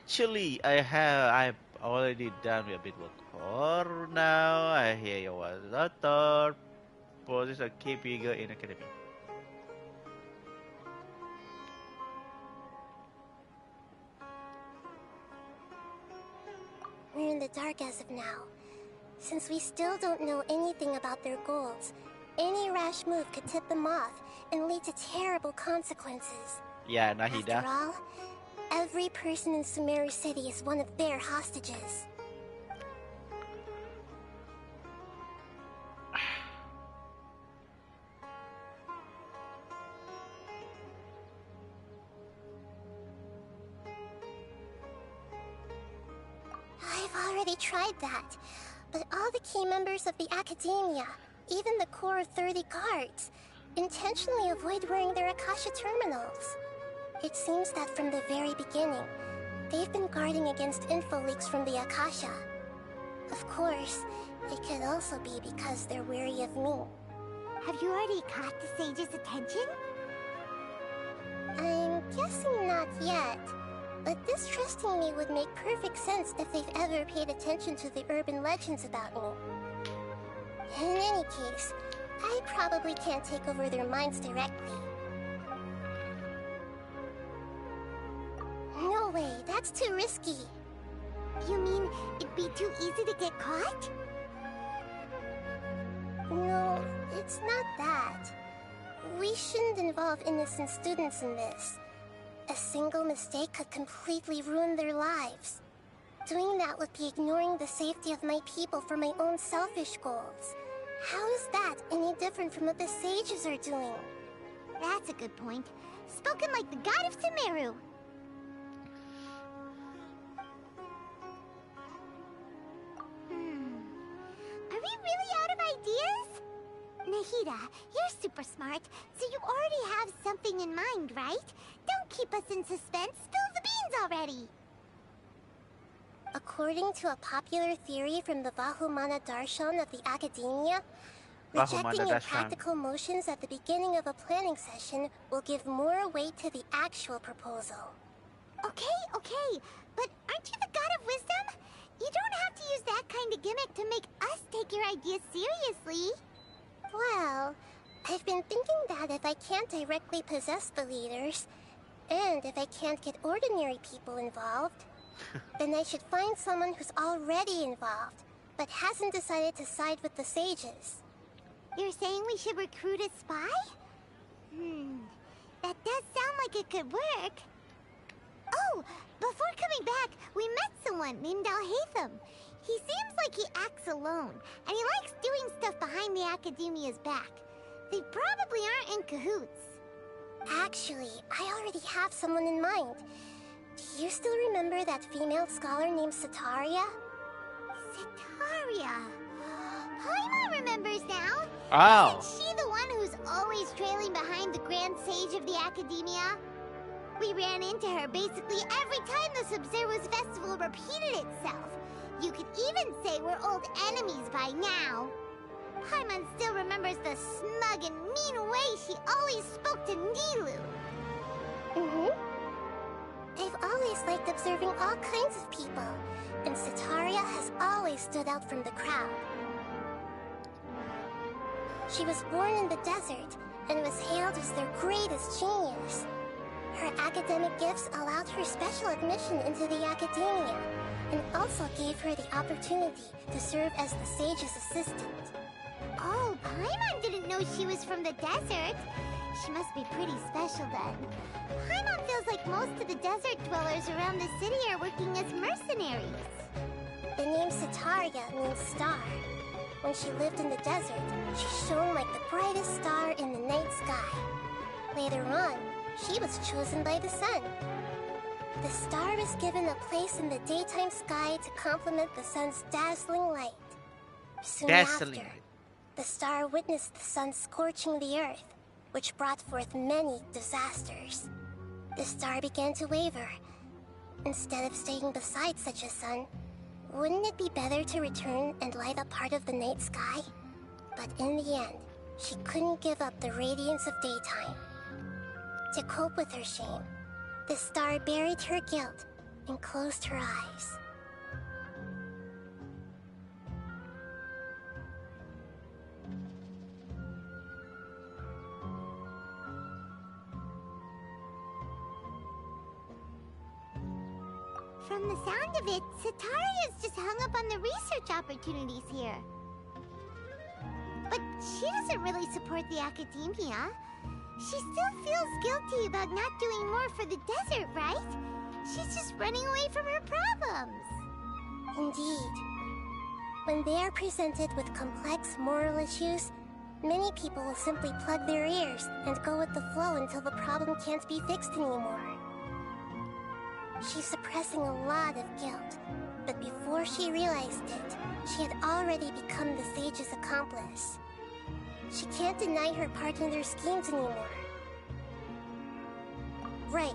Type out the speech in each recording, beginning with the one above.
Actually, I've already done a bit work. For now, I hear you was the third position key figure in academy. We're in the dark as of now. Since we still don't know anything about their goals, any rash move could tip them off and lead to terrible consequences. Yeah, After Nahida. all, every person in Sumeru City is one of their hostages. I've already tried that, but all the key members of the Academia, even the core 30 guards, intentionally avoid wearing their Akasha terminals. It seems that from the very beginning, they've been guarding against info leaks from the Akasha. Of course, it could also be because they're wary of me. Have you already caught the sage's attention? I'm guessing not yet, but distrusting me would make perfect sense if they've ever paid attention to the urban legends about me. In any case, I probably can't take over their minds directly. No way, that's too risky. You mean it'd be too easy to get caught? No, it's not that. We shouldn't involve innocent students in this. A single mistake could completely ruin their lives. Doing that would be ignoring the safety of my people for my own selfish goals. How is that any different from what the sages are doing? That's a good point. Spoken like the god of Sumeru. Are we really out of ideas? Nahida, you're super smart, so you already have something in mind, right? Don't keep us in suspense. Spill the beans already. According to a popular theory from the Vahumana Darshan of the Academia, rejecting impractical motions at the beginning of a planning session will give more weight to the actual proposal. Okay, but aren't you the god of wisdom? You don't have to use that kind of gimmick to make us take your ideas seriously. Well, I've been thinking that if I can't directly possess the leaders, and if I can't get ordinary people involved, then I should find someone who's already involved, but hasn't decided to side with the sages. You're saying we should recruit a spy? That does sound like it could work. Oh, before coming back, we met someone named Alhaitham. He seems like he acts alone, and he likes doing stuff behind the Academia's back. They probably aren't in cahoots. Actually, I already have someone in mind. Do you still remember that female scholar named Sataria? Sataria. Paimon remembers now. Oh. Isn't she the one who's always trailing behind the Grand Sage of the Academia? We ran into her basically every time the Sumeru Festival repeated itself. You could even say we're old enemies by now. Paimon still remembers the smug and mean way she always spoke to Nilou. I've always liked observing all kinds of people, and Sataria has always stood out from the crowd. She was born in the desert and was hailed as their greatest genius. Her academic gifts allowed her special admission into the Academia, and also gave her the opportunity to serve as the sage's assistant. Oh, Paimon didn't know she was from the desert. She must be pretty special then. Paimon feels like most of the desert dwellers around the city are working as mercenaries. The name Sataria means star. When she lived in the desert, she shone like the brightest star in the night sky. Later on, she was chosen by the sun. The star was given a place in the daytime sky to complement the sun's dazzling light. Soon after, the star witnessed the sun scorching the earth, which brought forth many disasters. The star began to waver. Instead of staying beside such a sun, wouldn't it be better to return and light up part of the night sky? But in the end, she couldn't give up the radiance of daytime. To cope with her shame, the star buried her guilt and closed her eyes. From the sound of it, Sataria's just hung up on the research opportunities here. But she doesn't really support the academia. She still feels guilty about not doing more for the desert, right? She's just running away from her problems. Indeed. When they are presented with complex moral issues, many people will simply plug their ears and go with the flow until the problem can't be fixed anymore. She's suppressing a lot of guilt, but before she realized it, she had already become the sage's accomplice. She can't deny her part in their schemes anymore. Right.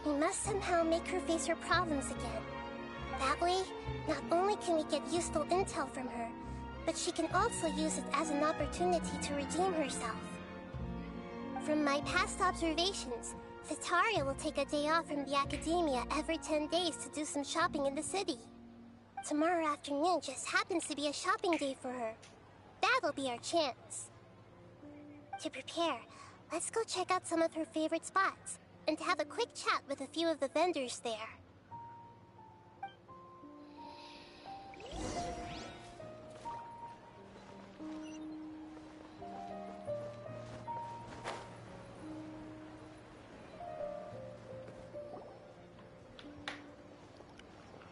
We must somehow make her face her problems again. That way, not only can we get useful intel from her, but she can also use it as an opportunity to redeem herself. From my past observations, Vitaria will take a day off from the academia every 10 days to do some shopping in the city. Tomorrow afternoon just happens to be a shopping day for her. That'll be our chance. To prepare, let's go check out some of her favorite spots, and have a quick chat with a few of the vendors there.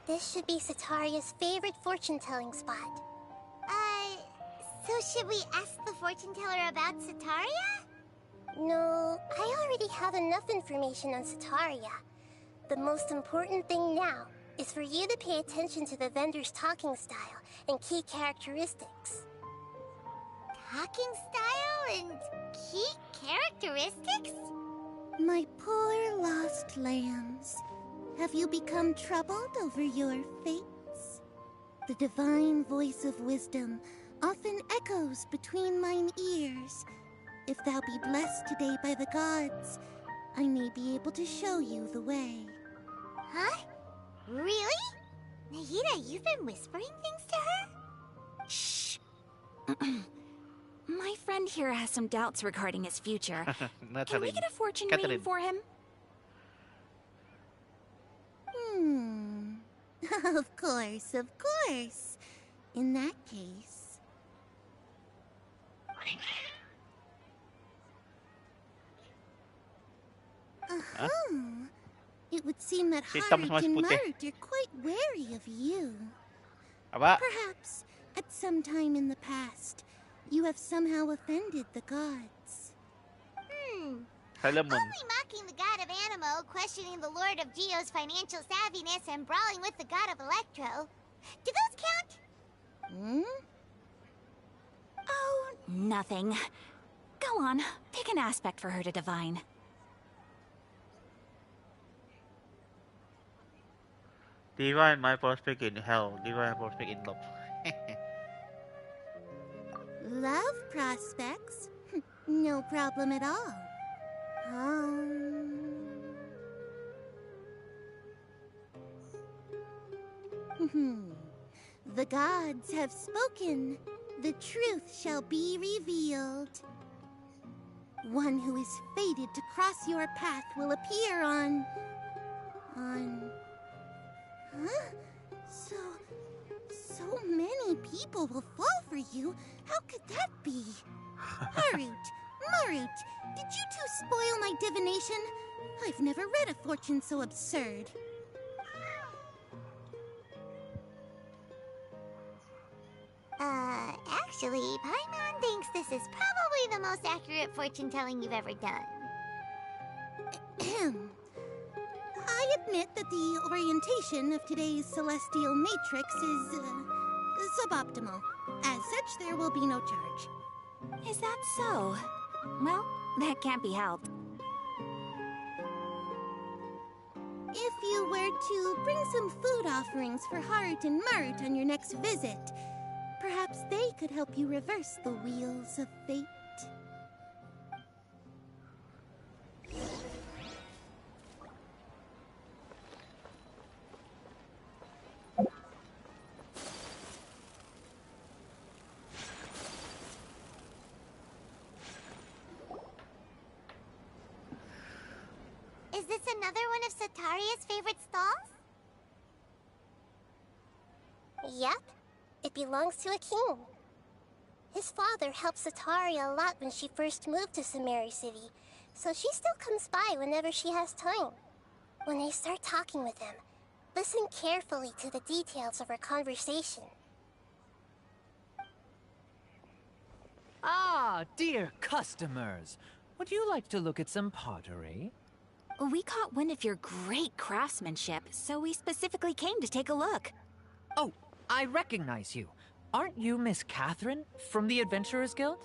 This should be Sataria's favorite fortune-telling spot. So should we ask the fortune teller about Sataria? No, I already have enough information on Sataria. The most important thing now is for you to pay attention to the vendor's talking style and key characteristics. Talking style and key characteristics? My poor lost lambs, have you become troubled over your fates? The divine voice of wisdom often echoes between mine ears. If thou be blessed today by the gods, I may be able to show you the way. Huh? Really? Nahida, you've been whispering things to her? Shh. My friend here has some doubts regarding his future. Can we get a fortune reading for him? Of course, of course. In that case... It would seem that Haruit and Marut are quite wary of you. Perhaps, at some time in the past, you have somehow offended the gods. Only mocking the god of Animo, questioning the Lord of Geo's financial savviness, and brawling with the god of Electro. Do those count? Oh, nothing. Go on, pick an aspect for her to divine. Divine my prospect in hell, divine prospect in love. Love prospects? No problem at all. The gods have spoken. The truth shall be revealed. One who is fated to cross your path will appear on... So many people will fall for you. How could that be? Haruit, Marut, did you two spoil my divination? I've never read a fortune so absurd. Actually, Paimon thinks this is probably the most accurate fortune-telling you've ever done. I admit that the orientation of today's celestial matrix is, suboptimal. As such, there will be no charge. Is that so? Well, that can't be helped. If you were to bring some food offerings for Haruit and Marut on your next visit, perhaps they could help you reverse the wheels of fate. another one of Sataria's favorite stalls? Yep. It belongs to a king. His father helped Sataria a lot when she first moved to Sumeru City, so she still comes by whenever she has time. When I start talking with him, listen carefully to the details of our conversation. Ah, dear customers. Would you like to look at some pottery? We caught wind of your great craftsmanship, so we specifically came to take a look. Oh, I recognize you. Aren't you Miss Catherine from the Adventurers Guild?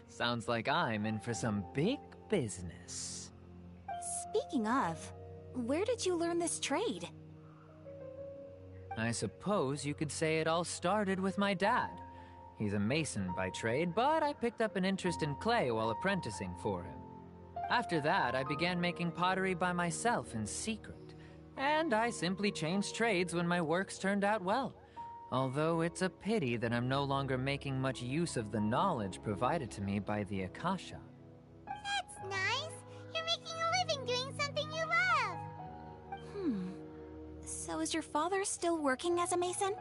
Sounds like I'm in for some big business. Speaking of, where did you learn this trade? I suppose you could say it all started with my dad. He's a mason by trade, but I picked up an interest in clay while apprenticing for him. After that, I began making pottery by myself in secret, and I simply changed trades when my works turned out well. Although it's a pity that I'm no longer making much use of the knowledge provided to me by the Akasha. That's nice. You're making a living doing something you love. So is your father still working as a mason?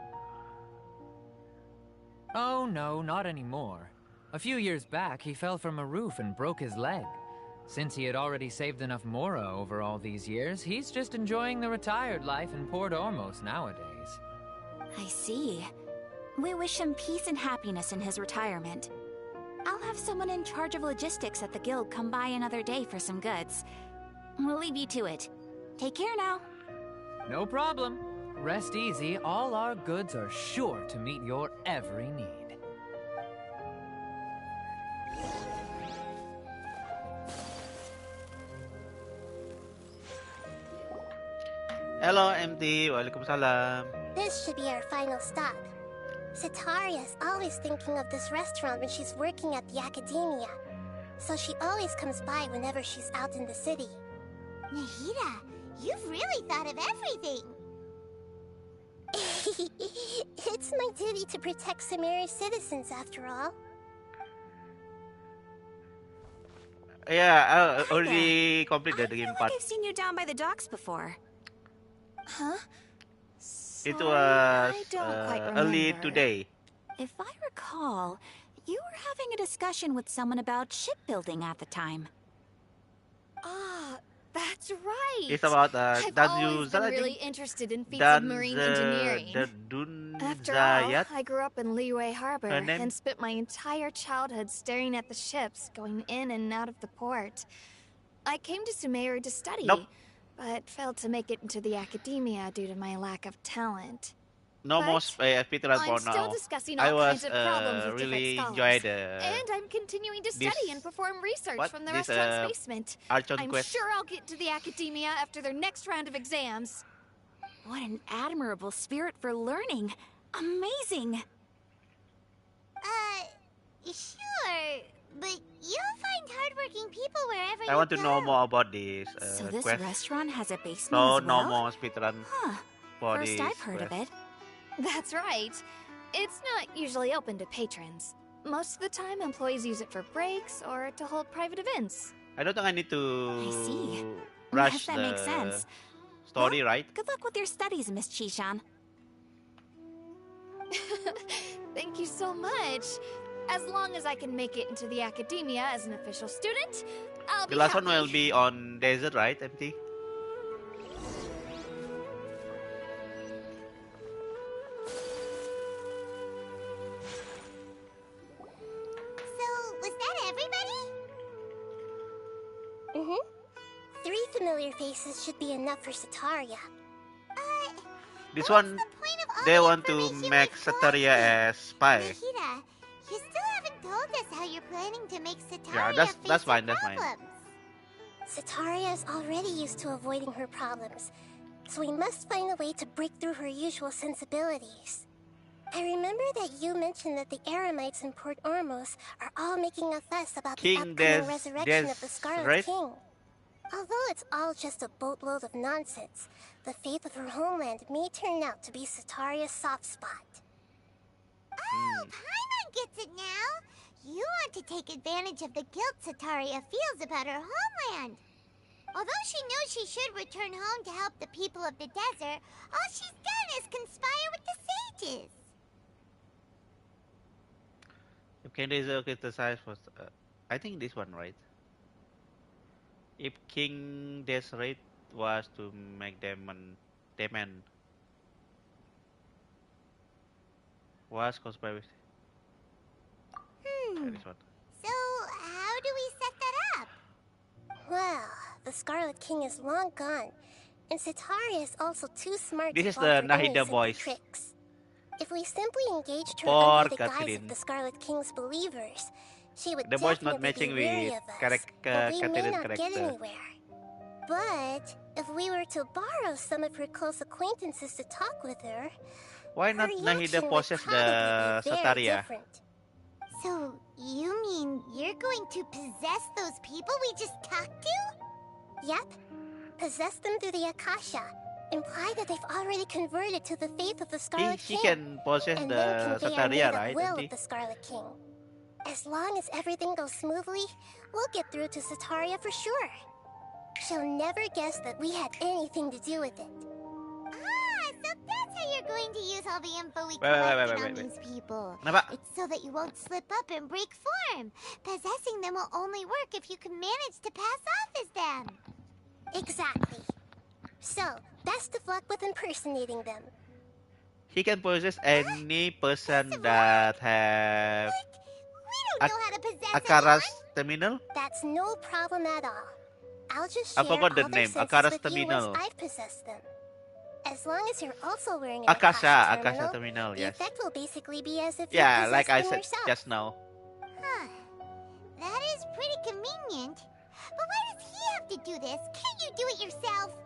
Oh no, not anymore. A few years back, he fell from a roof and broke his leg. Since he had already saved enough mora over all these years, he's just enjoying the retired life in Port Ormos nowadays. I see. We wish him peace and happiness in his retirement. I'll have someone in charge of logistics at the guild come by another day for some goods. We'll leave you to it. Take care now. No problem. Rest easy, all our goods are sure to meet your every need. Hello, MD. Waalaikumsalam. This should be our final stop. Sataria's always thinking of this restaurant when she's working at the academia, so she always comes by whenever she's out in the city. Nahida, you've really thought of everything. It's my duty to protect Sumeru's citizens, after all. Yeah, I already completed the I game feel part. like I've seen you down by the docks before. Huh? It Sorry, was I don't quite early remember. today. If I recall, you were having a discussion with someone about shipbuilding at the time. Ah, that's right. It's about I've Dan always been Yuzal, I really think. interested in feats Dan of marine engineering. After all, Dunzayat. I grew up in Liyue Harbor Her name? and spent my entire childhood staring at the ships going in and out of the port. I came to Sumeru to study, Nope. but failed to make it into the academia due to my lack of talent. No more But speedrun I'm for still now. discussing I all was kinds of problems with really different enjoy scholars. the And I'm continuing to this- study and perform research what? from the This, restaurant's basement. Archon I'm quest. sure I'll get to the academia after their next round of exams. What an admirable spirit for learning. Amazing. Sure. But you'll find hardworking people wherever you I want to know go. more about this So this quest. restaurant has a basement So as no well? more speedrun Huh. for First this I've heard of quest. it. That's right. It's not usually open to patrons. Most of the time, employees use it for breaks or to hold private events. I don't think I need to I see. rush Yes, that the makes sense. story, Well, right? Good luck with your studies, Miss Chishan. Thank you so much. As long as I can make it into the academia as an official student, I'll be The last happy. one will be on desert, right, MT? So, was that everybody? Mm-hmm. 3 familiar faces should be enough for Sataria. This What's one, the point of all they the want to information make we've Sataria collected? as spy. Nahida, you still haven't told us how you're planning to make Sataria Yeah, that's face fine, her that's fine. problems. Sataria is already used to avoiding her problems, so we must find a way to break through her usual sensibilities. I remember that you mentioned that the Eremites in Port Ormos are all making a fuss about the King upcoming resurrection of the Scarlet Deseret? King. Although it's all just a boatload of nonsense, the fate of her homeland may turn out to be Sataria's soft spot. Oh, Paimon gets it now. You want to take advantage of the guilt Sataria feels about her homeland. Although she knows she should return home to help the people of the desert, all she's done is conspire with the sages. If King Desert criticized for, I think this one right. If King Desert was to make demand was conspiracy. This one. So, how do we set that up? Well, the Scarlet King is long gone, and Sitaria is also too smart This to is fall the for any Nahida simple voice. tricks. If we simply engaged her Poor under the guise Catherine. of the Scarlet King's believers, she would The voice not definitely be matching wary with of us, and we may Catherine's not get character. anywhere. But if we were to borrow some of her close acquaintances to talk with her, Why not her Nahida reaction would possess probably the be very Sataria? different. So, you mean you're going to possess those people we just talked to? Yep. Possess them through the Akasha. Imply that they've already converted to the faith of the Scarlet She King. can possess And the then convey our Sataria, made-up right? will Auntie? of the Scarlet King. As long as everything goes smoothly, we'll get through to Sataria for sure. She'll never guess that we had anything to do with it. Ah, so that's how you're going to use all the info we Wait, collected on wait. these people. Kenapa? It's so that you won't slip up and break form. Possessing them will only work if you can manage to pass off as them. Exactly. So, best of luck with impersonating them. He can possess any person that have We don't know how to possess Akara's anyone. terminal. That's no problem at all. I'll just I share forgot the all their name. senses Akara's with you once terminal. I've possessed them. As long as you're also wearing an Akasha terminal, terminal, the yes. effect will basically be as if you Yeah, possessed like I them said yourself. just now. Huh. That is pretty convenient. But why does he have to do this? Can't you do it yourself?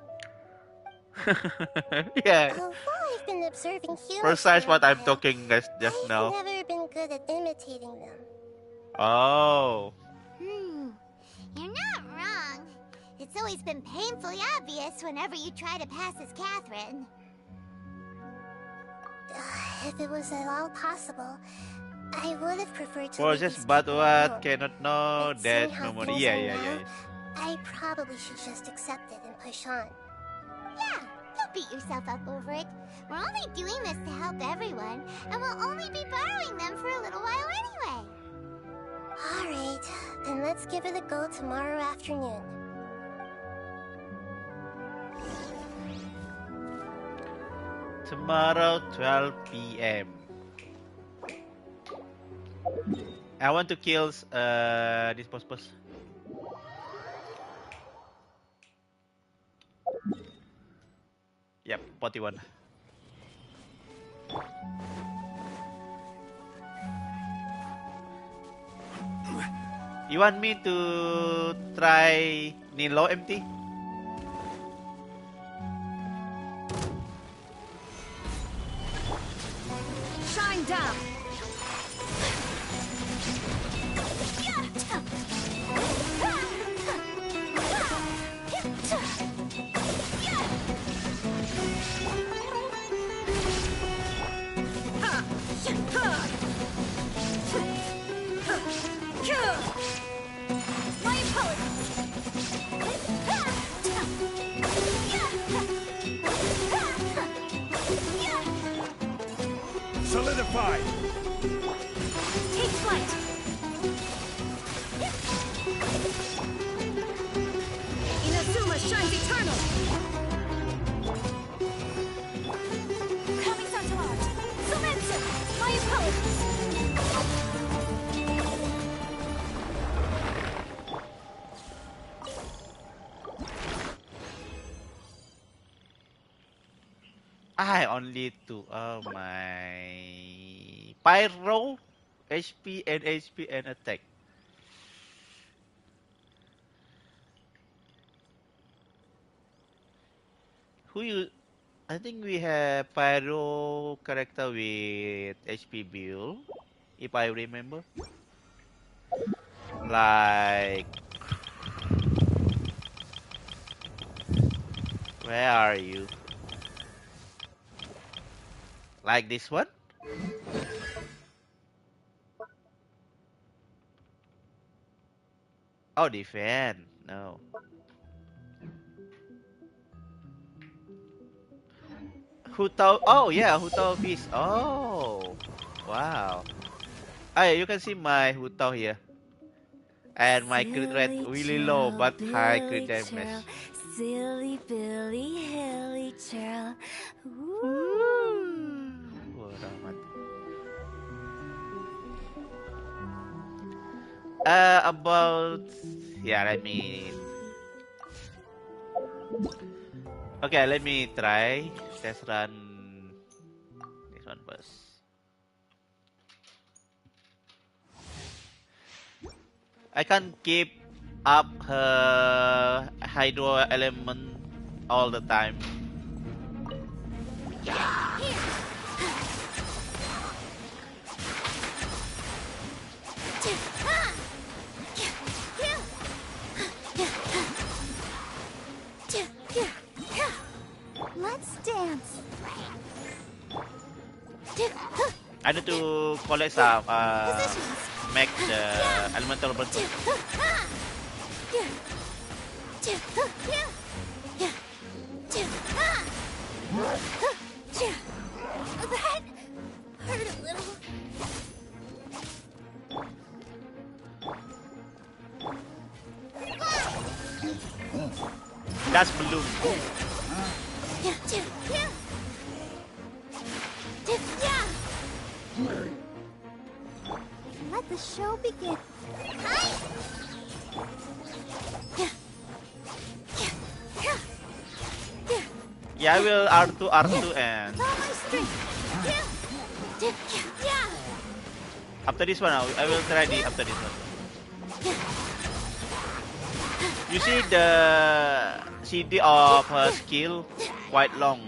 Yeah, Although I've been observing humans precise for a what I'm while, talking just I've now. never been good at imitating them. Oh, You're not wrong. It's always been painfully obvious whenever you try to pass as Catherine. If it was at all possible, I would have preferred to leave possess these but people what alone. cannot know But that seeing how no more. things Yeah, are yeah, now, yeah. I probably should just accept it and push on. Yeah, don't beat yourself up over it. We're only doing this to help everyone, and we'll only be borrowing them for a little while anyway. Alright, then let's give it a go tomorrow afternoon. Tomorrow, 12 p.m. I want to kill this boss. Yep, 41. You want me to try Nilo empty? Shine down! My Solidified! Take flight! Inazuma shines eternal! Coming Santalage! Sumeru! My apologies! I only two. Oh my. Pyro, HP and attack. Who you? I think we have Pyro character with HP build, if I remember. Like, where are you? Like this one? Oh, defend. No. Hutao. Oh yeah, Hutao fish. Oh, wow. Ah, yeah, you can see my Hutao here, and my crit rate Silly really low churl, but high crit Billy damage. churl, silly Billy, hilly churl. Ooh. Bodo amat. About yeah, let me. Okay, let me try test run this one first. I can't keep up her hydro element all the time. Let's dance. I need to collect some Positions. make the elemental burst. That hurt a little. That's balloon. Let the show begin. Yeah, I will R2 R2 and All my strength. after this one I will try the after this one. You see the CD of her skill quite long.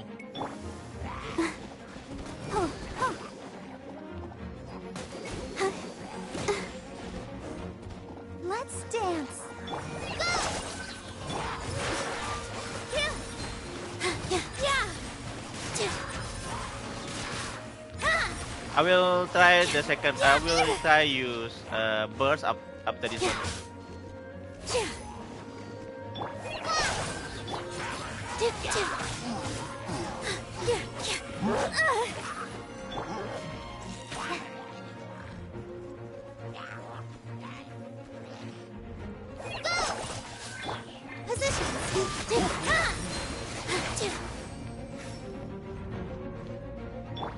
Let's dance. I will try the second. I will try use burst up after this one.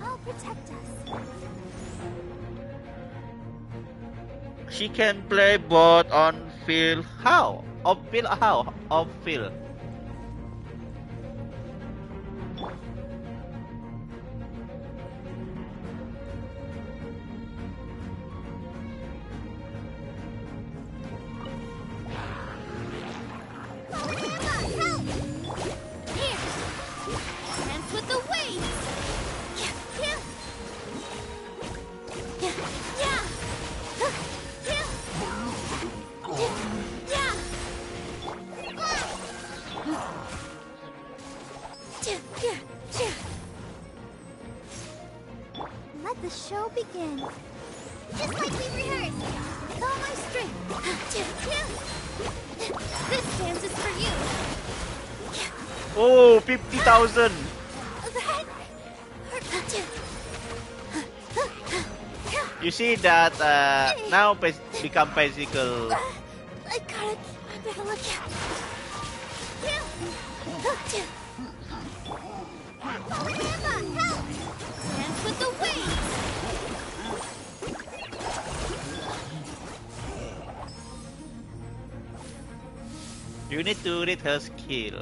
I'll protect us. She can play both on field. How? Off field? How? Off field. Dance with the waves. Let the show begin. Just like we rehearsed. With all my strength. This dance is for you. Oh, 50,000. That hurt. You see that now become physical. I better look out. Emma, help! Dance with the waves. You need to read her skill.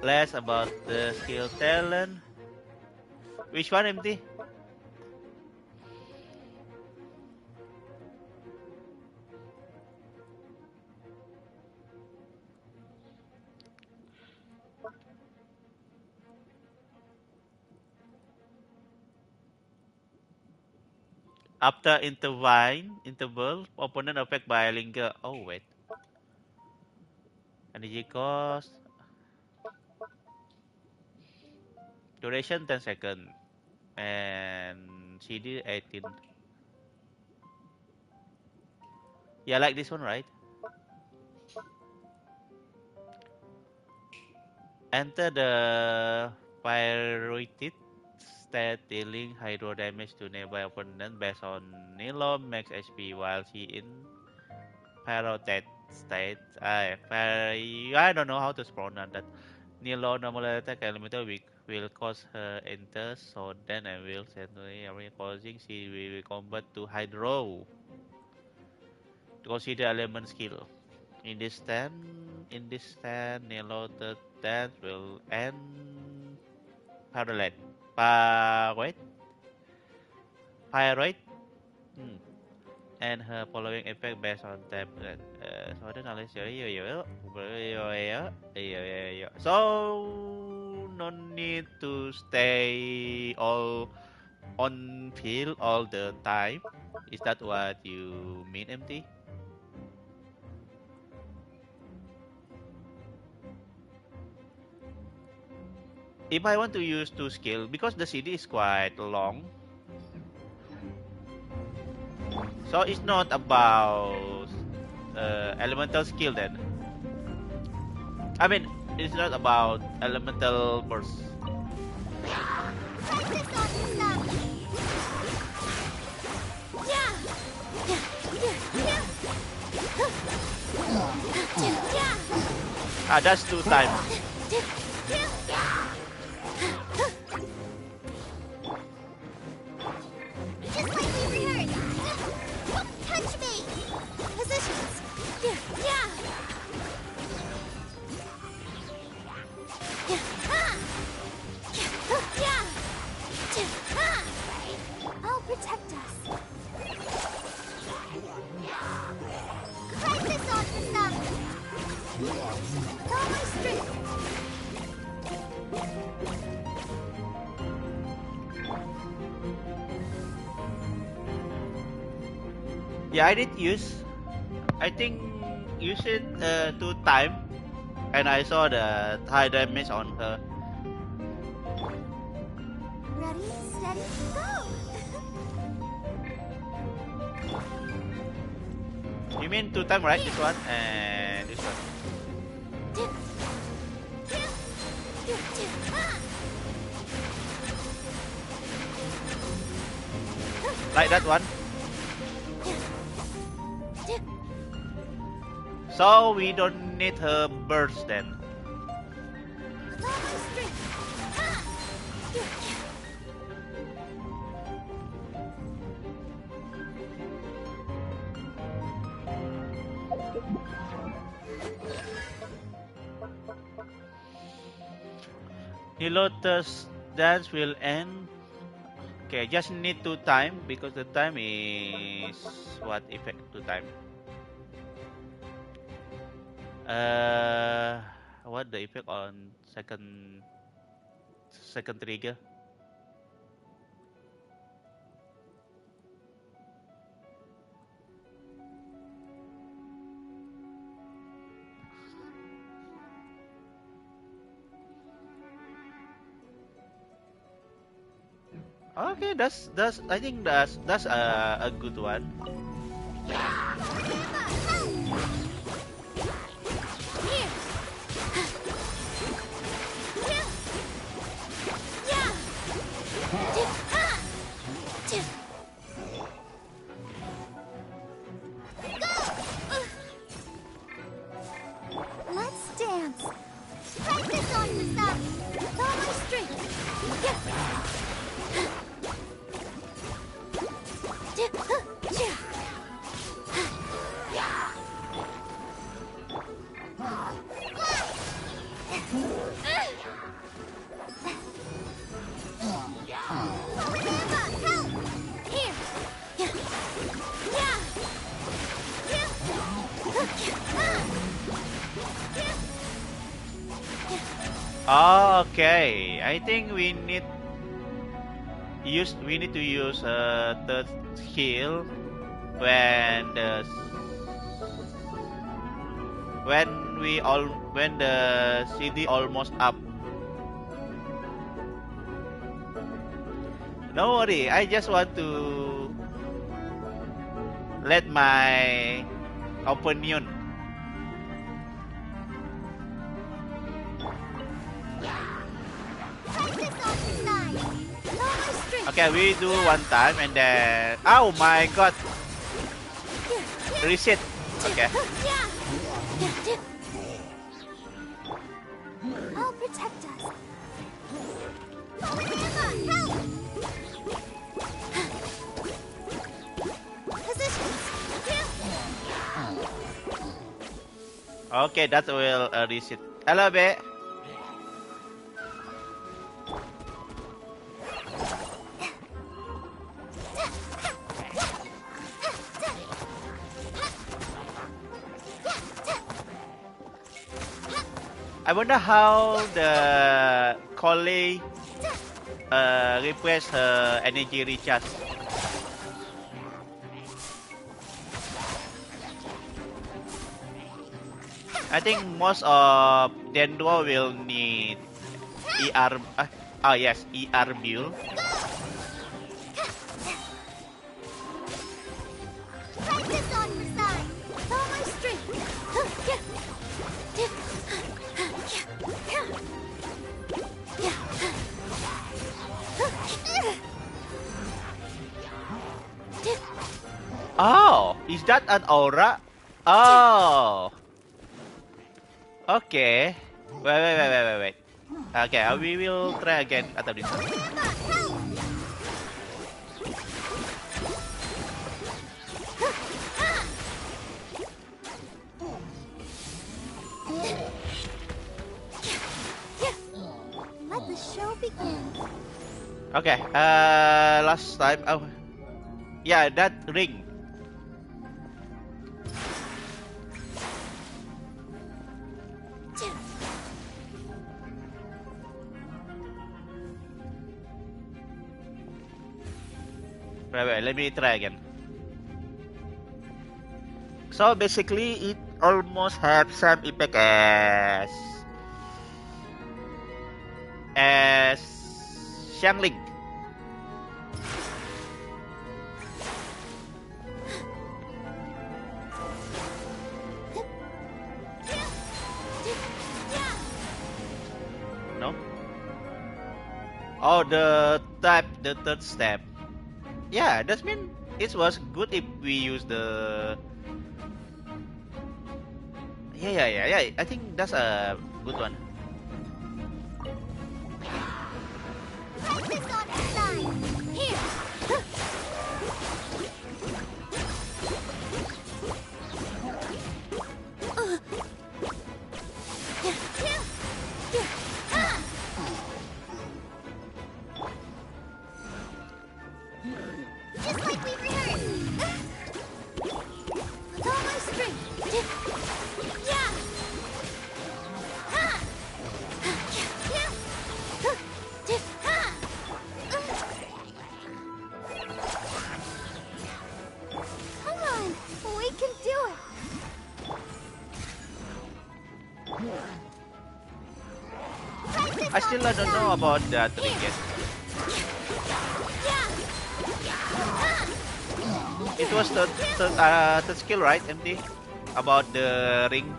Less about the skill talent. Which one, MT? After interval, opponent affected by linger. Oh wait. Energy cost. Duration 10 seconds. And CD 18. Yeah, like this one, right? Enter the Pyroid stat dealing hydro damage to nearby opponent based on Nilo max HP while she in Pyroid state. I don't know how to pronounce that. Nilo normal attack elemental weak will cause her enter, so then I will send area causing she will combat to hydro. Consider element skill. In this stand, Nilo the dance will end parallel. Wait, Pyroid. Hmm. And her following effect based on tab. So then I'll so no need to stay all on field all the time. Is that what you mean, MT? If I want to use two skill, because the CD is quite long, so it's not about elemental skill then. I mean, it's not about elemental burst. That's 2 times. Just like we heard. Touch me. Positions. Yeah. I'll protect us. Crisis on the stop. All my strength. Yeah, I did use. I think use it 2 times, and I saw the high damage on her. Ready, steady, go. You mean 2 times, right? This one and this one. Like that one. So we don't need her burst then. Nilota's dance will end. Okay, just need 2 time because the time is what effect 2 time. What the effect on second trigger? Okay, that's I think that's a good one. Let's dance. Practice on the stop. With all my strength. Okay, I think we need to use third skill when when the CD almost up. Don't worry, I just want to let my opinion. Practice Okay, we do one time and then... Oh my god! Reset. Okay. I'll protect us. Help! Positions. Okay, that will reset. Hello, Be. I wonder how the colleague request her energy recharge. I think most of Dendro will need ER. Yes, ER build. Practice on for sign. All my strength. Oh, is that an aura? Oh. Okay. Wait. Okay, we will try again atau this one. Let the show begin. Okay, last time, yeah, that ring. Wait, let me try again. So basically, it almost have same effect as Xiangling. No? Oh, the third step. Yeah, that means it was good if we use the... Yeah. I think that's a good one. Practice on your side. Here. Just like we rehearsed. With all my strength. Yeah. Come on, we can do it. I still don't know about that ring yet. It was the skill, right, MD? About the ring.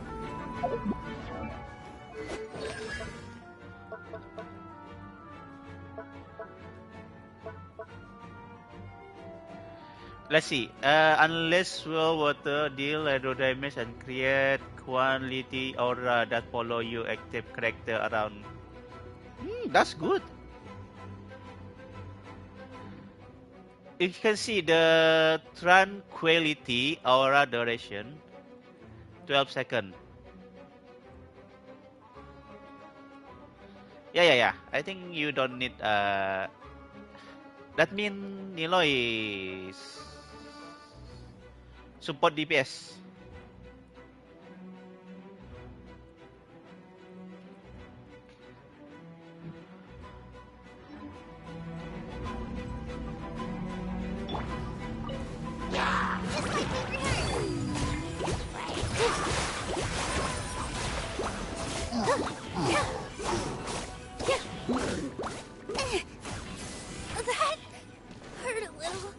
Let's see. Unless swirl water, deal hydro damage and create quality aura that follow you active character around. That's good. You can see the tranquility aura duration 12 seconds. Yeah. I think you don't need that means Nilo is support DPS. That hurt a little.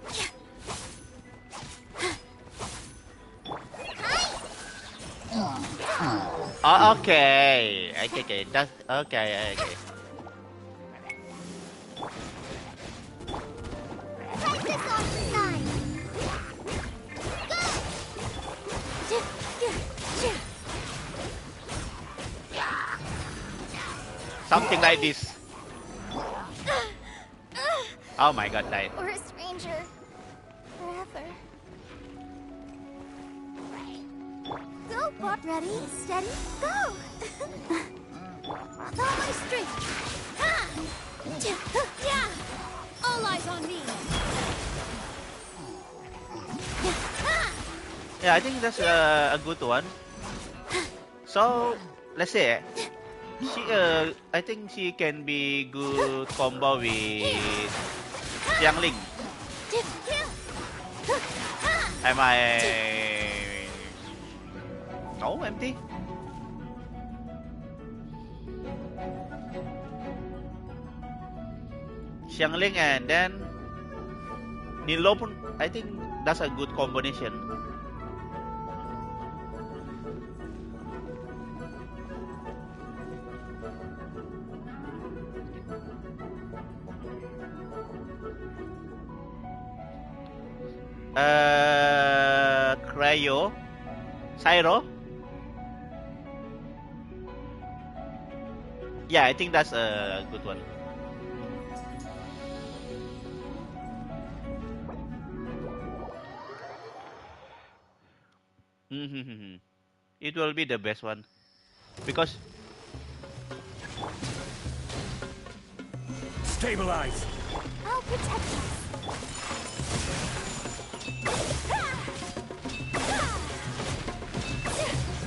Oh, okay. That's okay. Something like this. Oh my god, died. Or a stranger. Forever. Go, Bart. Ready, steady, go! Follow my strength. Yeah! All eyes on me. Yeah, I think that's a good one. So let's say I think she can be good combo with Xiangling. Am I? No, empty. Xiangling and then Nilo pun I think that's a good combination. Cryo, Cyro. Yeah, I think that's a good one. It will be the best one because Stabilize. I'll protect you.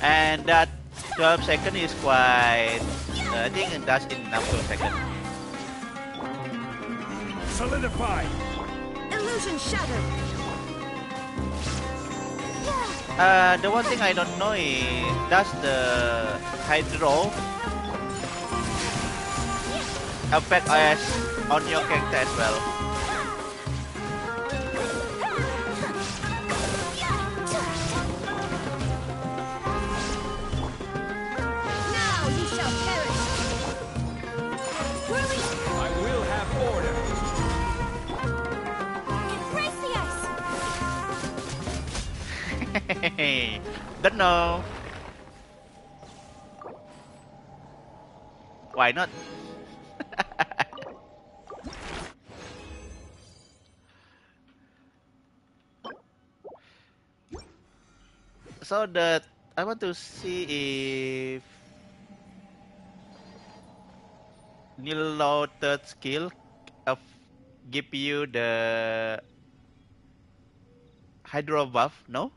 and that 12 second is quite I think that's enough 12 second. Solidify. Illusion shattered. The one thing I don't know is does the hydro affect as on your character as well? Now you shall perish. I will have order. Embrace the ice. Don't know. Why not? So that I want to see if Nilo third skill of give you the hydro buff. No?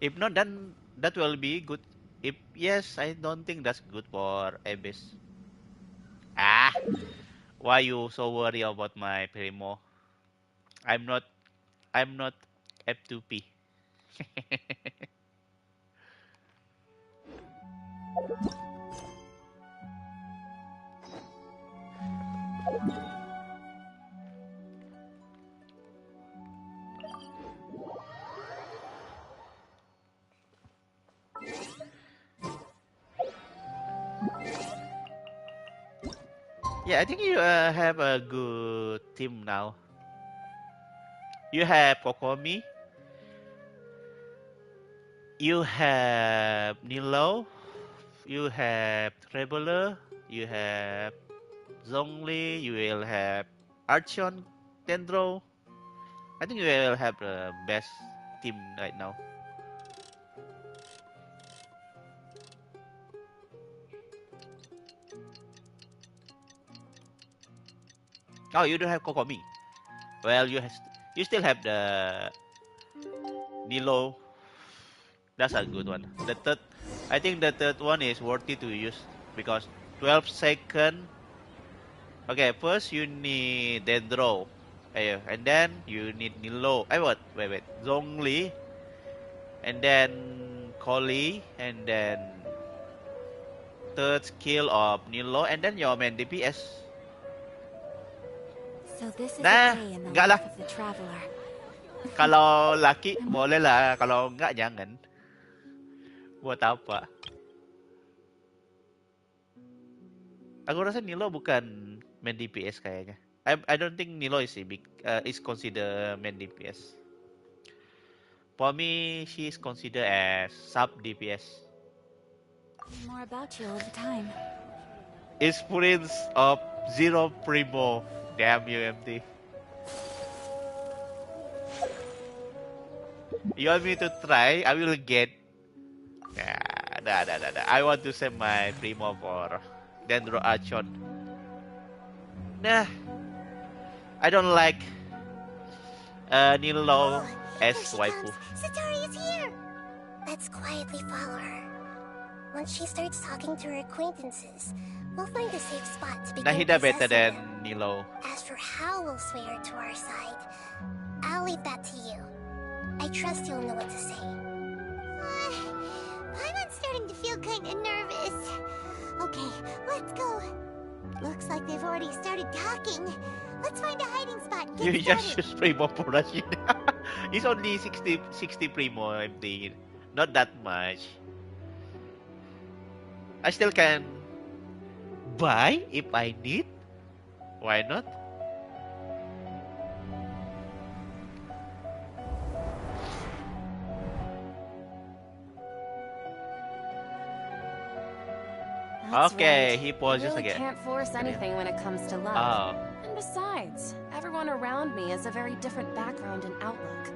If not, then that will be good. If yes, I don't think that's good for Abyss. Ah, why you so worry about my Primo? I'm not. I'm not F2P. Yeah, I think you have a good team now. You have Kokomi. You have Nilo. You have Traveler. You have Zhongli. You will have Archon, Dendro. I think you will have the best team right now. Oh, you don't have Kokomi. Well, you still have the Nilo. That's a good one. The third, I think the third one is worthy to use because 12 second. Okay, first you need Dendro, and then you need Nilo. Wait, Zhongli, and then Koli, and then third skill of Nilo, and then your main DPS. So this is Nah, a day in the enggak lah. life of the traveler. Kalau laki boleh lah, kalau enggak jangan. Buat apa? Aku rasa Nilo bukan main DPS kayaknya. I don't think Nilo is is considered main DPS. For me, she is considered as sub DPS. More about you all the time. It's Prince of Zero Primo. Damn you, MD. You want me to try? I will get. Nah. I want to save my Primo for Dendro Archon. Nah, I don't like Nilo as Here she waifu. comes. Satari's here. Let's quietly follow her. Once she starts talking to her acquaintances, we'll find a safe spot to begin Nahida better possessing than them. Nilo. As for how we'll sway her to our side, I'll leave that to you. I trust you'll know what to say. Paimon's starting to feel kind of nervous. Okay, let's go. Looks like they've already started talking. Let's find a hiding spot and You get just started. choose Primo for us. It's only 60 Primo, MD. Not that much. I still can buy if I need. Why not? That's Okay, right. he You pauses really again. can't force anything when it comes to love. Oh. And besides, everyone around me has a very different background and outlook.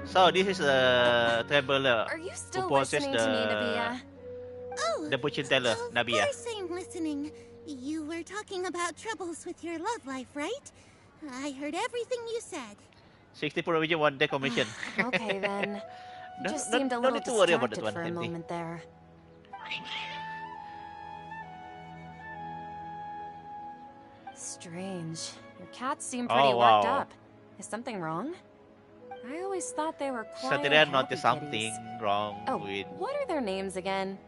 So this is the traveler Are you who still possesses listening to me, Nabia? Oh, the fortune teller, of Nabia. course I'm listening. You were talking about troubles with your love life, right? I heard everything you said. 60 provision, 1 day commission. Okay then. You just No seemed a little need to worry about distracted that for a one, MD. moment there. Strange. Your cats seem pretty Oh, worked wow. up. Is something wrong? I always thought they were quiet, Satirian happy noticed something kitties. wrong Oh, with what are their names again?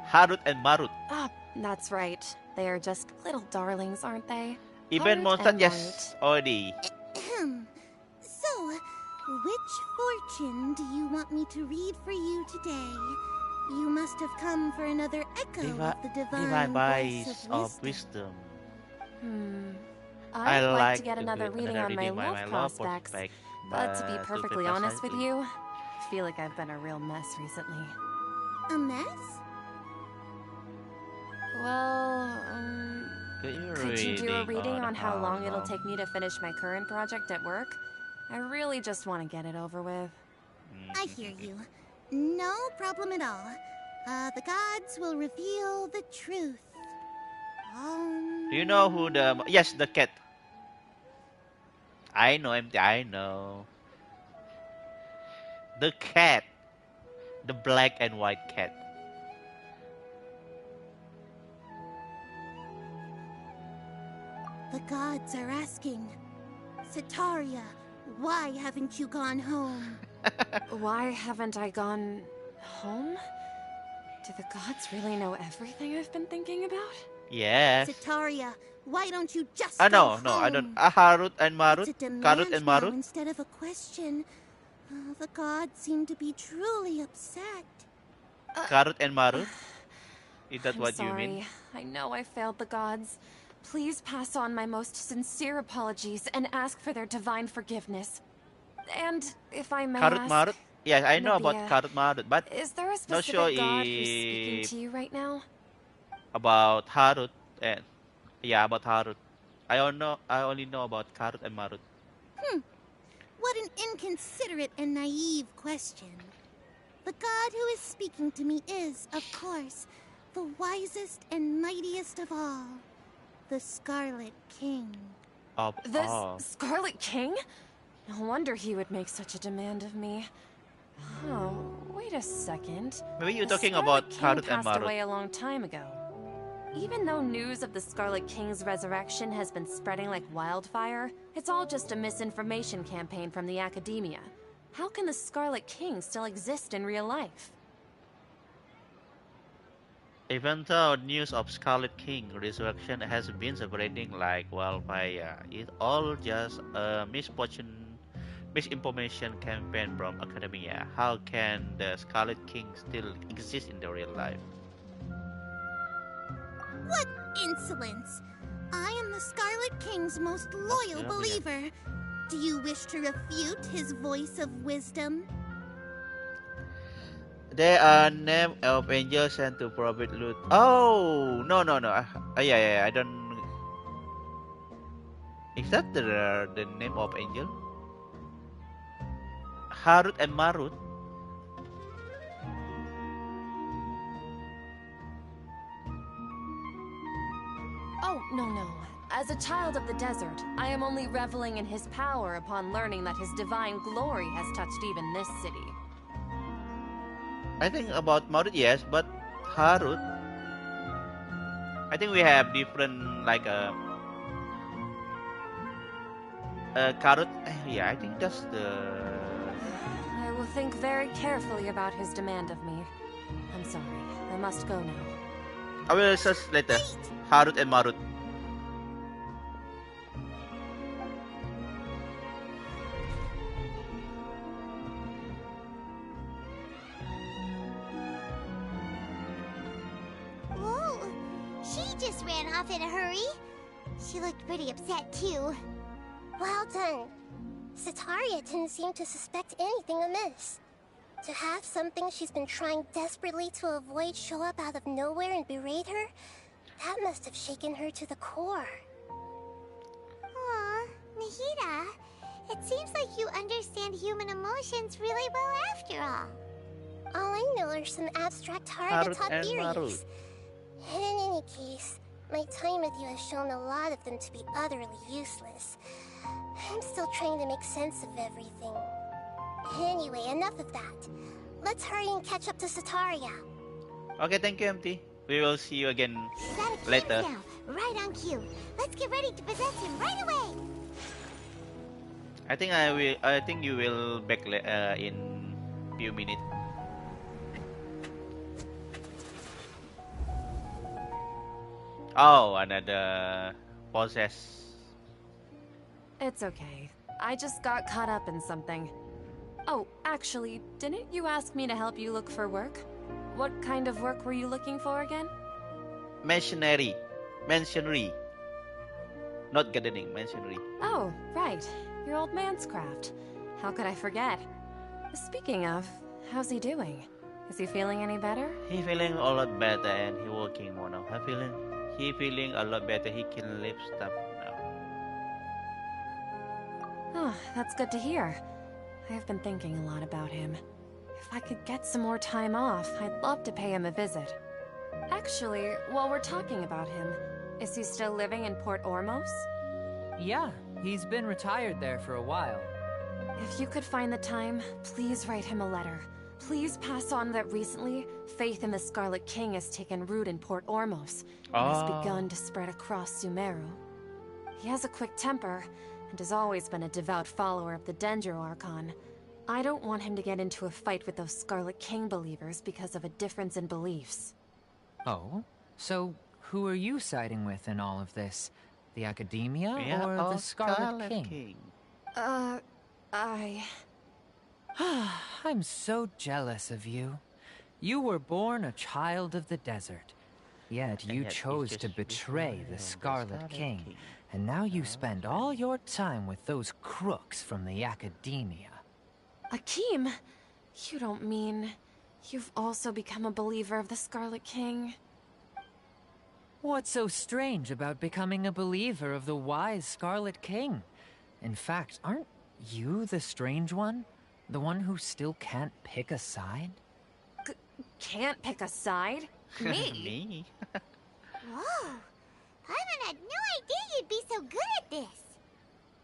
Harut and Marut. Ah, that's right. They are just little darlings, aren't they? Even Harut Monster, and yes, already. Ahem. So, which fortune do you want me to read for you today? You must have come for another echo of the Divine voice voice of of wisdom. wisdom. I'd like to get to another do reading on my love prospects. But to be perfectly honest with you, I feel like I've been a real mess recently. A mess? Well, could you do a reading on how long it'll long- take me to finish my current project at work? I really just want to get it over with. I hear you. No problem at all. The gods will reveal the truth. Do you know who the... Yes, the cat. I know, MD, I know. The cat. The black and white cat. The gods are asking, Sataria, why haven't you gone home? Why haven't I gone home? Do the gods really know everything I've been thinking about? Yes. Sataria, why don't you just Ah, go no, I don't. home? Harut and Marut. It's a demand Karut and now Marut. instead of a question. The gods seem to be truly upset. Karut and Marut. Is that I'm what sorry. you mean? I know I failed the gods. Please pass on my most sincere apologies and ask for their divine forgiveness. And if I may Karut ask, Marut. Yes, I know about Nabia, Karut Marut, but is there a not specific sure god who's speaking if to you right now? about Harut and yeah, about Harut. I only know about Karut and Marut. What an inconsiderate and naive question. The god who is speaking to me is, of course, the wisest and mightiest of all, the Scarlet King. The Scarlet King? No wonder he would make such a demand of me. Oh, wait a second. Maybe you're The talking Scarlet about King Harut and passed Marut. away a long time ago. Even though news of the Scarlet King's resurrection has been spreading like wildfire, it's all just a misinformation campaign from the academia. How can the Scarlet King still exist in real life? Even though news of Scarlet King resurrection has been spreading like wildfire, it's all just a misinformation campaign from academia. How can the Scarlet King still exist in the real life? What insolence! I am the Scarlet King's most loyal yeah. believer. Do you wish to refute his voice of wisdom? They are name of angels sent to provide loot. Oh no no no. Yeah. I don't. Is that the name of angel? Harut and Marut. Oh, no. As a child of the desert, I am only reveling in his power upon learning that his divine glory has touched even this city. I think about Marut yes, but Harut. I think we have different like Karut. Yeah, I think that's the. I will think very carefully about his demand of me. I'm sorry, I must go now. I will search later. Harut and Marut. Whoa! She just ran off in a hurry. She looked pretty upset, too. Well done. Sataria didn't seem to suspect anything amiss. To have something she's been trying desperately to avoid show up out of nowhere and berate her, that must have shaken her to the core. Aw, Nahida, it seems like you understand human emotions really well after all. All I know are some abstract Harut Haruka-taught and Marut. theories. In any case, my time with you has shown a lot of them to be utterly useless. I'm still trying to make sense of everything. Anyway, enough of that. Let's hurry and catch up to Sataria. Okay, thank you, MT. We will see you again He's at a camp later. now, right on cue. Let's get ready to possess him right away. I think I will. I think you will back in few minutes. Oh, another possess. It's okay. I just got caught up in something. Oh, actually, didn't you ask me to help you look for work? What kind of work were you looking for again? Masonry. Not gardening, masonry. Oh, right. Your old man's craft. How could I forget? Speaking of, how's he doing? Is he feeling any better? He feeling a lot better and he working more now. He feeling a lot better. He can lift stuff now. Oh, that's good to hear. I have been thinking a lot about him. If I could get some more time off, I'd love to pay him a visit. Actually, while we're talking about him, is he still living in Port Ormos? Yeah, he's been retired there for a while. If you could find the time, please write him a letter. Please pass on that recently, faith in the Scarlet King has taken root in Port Ormos and has begun to spread across Sumeru. He has a quick temper and has always been a devout follower of the Dendro Archon. I don't want him to get into a fight with those Scarlet King believers because of a difference in beliefs. Oh? So, who are you siding with in all of this? The Academia Yeah, or the Scarlet King? I'm so jealous of you. You were born a child of the desert. Yet you chose to betray the Scarlet King, and now you spend all your time with those crooks from the Academia. Akeem, you don't mean you've also become a believer of the Scarlet King? What's so strange about becoming a believer of the wise Scarlet King? In fact, aren't you the strange one? The one who still can't pick a side? Can't pick a side? Me? Me? Whoa! Paimon had no idea you'd be so good at this.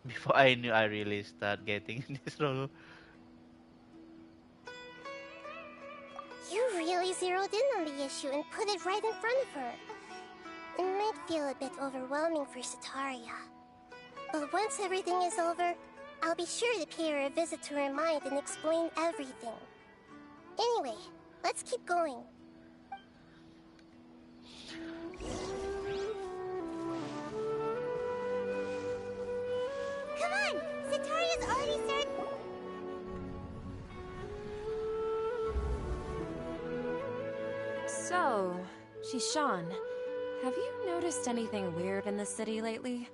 Before I knew I really start getting in this role. You really zeroed in on the issue and put it right in front of her. It might feel a bit overwhelming for Sataria. But once everything is over, I'll be sure to pay her a visit to her mind and explain everything. Anyway, let's keep going. Come on! Sataria's already started. So, Shishan, have you noticed anything weird in the city lately?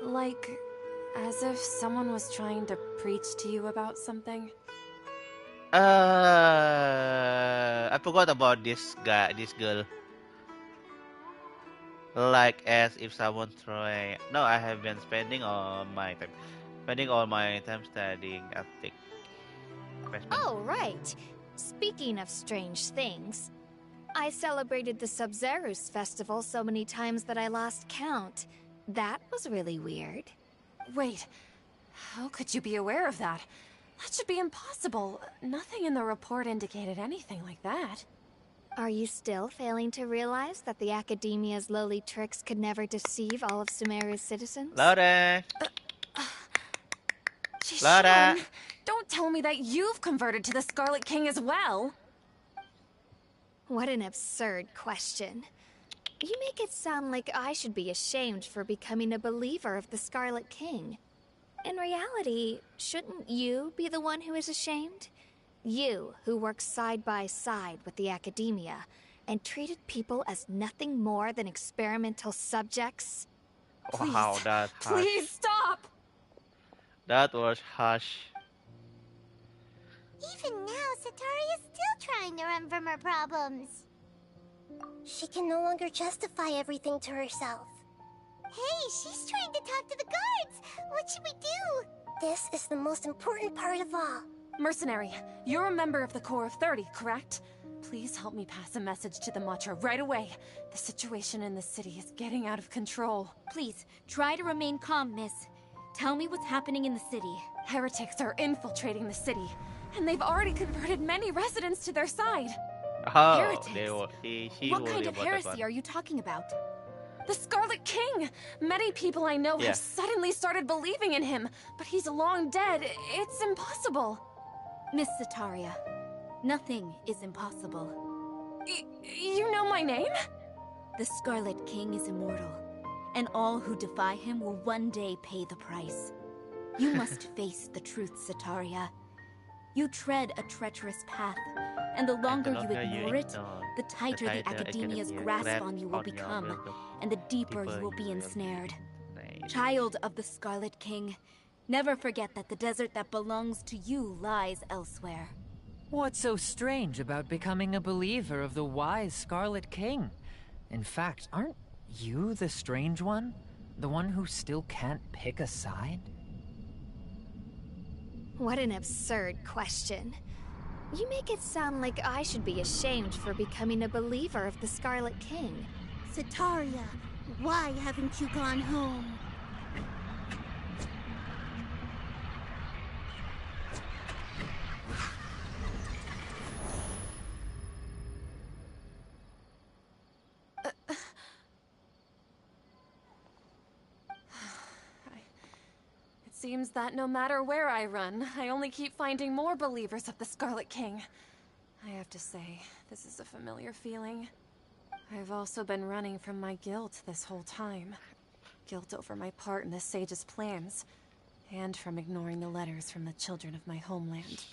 Like, as if someone was trying to preach to you about something? I forgot about this guy, this girl. Like as if someone try. No, I have been spending all my time studying Arctic investment. Oh, right. Speaking of strange things, I celebrated the Sub-Zerus festival so many times that I lost count. That was really weird. Wait, how could you be aware of that? That should be impossible. Nothing in the report indicated anything like that. Are you still failing to realize that the Academia's lowly tricks could never deceive all of Sumeru's citizens? Laura, Laura. Jishan, don't tell me that you've converted to the Scarlet King as well. What an absurd question. You make it sound like I should be ashamed for becoming a believer of the Scarlet King. In reality, shouldn't you be the one who is ashamed? You, who works side by side with the Academia, and treated people as nothing more than experimental subjects? Wow, that harsh. Please stop! That was harsh. Even now, Sataria's still trying to run from her problems. She can no longer justify everything to herself. Hey, she's trying to talk to the guards! What should we do? This is the most important part of all. Mercenary, you're a member of the Corps of 30, correct? Please help me pass a message to the Matcha right away. The situation in the city is getting out of control. Please, try to remain calm, miss. Tell me what's happening in the city. Heretics are infiltrating the city, and they've already converted many residents to their side. Oh, Heretics? she What worried kind of about that heresy one. are you talking about? The Scarlet King! Many people I know Yeah. have suddenly started believing in him, but he's long dead. It's impossible. Miss Sataria, nothing is impossible. You know my name? The Scarlet King is immortal, and all who defy him will one day pay the price. You must face the truth, Sataria. You tread a treacherous path, and the longer you ignore it, the tighter the Academia's grasp on you will become, and the deeper you will be ensnared. Child of the Scarlet King, never forget that the desert that belongs to you lies elsewhere. What's so strange about becoming a believer of the wise Scarlet King? In fact, aren't you the strange one? The one who still can't pick a side? What an absurd question. You make it sound like I should be ashamed for becoming a believer of the Scarlet King. Sataria, why haven't you gone home? It seems that no matter where I run, I only keep finding more believers of the Scarlet King. I have to say, this is a familiar feeling. I've also been running from my guilt this whole time. Guilt over my part in the Sage's plans, and from ignoring the letters from the children of my homeland.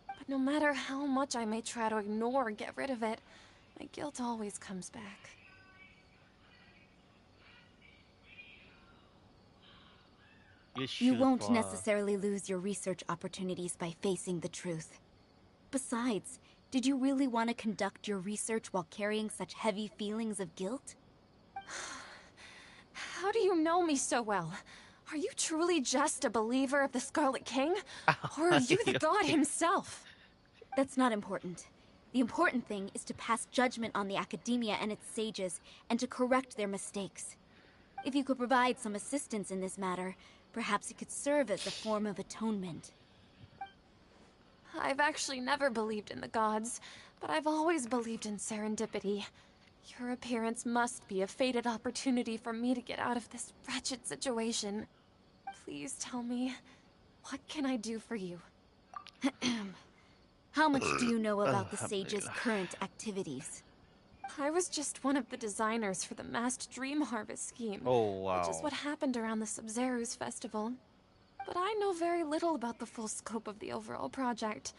But no matter how much I may try to ignore or get rid of it, my guilt always comes back. You won't necessarily lose your research opportunities by facing the truth. Besides, did you really want to conduct your research while carrying such heavy feelings of guilt? How do you know me so well? Are you truly just a believer of the Scarlet King? Or are you the god himself? That's not important. The important thing is to pass judgment on the Academia and its sages, and to correct their mistakes. If you could provide some assistance in this matter, perhaps it could serve as a form of atonement. I've actually never believed in the gods, but I've always believed in serendipity. Your appearance must be a fated opportunity for me to get out of this wretched situation. Please tell me, what can I do for you? How much do you know about the sage's current activities? I was just one of the designers for the massed dream harvest scheme. Oh, wow. Which is what happened around the Sub-Zerus festival. But I know very little about the full scope of the overall project.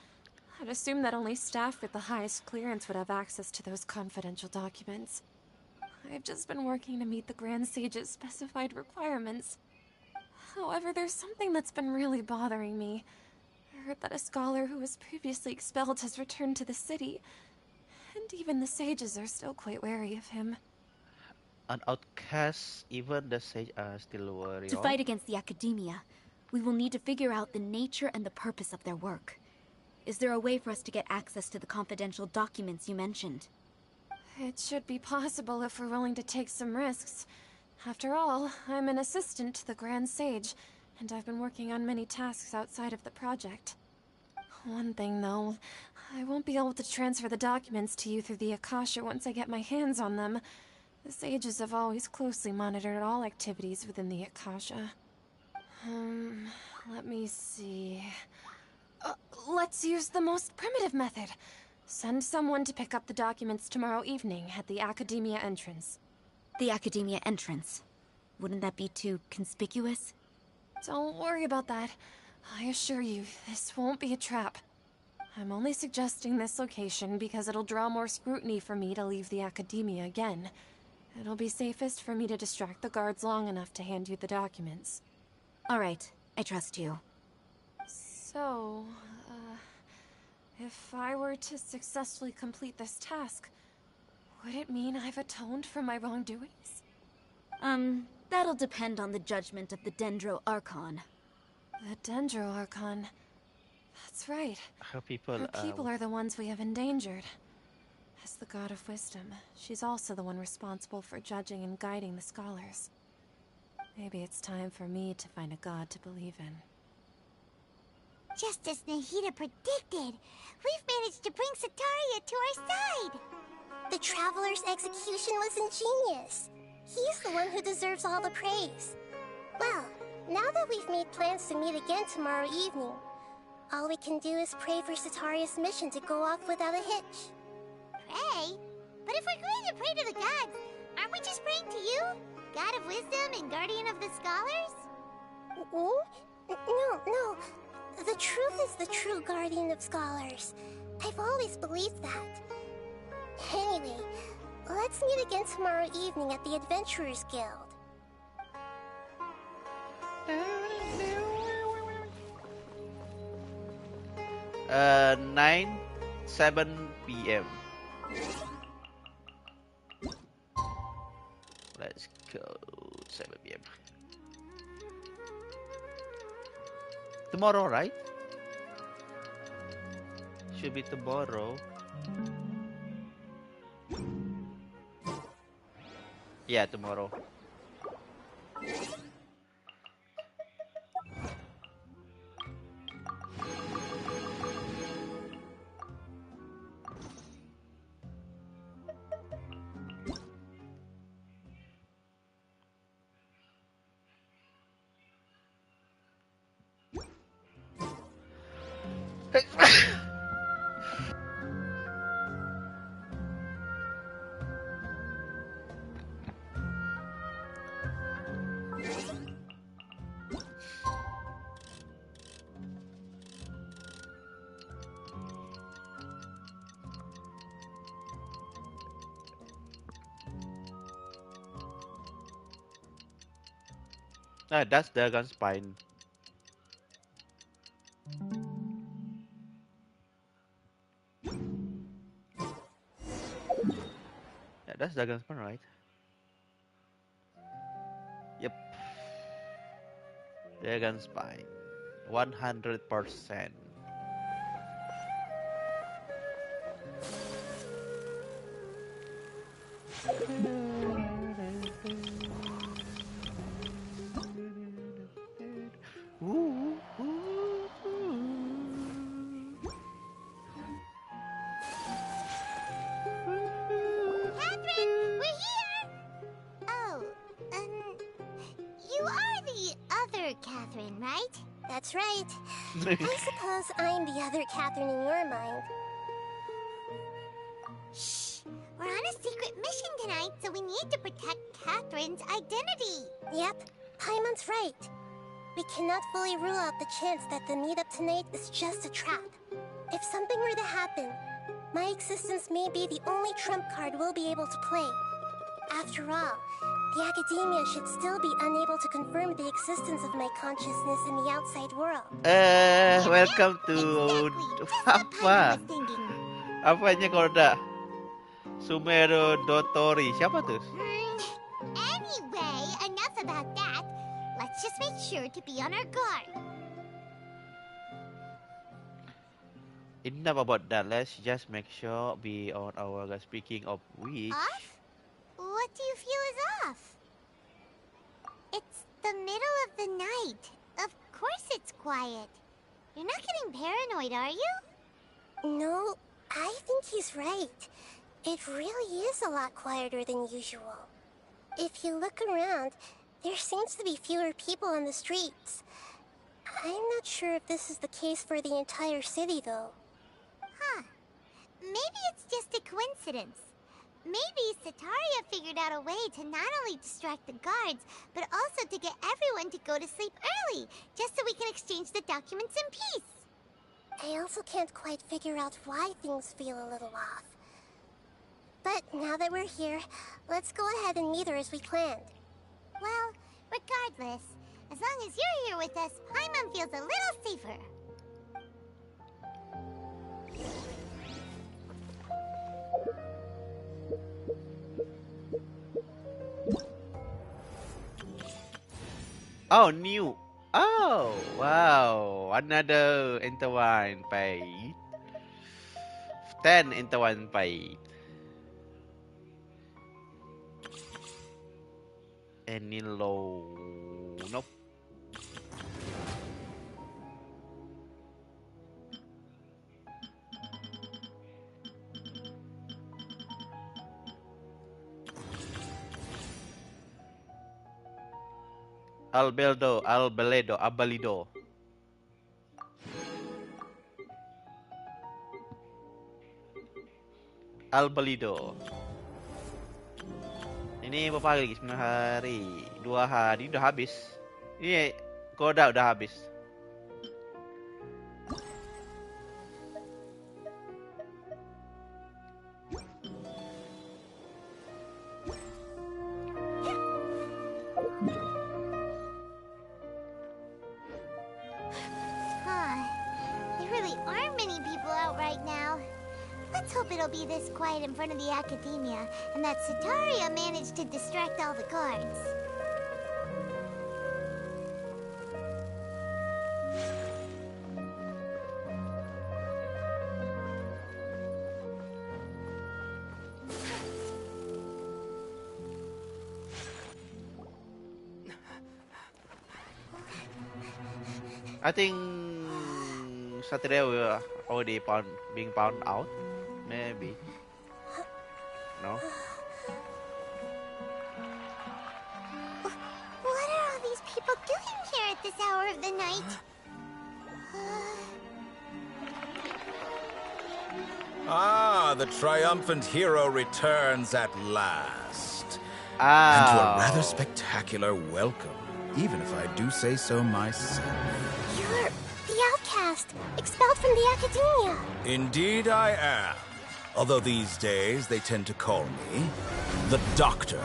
I'd assume that only staff with the highest clearance would have access to those confidential documents. I've just been working to meet the Grand Sage's specified requirements. However, there's something that's been really bothering me. heard that a scholar who was previously expelled has returned to the city, and even the sages are still quite wary of him. An outcast, even the sage are still wary To of. fight against the Academia, we will need to figure out the nature and the purpose of their work. Is there a way for us to get access to the confidential documents you mentioned? It should be possible if we're willing to take some risks. After all, I'm an assistant to the Grand Sage, and I've been working on many tasks outside of the project. One thing, though, I won't be able to transfer the documents to you through the Akasha once I get my hands on them. The sages have always closely monitored all activities within the Akasha. Let me see... let's use the most primitive method. Send someone to pick up the documents tomorrow evening at the Academia entrance. The Academia entrance. Wouldn't that be too conspicuous? Don't worry about that. I assure you, this won't be a trap. I'm only suggesting this location because it'll draw more scrutiny for me to leave the Academia again. It'll be safest for me to distract the guards long enough to hand you the documents. All right, I trust you. So, if I were to successfully complete this task, would it mean I've atoned for my wrongdoings? That'll depend on the judgment of the Dendro Archon. The Dendro Archon. That's right. Her people, Her people are the ones we have endangered. As the God of Wisdom, she's also the one responsible for judging and guiding the scholars. Maybe it's time for me to find a god to believe in. Just as Nahida predicted, we've managed to bring Sataria to our side! The Traveler's execution was ingenious. He's the one who deserves all the praise. Well, now that we've made plans to meet again tomorrow evening, all we can do is pray for Sataria's mission to go off without a hitch. Pray? But if we're going to pray to the gods, aren't we just praying to you? God of Wisdom and Guardian of the Scholars? No. The truth is the true Guardian of Scholars. I've always believed that. Anyway, let's meet again tomorrow evening at the Adventurers Guild. Nine, 7 p.m. Let's go 7 p.m. Tomorrow, right? Should be tomorrow. Yeah, tomorrow. That's Dragon Spine. Yeah, that's Dragon Spine, right? Yep. Dragon Spine. 100%. Catherine, right? That's right. I suppose I'm the other Catherine in your mind. Shh! We're on a secret mission tonight, so we need to protect Catherine's identity. Yep, Paimon's right. We cannot fully rule out the chance that the meetup tonight is just a trap. If something were to happen, my existence may be the only trump card we'll be able to play. After all, The Academia should still be unable to confirm the existence of my consciousness in the outside world. Welcome to apa? Apanya kalau udah Sumeru Dotori? Siapa tuh? Anyway, enough about that. Let's just make sure to be on our guard. Enough about that. Let's just make sure be on our guard. Speaking of which, Off? What do you feel is off? It's the middle of the night. Of course it's quiet. You're not getting paranoid, are you? No, I think he's right. It really is a lot quieter than usual. If you look around, there seems to be fewer people on the streets. I'm not sure if this is the case for the entire city, though. Huh. Maybe it's just a coincidence. Maybe Sataria figured out a way to not only distract the guards, but also to get everyone to go to sleep early, just so we can exchange the documents in peace. I also can't quite figure out why things feel a little off. But now that we're here, let's go ahead and meet her as we planned. Well, regardless, as long as you're here with us, Paimon feels a little safer. oh new, oh wow, another intertwine page. 10 intertwine page. Any low? Nope. Abalido. Ini berapa hari lagi? 9 hari. 2 hari udah habis. Ini koda udah habis. There really aren't many people out right now. Let's hope it'll be this quiet in front of the Academia, and that Sataria managed to distract all the guards. I think Saturday will already being found out. Maybe. No? What are all these people doing here at this hour of the night? The triumphant hero returns at last. Oh. And to a rather spectacular welcome, even if I do say so myself. You're the outcast, expelled from the Academia. Indeed I am. Although these days they tend to call me the Doctor.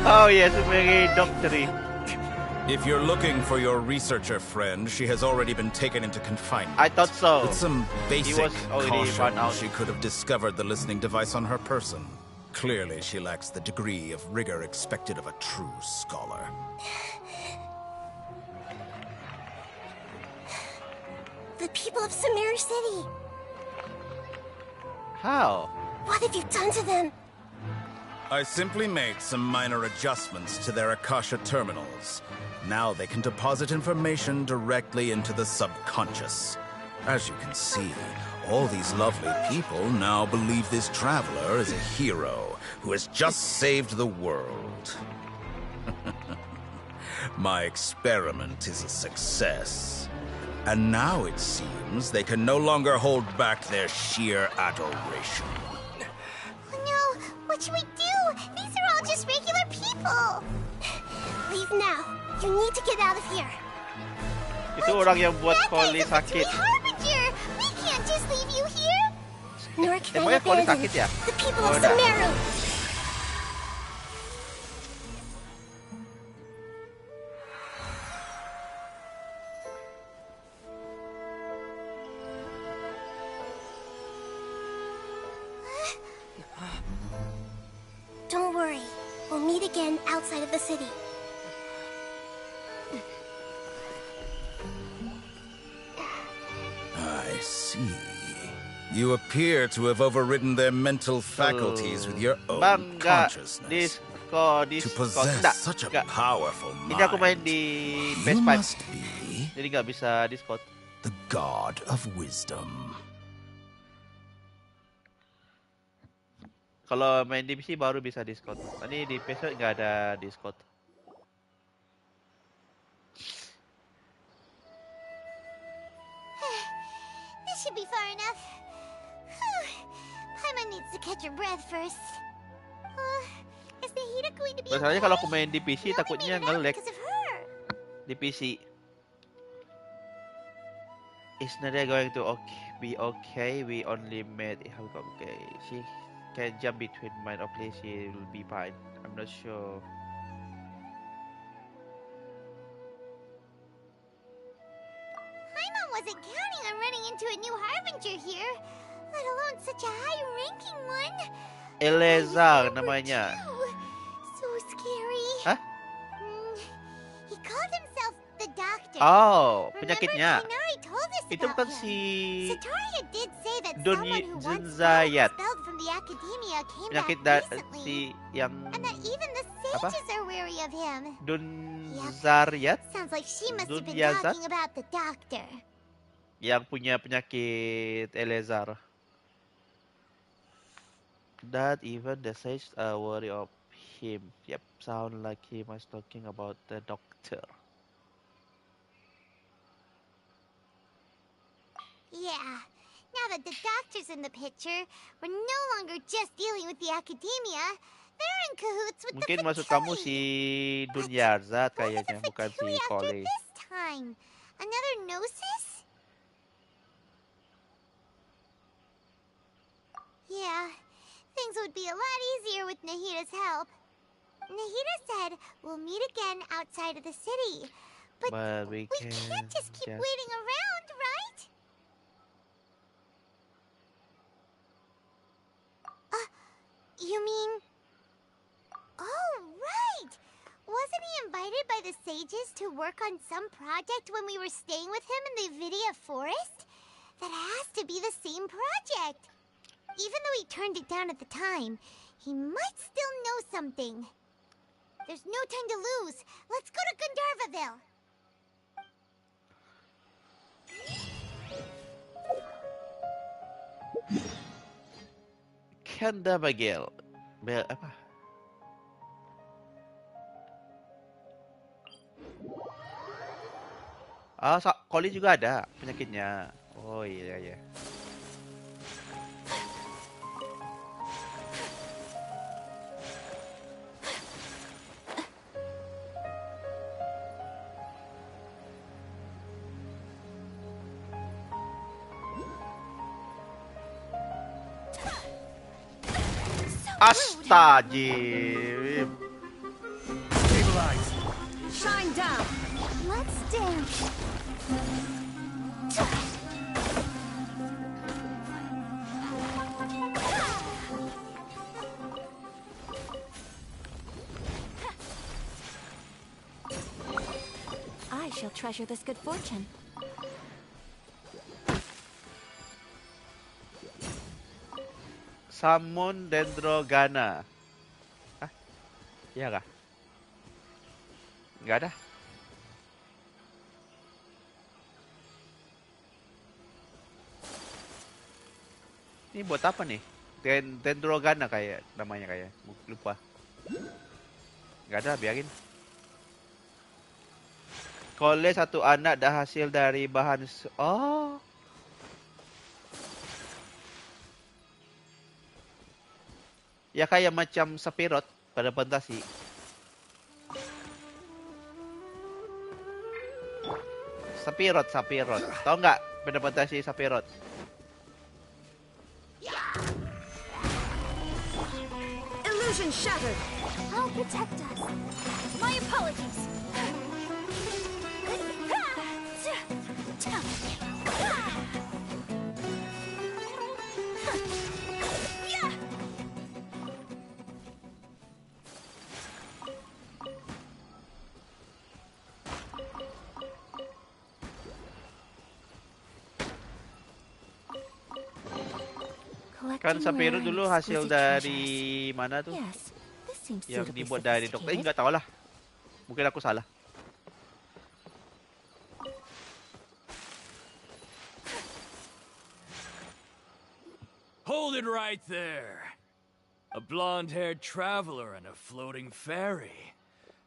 Oh yes, very doctory. If you're looking for your researcher friend, she has already been taken into confinement. I thought so. With some basic was already found caution, out. she could have discovered the listening device on her person. Clearly, she lacks the degree of rigor expected of a true scholar. The people of Sumeru City. How? What have you done to them? I simply made some minor adjustments to their Akasha terminals. Now they can deposit information directly into the subconscious. As you can see, all these lovely people now believe this traveler is a hero who has just saved the world. My experiment is a success. And now it seems they can no longer hold back their sheer adoration. No, what should we do? These are all just regular people. Leave now. You need to get out of here. Itu orang yang buat That Collie guy's a sakit. harbinger. We can't just leave you here. Nor can I Emangnya Collie abandon sakit ya? the people Oh, of udah. Sumeru. meet again outside of the city. I see. You appear to have overridden their mental faculties with your own Bang, consciousness. To To possess such a powerful Ini aku main mind, di you PS5. must be Jadi nggak bisa Discord. the god of wisdom. Kalau main di PC baru bisa Discord. Ini di PS nggak ada Discord. This should be far enough. Paimon needs to catch her breath first. Is Nahida going to be Masalahnya okay? kalau aku main di PC We only takutnya made it out nge-lag because of her. di PC. Is Nadia going to be okay? We only made it okay. She can jump between mine or place. She will be fine. I'm not sure. Paimon wasn't counting on running into a new Harbinger here, let alone such a high-ranking one. Elezar namanya. So scary. Hah? He called himself the Doctor. Oh, Remember, penyakitnya. Tighnari told us Itu about bukan him. si Sataria did say that Dun someone who once Zayat. expelled from the academia came Penyakit back recently, si yang and that even the apa? sages are wary of him. Dunzariat Sounds like she must have been Dunyazat? talking about the Doctor. yang punya penyakit Elezar. That even the sages are worried of him. Yep, sound like he was talking about the doctor. Yeah. Now that the Doctor's in the picture, we're no longer just dealing with the academia. They're in cahoots with Mungkin the maksud kamu Fakui. si Dunyarzat What was kayaknya, the bukan si Fakui after Kole. this time? Another Gnosis? Yeah, things would be a lot easier with Nahida's help. Nahida said we'll meet again outside of the city. But we can't just keep waiting around, right? You mean... Oh, right! Wasn't he invited by the sages to work on some project when we were staying with him in the Vidia forest? That has to be the same project. Even though he turned it down at the time, he might still know something. There's no time to lose. Let's go to Gandharvaville. Kanda Bagel. Apa? Ah, Koli juga ada penyakitnya. Oh iya iya. Astagfirullah. Shine down. Let's dance. I shall treasure this good fortune. Summon Dendrogana. Hah? Iya kah? Nggak ada. Ini buat apa nih? Dendrogana kayak namanya kayak. Lupa. Nggak ada, biarin. Kole satu anak dah hasil dari bahan... Oh. Ya kayak macam Sephiroth pada fantasi. Sephiroth. Tahu nggak pada fantasi Sephiroth? Illusion shattered. I'll protect us. My apologies. Kan Sumeru Rare and dulu hasil exquisite dari treasures. mana tuh? Yes, this seems Yang suitably dibuat dari dokter. sophisticated. Nggak tahu lah. Mungkin aku salah. Hold it right there. A blonde-haired traveler and a floating fairy.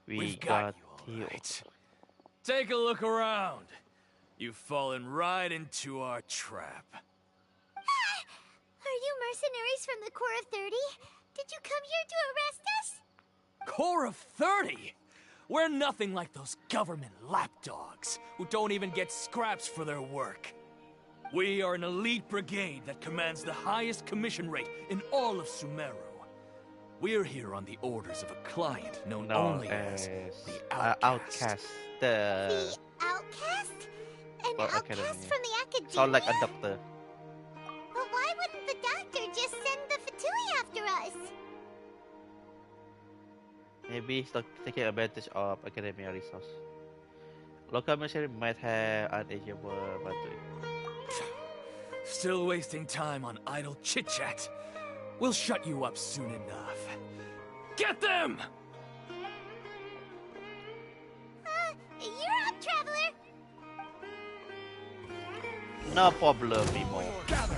We've got you, all right. Take a look around. You've fallen right into our trap. Are you mercenaries from the Corps of 30? Did you come here to arrest us? Corps of 30? We're nothing like those government lapdogs who don't even get scraps for their work. We are an elite brigade that commands the highest commission rate in all of Sumeru. We're here on the orders of a client known only as the Outcast. The Outcast? An outcast from the Academia? Sound like a doctor. But why wouldn't the doctor just send the Fatui after us? Maybe he's taking advantage of academia resource. Local mercenary might have an eligible battery. Still wasting time on idle chit-chat. We'll shut you up soon enough. Get them! You're up, traveler! No problem, Mimo. Gather!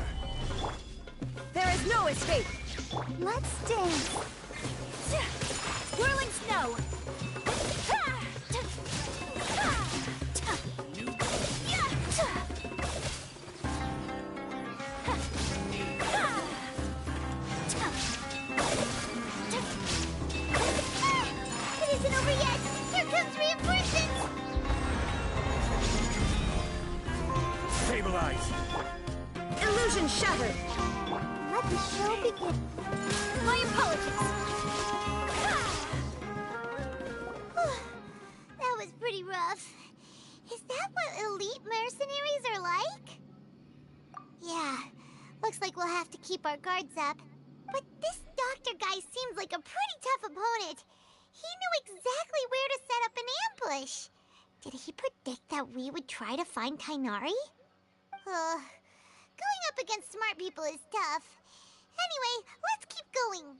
There is no escape. Let's dance. Whirling snow. It isn't over yet! Here comes reinforcements! Stabilize! Illusion shattered. Let the show begin. My apologies. That was pretty rough. Is that what elite mercenaries are like? Yeah, looks like we'll have to keep our guards up. But this doctor guy seems like a pretty tough opponent. He knew exactly where to set up an ambush. Did he predict that we would try to find Tainari? Going up against smart people is tough. Anyway, let's keep going.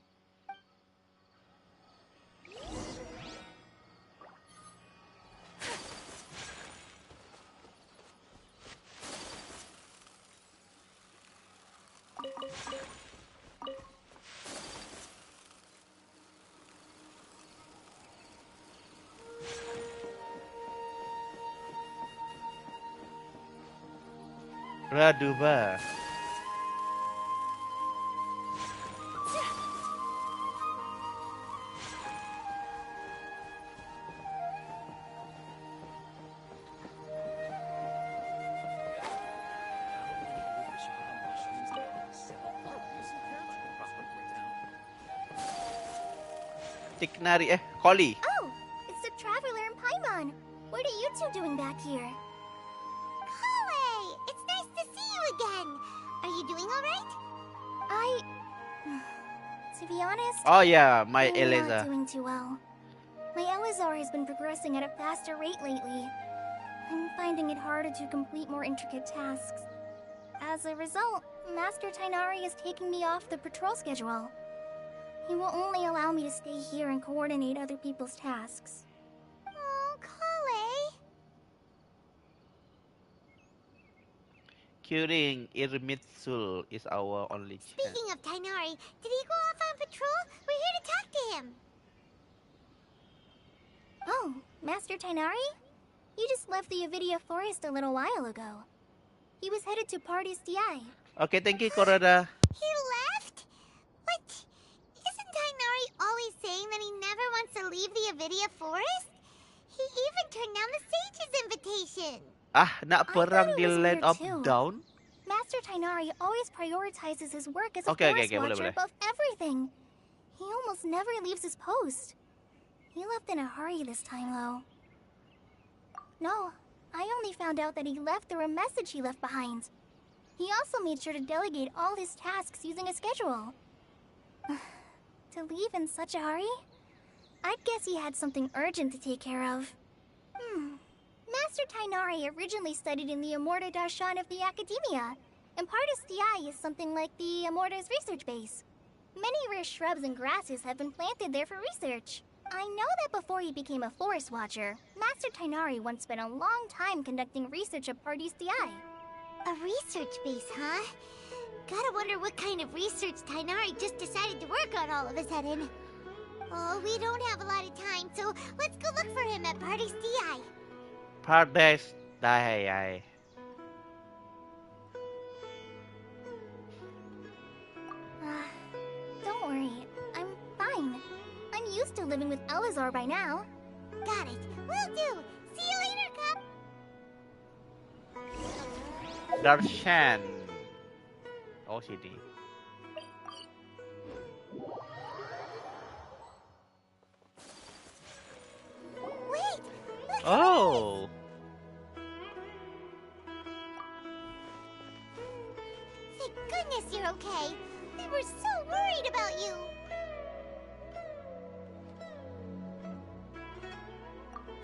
Raduba. Tiknari, Collie. Oh, it's the Traveler and Paimon. What are you two doing back here? Kale, it's nice to see you again. Are you doing all right? To be honest, Oh yeah, my I'm Eleza. not doing too well. My Elazar has been progressing at a faster rate lately. I'm finding it harder to complete more intricate tasks. As a result, Master Tainari is taking me off the patrol schedule. He will only allow me to stay here and coordinate other people's tasks. Oh, Kale. Curing Irmitsul is our only chance. Speaking of Tainari, did he go off on patrol? We're here to talk to him. Oh, Master Tainari? You just left the Avidia Forest a little while ago. He was headed to Party's DI. Okay, thank you, Korada. He left? What? Isn't Tainari always saying that he never wants to leave the Avidia Forest? He even turned down the Sage's invitation. Nak perang thought di it was Land weird of too. Down? Master Tainari always prioritizes his work as a Okay, forest boleh, watcher boleh. above everything. He almost never leaves his post. He left in a hurry this time, though. No, I only found out that he left through a message he left behind. He also made sure to delegate all his tasks using a schedule. To leave in such a hurry? I'd guess he had something urgent to take care of. Master Tainari originally studied in the Immorta Darshan of the Academia. and Pardis DI is something like the Immorta's research base. Many rare shrubs and grasses have been planted there for research. I know that before he became a forest watcher, Master Tainari once spent a long time conducting research at Pardis DI. A research base, huh? Gotta wonder what kind of research Tainari just decided to work on all of a sudden. Oh, we don't have a lot of time, so let's go look for him at Pardis DI. Paradise die. Don't worry, I'm fine. I'm used to living with Elazar by now. Got it. Will do. See you later, Cup. Darshan. OCD. Wait! Look Oh. Thank goodness you're okay. We were so worried about you.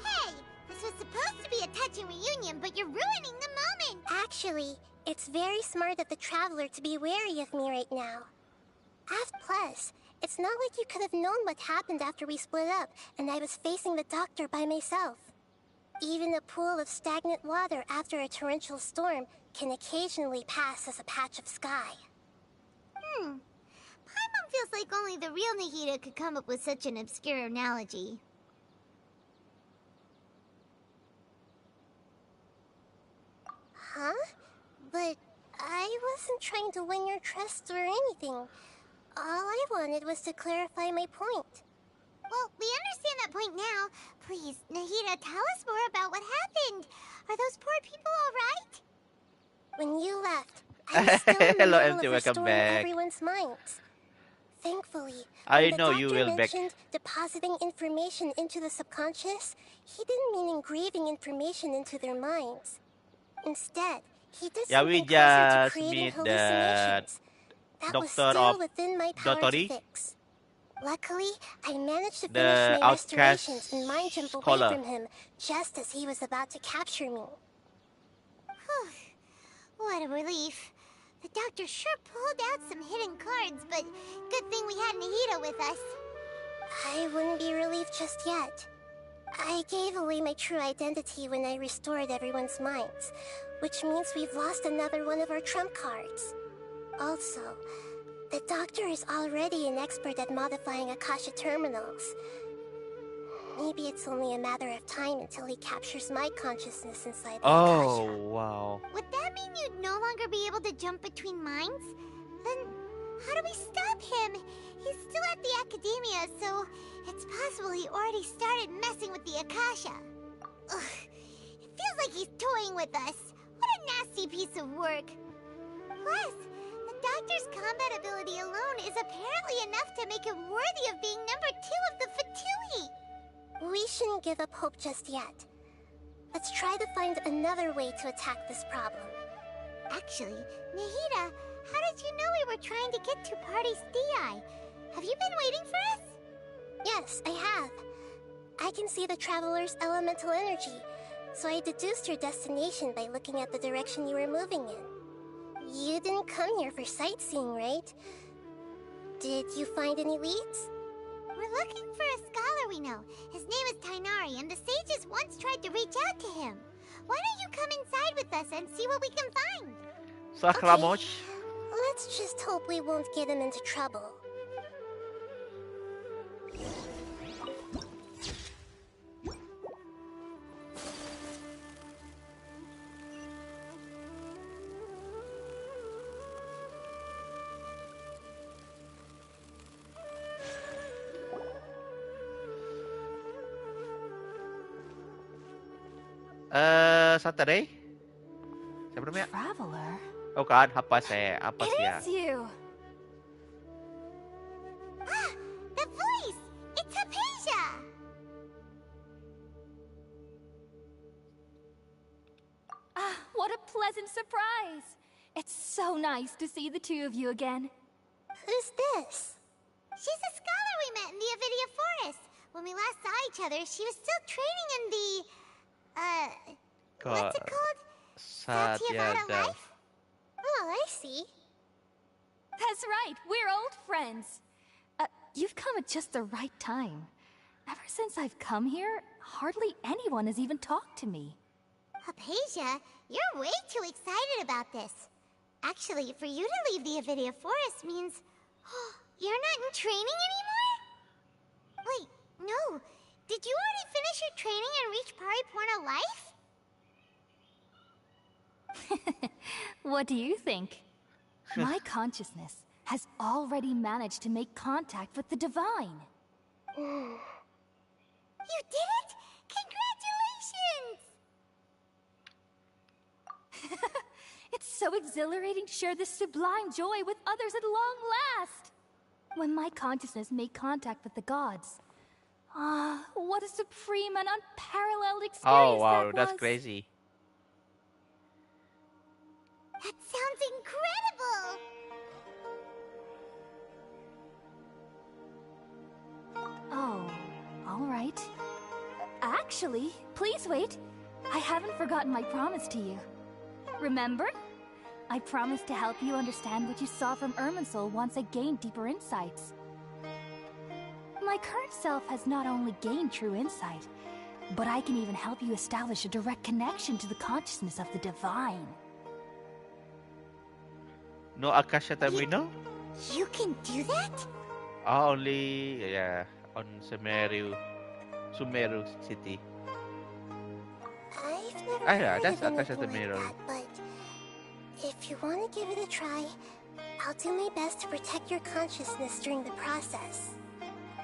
Hey, this was supposed to be a touching reunion, but you're ruining the moment. Actually, it's very smart of the Traveler to be wary of me right now. Plus, it's not like you could have known what happened after we split up and I was facing the doctor by myself. Even a pool of stagnant water after a torrential storm can occasionally pass as a patch of sky. Paimon feels like only the real Nahida could come up with such an obscure analogy. Huh? But I wasn't trying to win your trust or anything. All I wanted was to clarify my point. Well, we understand that point now. Please, Nahida, tell us more about what happened. Are those poor people all right? When you left, I was still in the Hello, middle MT. of Welcome restoring back. everyone's minds. Thankfully, I when the know doctor you will back. mentioned depositing information into the subconscious, he didn't mean engraving information into their minds. Instead, he did Yeah, we something closer to just creating meet the hallucinations. That was doctor still of within my power to Dotori, fix. Luckily, I managed to finish the my outcast restorations and mind jump away scholar. from him just as he was about to capture me. What a relief. The doctor sure pulled out some hidden cards, but good thing we had Nahida with us. I wouldn't be relieved just yet. I gave away my true identity when I restored everyone's minds, which means we've lost another one of our trump cards. Also, the doctor is already an expert at modifying Akasha terminals. Maybe it's only a matter of time until he captures my consciousness inside the Oh, Akasha. wow. Would that mean you'd no longer be able to jump between minds? Then how do we stop him? He's still at the academia, so it's possible he already started messing with the Akasha. Ugh, it feels like he's toying with us. What a nasty piece of work. Plus, the doctor's combat ability alone is apparently enough to make him worthy of being number 2 of the Fatui. We shouldn't give up hope just yet. Let's try to find another way to attack this problem. Actually, Nahida, how did you know we were trying to get to Pardis DI? Have you been waiting for us? Yes, I have. I can see the Traveler's elemental energy, so I deduced your destination by looking at the direction you were moving in. You didn't come here for sightseeing, right? Did you find any leads? We're looking for a scholar we know. His name is Tainari, and the sages once tried to reach out to him. Why don't you come inside with us and see what we can find? Sakramosh. Let's just hope we won't get him into trouble. Saturday? Siapa namanya? Traveler? Oh kan, apa sih ya? It's you! Ah! The voice! It's Hypatia! Ah, what a pleasant surprise! It's so nice to see the two of you again. Who's this? She's a scholar we met in the Avidia Forest. When we last saw each other, she was still training in the... what's it called? Satyavada Satya. life? Oh, I see. That's right, we're old friends. You've come at just the right time. Ever since I've come here, hardly anyone has even talked to me. Hypatia, you're way too excited about this. Actually, for you to leave the Avidia Forest means... you're not in training anymore? Wait, no. Did you already finish your training and reach Pariporna life? What do you think? My consciousness has already managed to make contact with the divine. You did it? Congratulations! It's so exhilarating to share this sublime joy with others at long last! When my consciousness made contact with the gods. What a supreme and unparalleled experience Oh wow, that that's was. crazy. That sounds incredible! Oh, all right. Actually, please wait. I haven't forgotten my promise to you. Remember? I promised to help you understand what you saw from Irminsul once I gained deeper insights. My current self has not only gained true insight, but I can even help you establish a direct connection to the consciousness of the divine. No Akasha Terminal? You can do that? Only on Sumeru City. I've never Yeah, heard that's of Akasha anything like Terminal. that, but if you want to give it a try, I'll do my best to protect your consciousness during the process.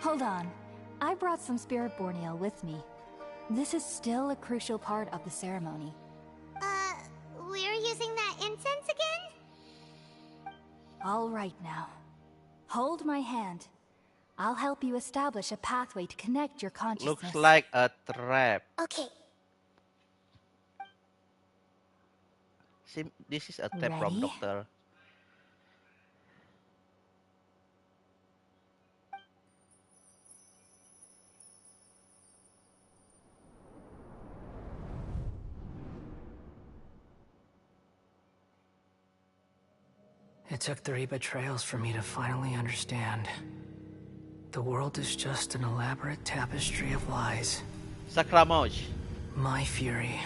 Hold on. I brought some spirit borneal with me. This is still a crucial part of the ceremony. We're using that incense again? All right now. Hold my hand. I'll help you establish a pathway to connect your consciousness. Looks like a trap. Okay. This is a trap from Ready? Doctor. It took 3 betrayals for me to finally understand. The world is just an elaborate tapestry of lies. Sakramoj. My fury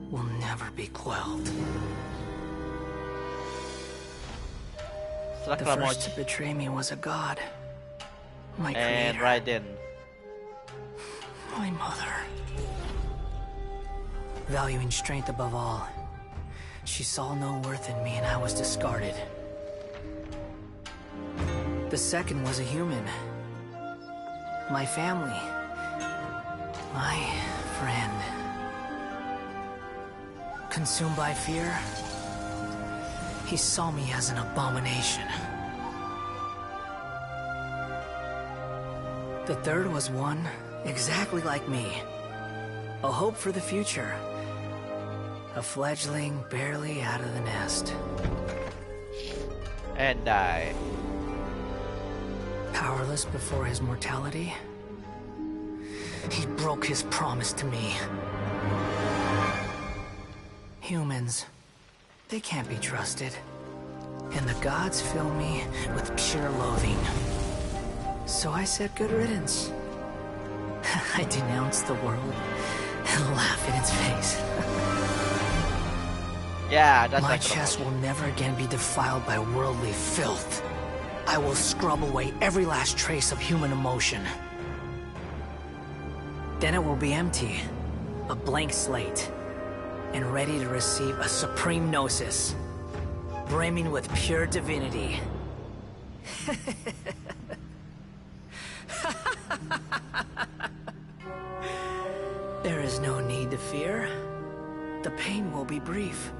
will never be quelled. The first to betray me was a god. My and creator. Raiden. My mother. Valuing strength above all, she saw no worth in me and I was discarded. The second was a human. My family. My friend. Consumed by fear, he saw me as an abomination. The third was one exactly like me. A hope for the future. A fledgling barely out of the nest. And die. Powerless before his mortality, he broke his promise to me. Humans, they can't be trusted. And the gods fill me with pure loathing. So I said good riddance. I denounced the world and laugh in its face. Yeah, that's My Sakramoj. chest will never again be defiled by worldly filth. I will scrub away every last trace of human emotion. Then it will be empty, a blank slate, and ready to receive a supreme gnosis, brimming with pure divinity. There is no need to fear. The pain will be brief.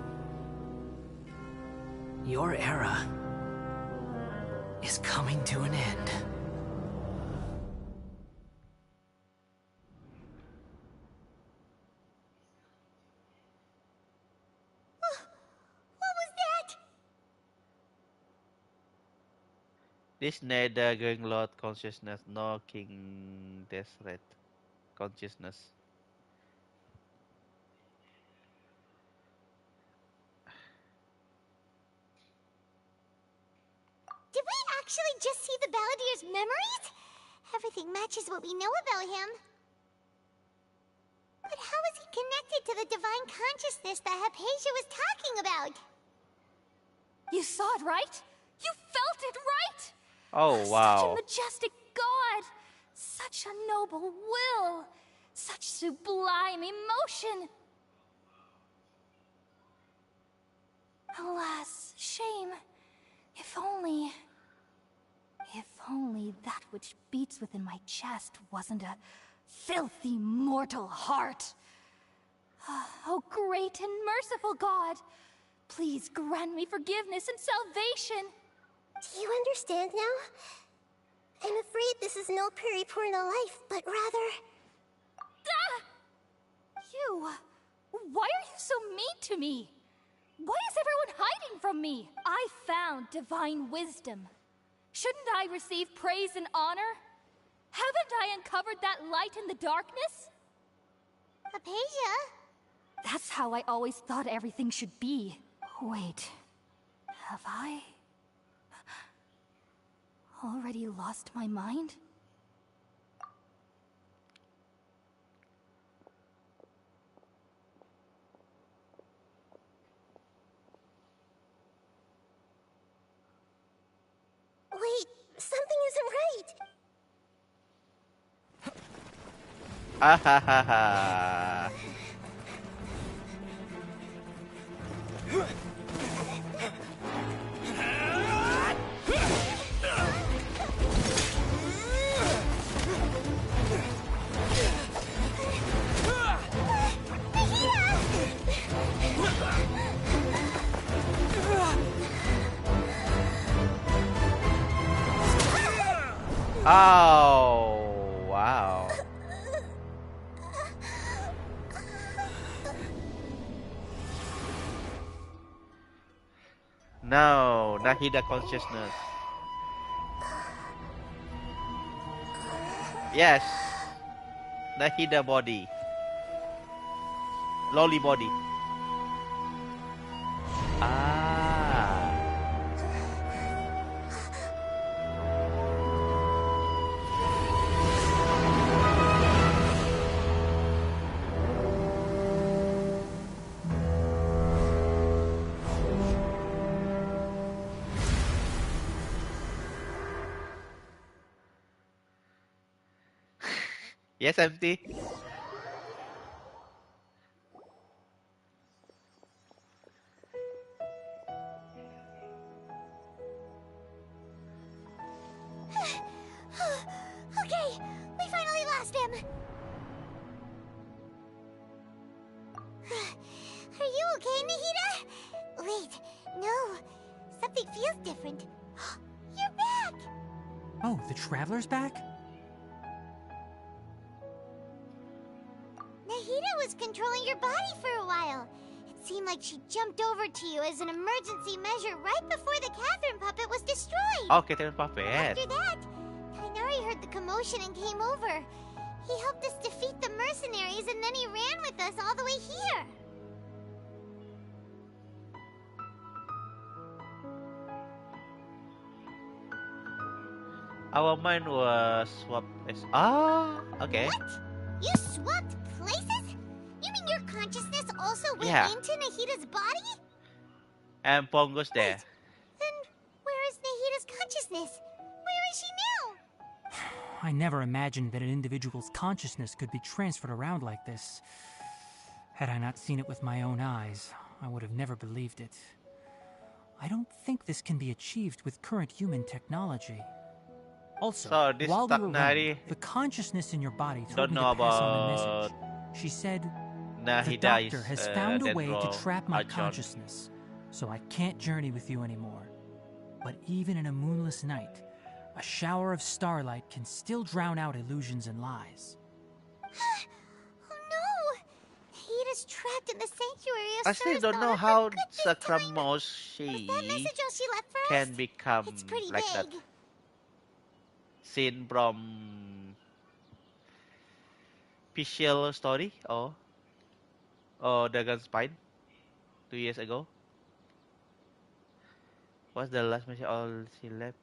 Your era is coming to an end. What was that? This neither going Lord consciousness nor King Deseret consciousness. Baladier's memories? Everything matches what we know about him. But how is he connected to the divine consciousness that Hypatia was talking about? You saw it, right? You felt it, right? Oh, Such a wow. majestic god! Such a noble will! Such sublime emotion! Alas, shame. If only that which beats within my chest wasn't a filthy mortal heart. Oh, great and merciful God! Please grant me forgiveness and salvation! Do you understand now? I'm afraid this is no periporno life, but rather... Ah! You... Why are you so mean to me? Why is everyone hiding from me? I found divine wisdom. Shouldn't I receive praise and honor? Haven't I uncovered that light in the darkness? Hypatia? That's how I always thought everything should be. Wait, have I already lost my mind? Wait, something isn't right. Ah ha ha ha. Oh, wow. No, Nahida consciousness. Yes. Nahida body. Lolly body. Ah. Yes, empty. Okay, we finally lost him. Are you okay, Nahida? Wait, no. Something feels different. You're back! Oh, the Traveler's back? Nahida was controlling your body for a while. It seemed like she jumped over to you as an emergency measure right before the Catherine puppet was destroyed. Oh, Catherine puppet. After that, Tainari heard the commotion and came over. He helped us defeat the mercenaries and then he ran with us all the way here. Our mind was swapped as... Ah, okay. What? You swapped places? You mean your consciousness also went Yeah. into Nahida's body? And Pongo's there. Then where is Nahida's consciousness? Where is she now? I never imagined that an individual's consciousness could be transferred around like this. Had I not seen it with my own eyes, I would have never believed it. I don't think this can be achieved with current human technology. Also, So this while we were Taknari running, the consciousness in your body told don't me know to pass on a about message. She said, the Nahida doctor is has found a way to Dendro trap my Archon. consciousness, so I can't journey with you anymore. But even in a moonless night, a shower of starlight can still drown out illusions and lies. Oh no! Nahida's trapped in the sanctuary of I still don't know Sursdala for how good this time. Was Sakramoshi that message all she left for can us? become It's pretty like that. vague. Scene from official story or Dragon Spine 2 years ago. What's the last message all she left?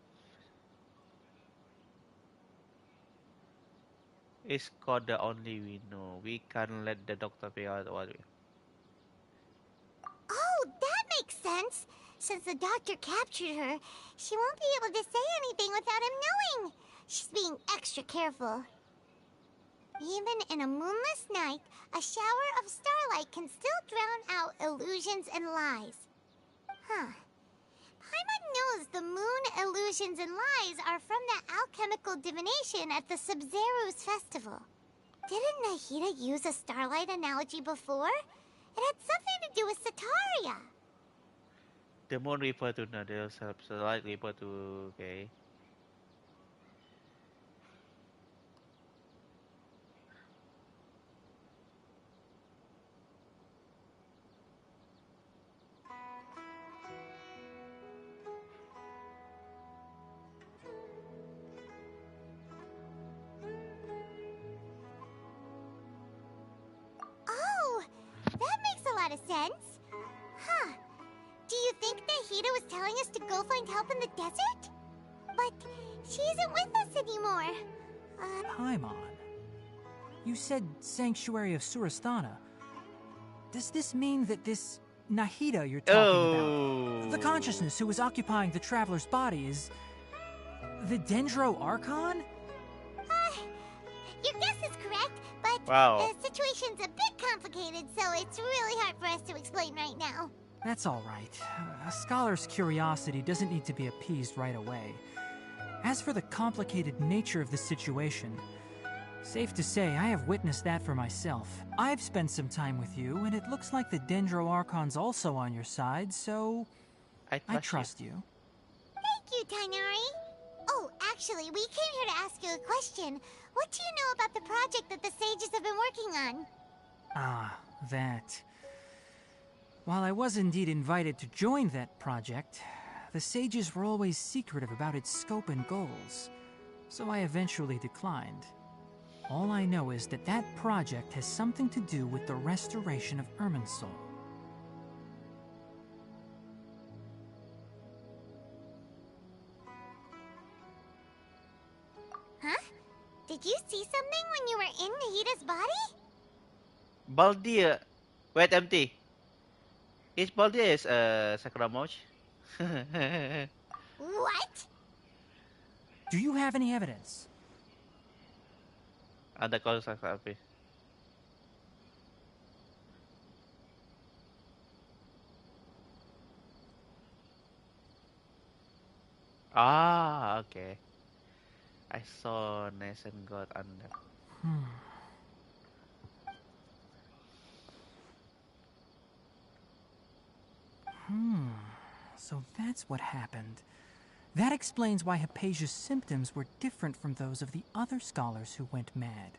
Is called the only we know. We can't let the doctor figure out what we... Oh, that makes sense. Since the doctor captured her, she won't be able to say anything without him knowing. She's being extra careful. Even in a moonless night, a shower of starlight can still drown out illusions and lies. Huh. Paimon knows the moon illusions and lies are from the alchemical divination at the Sub-Zero's festival. Didn't Nahida use a starlight analogy before? It had something to do with Sataria. The moon refer to another satellite refer to... Okay. Oh, that makes a lot of sense. Huh. Do you think Nahida was telling us to go find help in the desert? But she isn't with us anymore. Paimon, you said Sanctuary of Surasthana. Does this mean that this Nahida you're talking about, the consciousness who was occupying the traveler's body, is the Dendro Archon? Your guess is correct, but Wow. the situation's a bit complicated, so it's really hard for us to explain right now. That's all right. A scholar's curiosity doesn't need to be appeased right away. As for the complicated nature of the situation, safe to say I have witnessed that for myself. I've spent some time with you, and it looks like the Dendro Archon's also on your side, so I trust you. Thank you, Tainari. Oh, actually, we came here to ask you a question. What do you know about the project that the sages have been working on? Ah, that. While I was indeed invited to join that project, the sages were always secretive about its scope and goals, so I eventually declined. All I know is that that project has something to do with the restoration of Irminsul. Huh? Did you see something when you were in Nahida's body? Baldir. Wait, empty. Is Baldir is Sakuramoch? What? Do you have any evidence? Ada kalau Sakuramoch. Ah, okay. I saw Nation God under. So that's what happened. That explains why Hypatia's symptoms were different from those of the other scholars who went mad.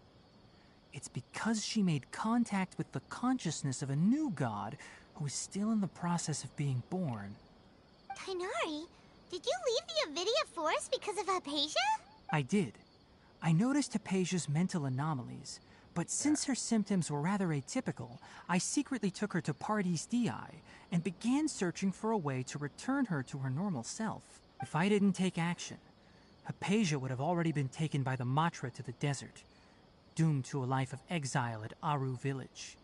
It's because she made contact with the consciousness of a new god who is still in the process of being born. Tainari, did you leave the Avidia Forest because of Hypatia? I did. I noticed Hypatia's mental anomalies, but since her symptoms were rather atypical, I secretly took her to Pardes Dii and began searching for a way to return her to her normal self. If I didn't take action, Hypatia would have already been taken by the Matra to the desert, doomed to a life of exile at Aru village.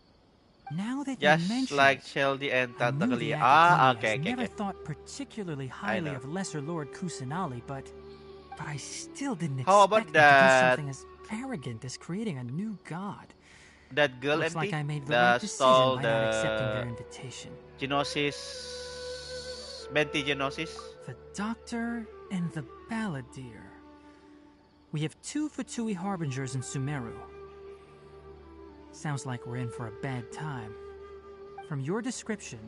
Now that you Just mention like it, Sheldy and I knew Tantaclia. the Ah, Academia okay, has okay, never okay. thought particularly highly know. of Lesser Lord Kusanali, but I still didn't How expect about them to do that? something as arrogant as creating a new god. That girl Looks like empty I made the that right decision stole by not accepting their the invitation. Genosis, Benti Genosis. The Doctor and the Balladeer. We have 2 Fatui Harbingers in Sumeru. Sounds like we're in for a bad time. From your description,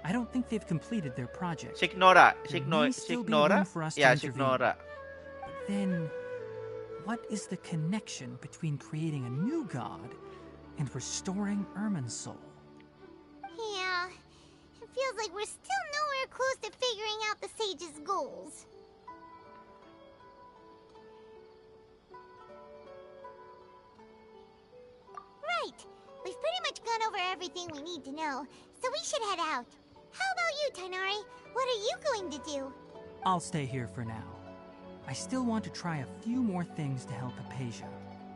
I don't think they've completed their project. Signora, There may still be room for us to Yeah, intervene. Signora. But then, what is the connection between creating a new god and restoring Irminsul? Yeah, it feels like we're still nowhere close to figuring out the sage's goals. Right, we've pretty much gone over everything we need to know, so we should head out. How about you, Tainari? What are you going to do? I'll stay here for now. I still want to try a few more things to help Hypatia.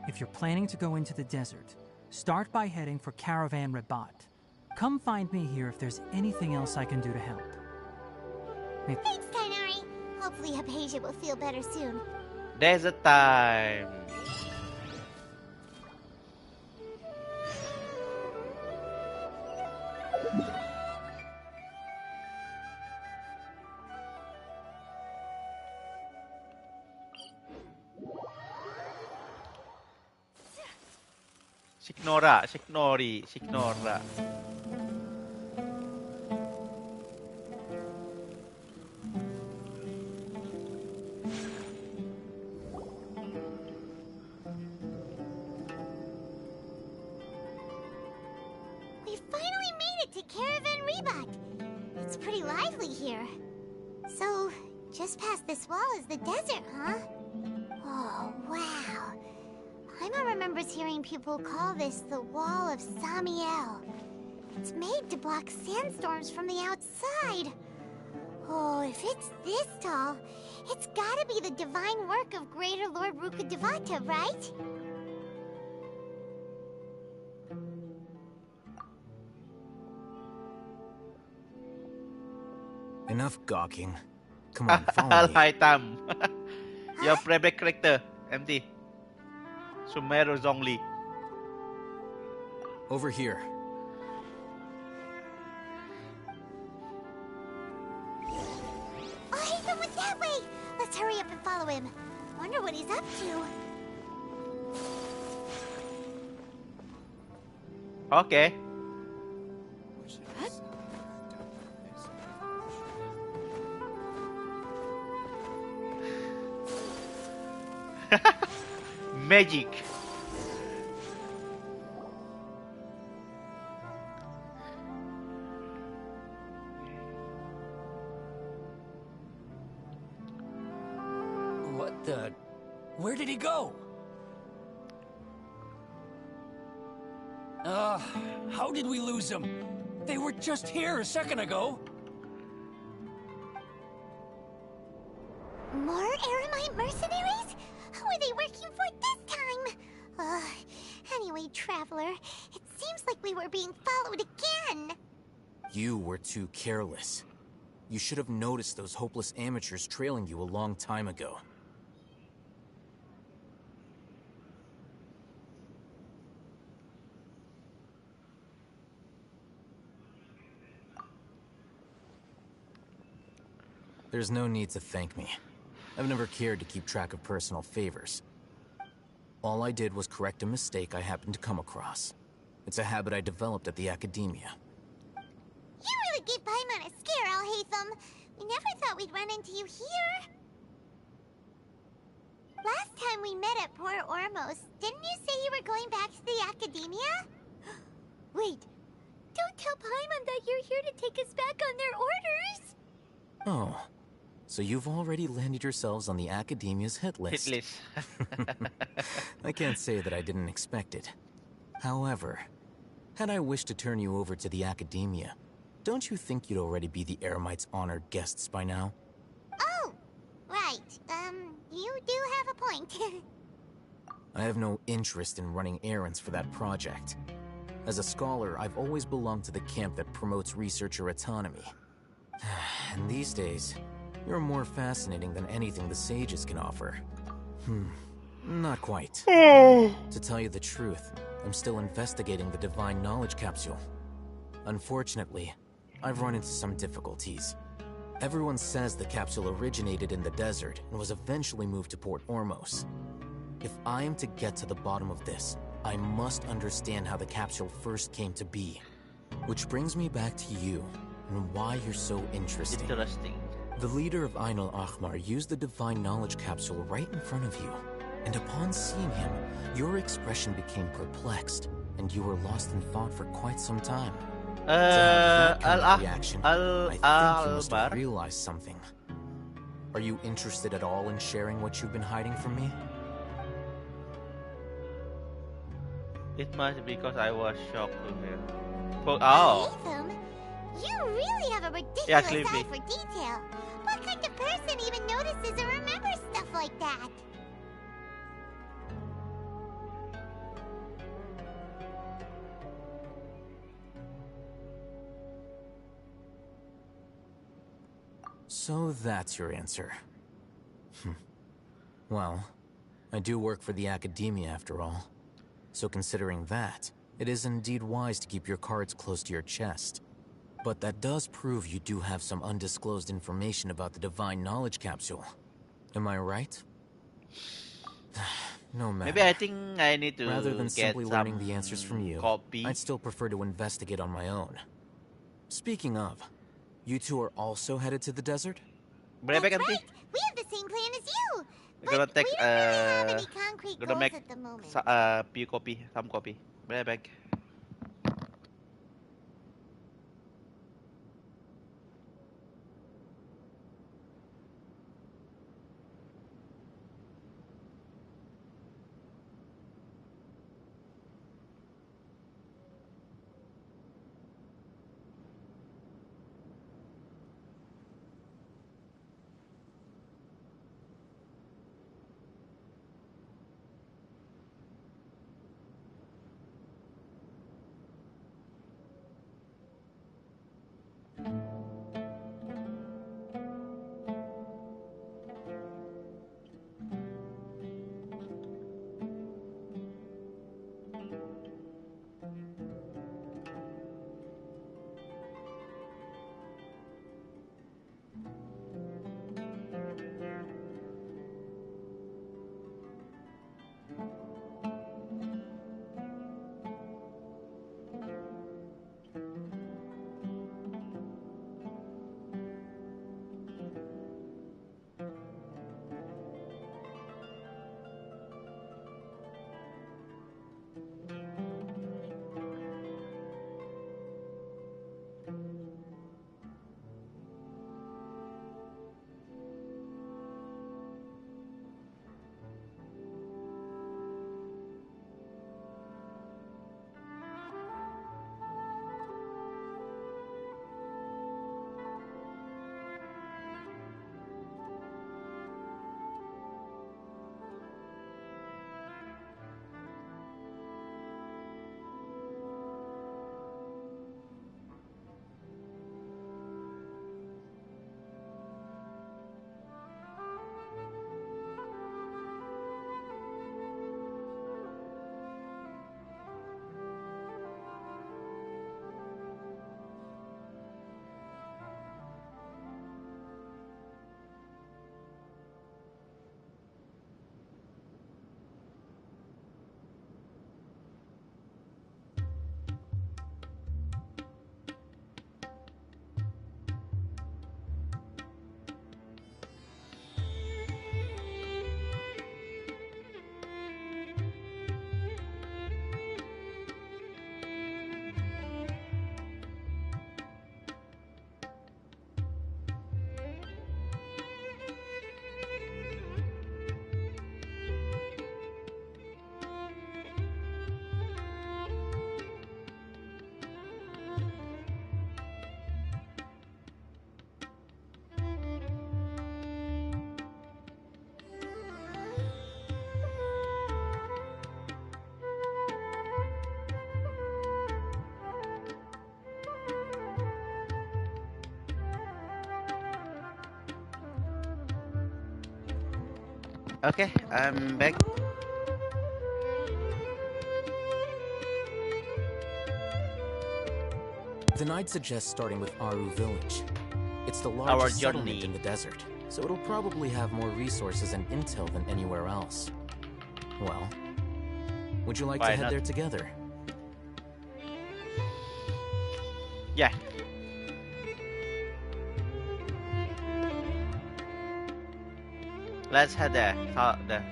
If you're planning to go into the desert, start by heading for Caravan Rabat. Come find me here if there's anything else I can do to help. Thanks, Kainari. Hopefully Hypatia will feel better soon. Desert time. Signora. We finally made it to Caravan Rebat. It's pretty lively here. So, just past this wall is the desert, huh? Oh, wow. Paimon remembers hearing people call this the Wall of Samiel. It's made to block sandstorms from the outside. Oh, if it's this tall, it's gotta be the divine work of Greater Lord Rukkhadevata, right? Enough gawking. Come on, follow me. Hi, Tam. Your favorite character, MT. Sumeru Zhongli. Over here. Oh, Haytham went that way! Let's hurry up and follow him. Wonder what he's up to. Okay. Magic. What the? Where did he go? How did we lose him? They were just here a second ago. More Eremite mercenaries? Who are they working for this time? Anyway, Traveler, it seems like we were being followed again. You were too careless. You should have noticed those hopeless amateurs trailing you a long time ago. There's no need to thank me. I've never cared to keep track of personal favors. All I did was correct a mistake I happened to come across. It's a habit I developed at the Academia. You really gave Paimon a scare, Haytham. We never thought we'd run into you here. Last time we met at Port Ormos, didn't you say you were going back to the Academia? Wait, don't tell Paimon that you're here to take us back on their orders. Oh, so you've already landed yourselves on the Academia's hit list. I can't say that I didn't expect it. However, had I wished to turn you over to the Academia, don't you think you'd already be the Eremites' honored guests by now? Oh, right. You do have a point. I have no interest in running errands for that project. As a scholar, I've always belonged to the camp that promotes researcher autonomy. And these days, you're more fascinating than anything the sages can offer. Not quite. To tell you the truth, I'm still investigating the Divine Knowledge Capsule. Unfortunately, I've run into some difficulties. Everyone says the capsule originated in the desert and was eventually moved to Port Ormos. If I am to get to the bottom of this, I must understand how the capsule first came to be. Which brings me back to you, and why you're so interesting. The leader of Ainul Ahmar used the Divine Knowledge Capsule right in front of you, and upon seeing him, your expression became perplexed, and you were lost in thought for quite some time. To have that kind of reaction, I think you must have realized something. Are you interested at all in sharing what you've been hiding from me? It must be because I was shocked to hear. Oh! Haytham, you really have a ridiculous eye for detail. What kind of person even notices or remembers stuff like that? So that's your answer. Well, I do work for the Academia after all. So considering that, it is indeed wise to keep your cards close to your chest. But that does prove you do have some undisclosed information about the Divine Knowledge Capsule. Am I right? No matter. Maybe I think I need to Rather than get simply learning some the answers from you, copy. I'd still prefer to investigate on my own. Speaking of, you two are also headed to the desert? That's right! We have the same plan as you! We're gonna take we don't really have any concrete gonna goals make at the moment. few copy, some copy. Be right back. Okay, I'm back. Then I'd suggest starting with Aru Village. It's the Our largest settlement journey. in the desert, so it'll probably have more resources and intel than anywhere else. Well, would you like Why to head not? there together? Yeah. Let's head there. There.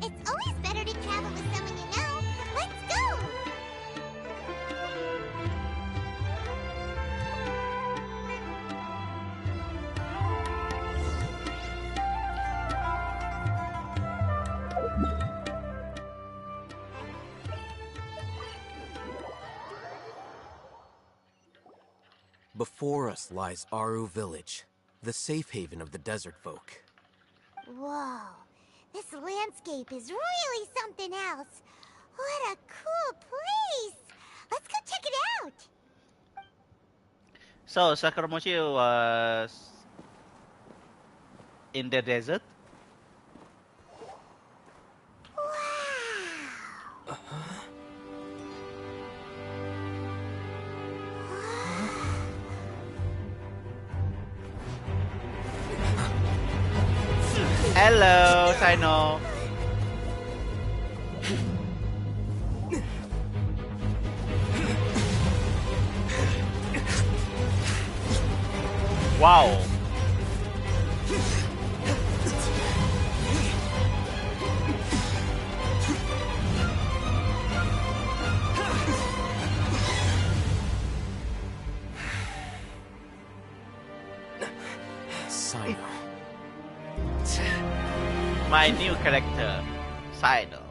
It's always better to travel with someone you know. Let's go! Before us lies Aru Village, the safe haven of the desert folk. Whoa, this landscape is really something else. What a cool place! Let's go check it out! So Sakuramochi was in the desert. Hello, Sino. Wow. Sino. My new character, Sino.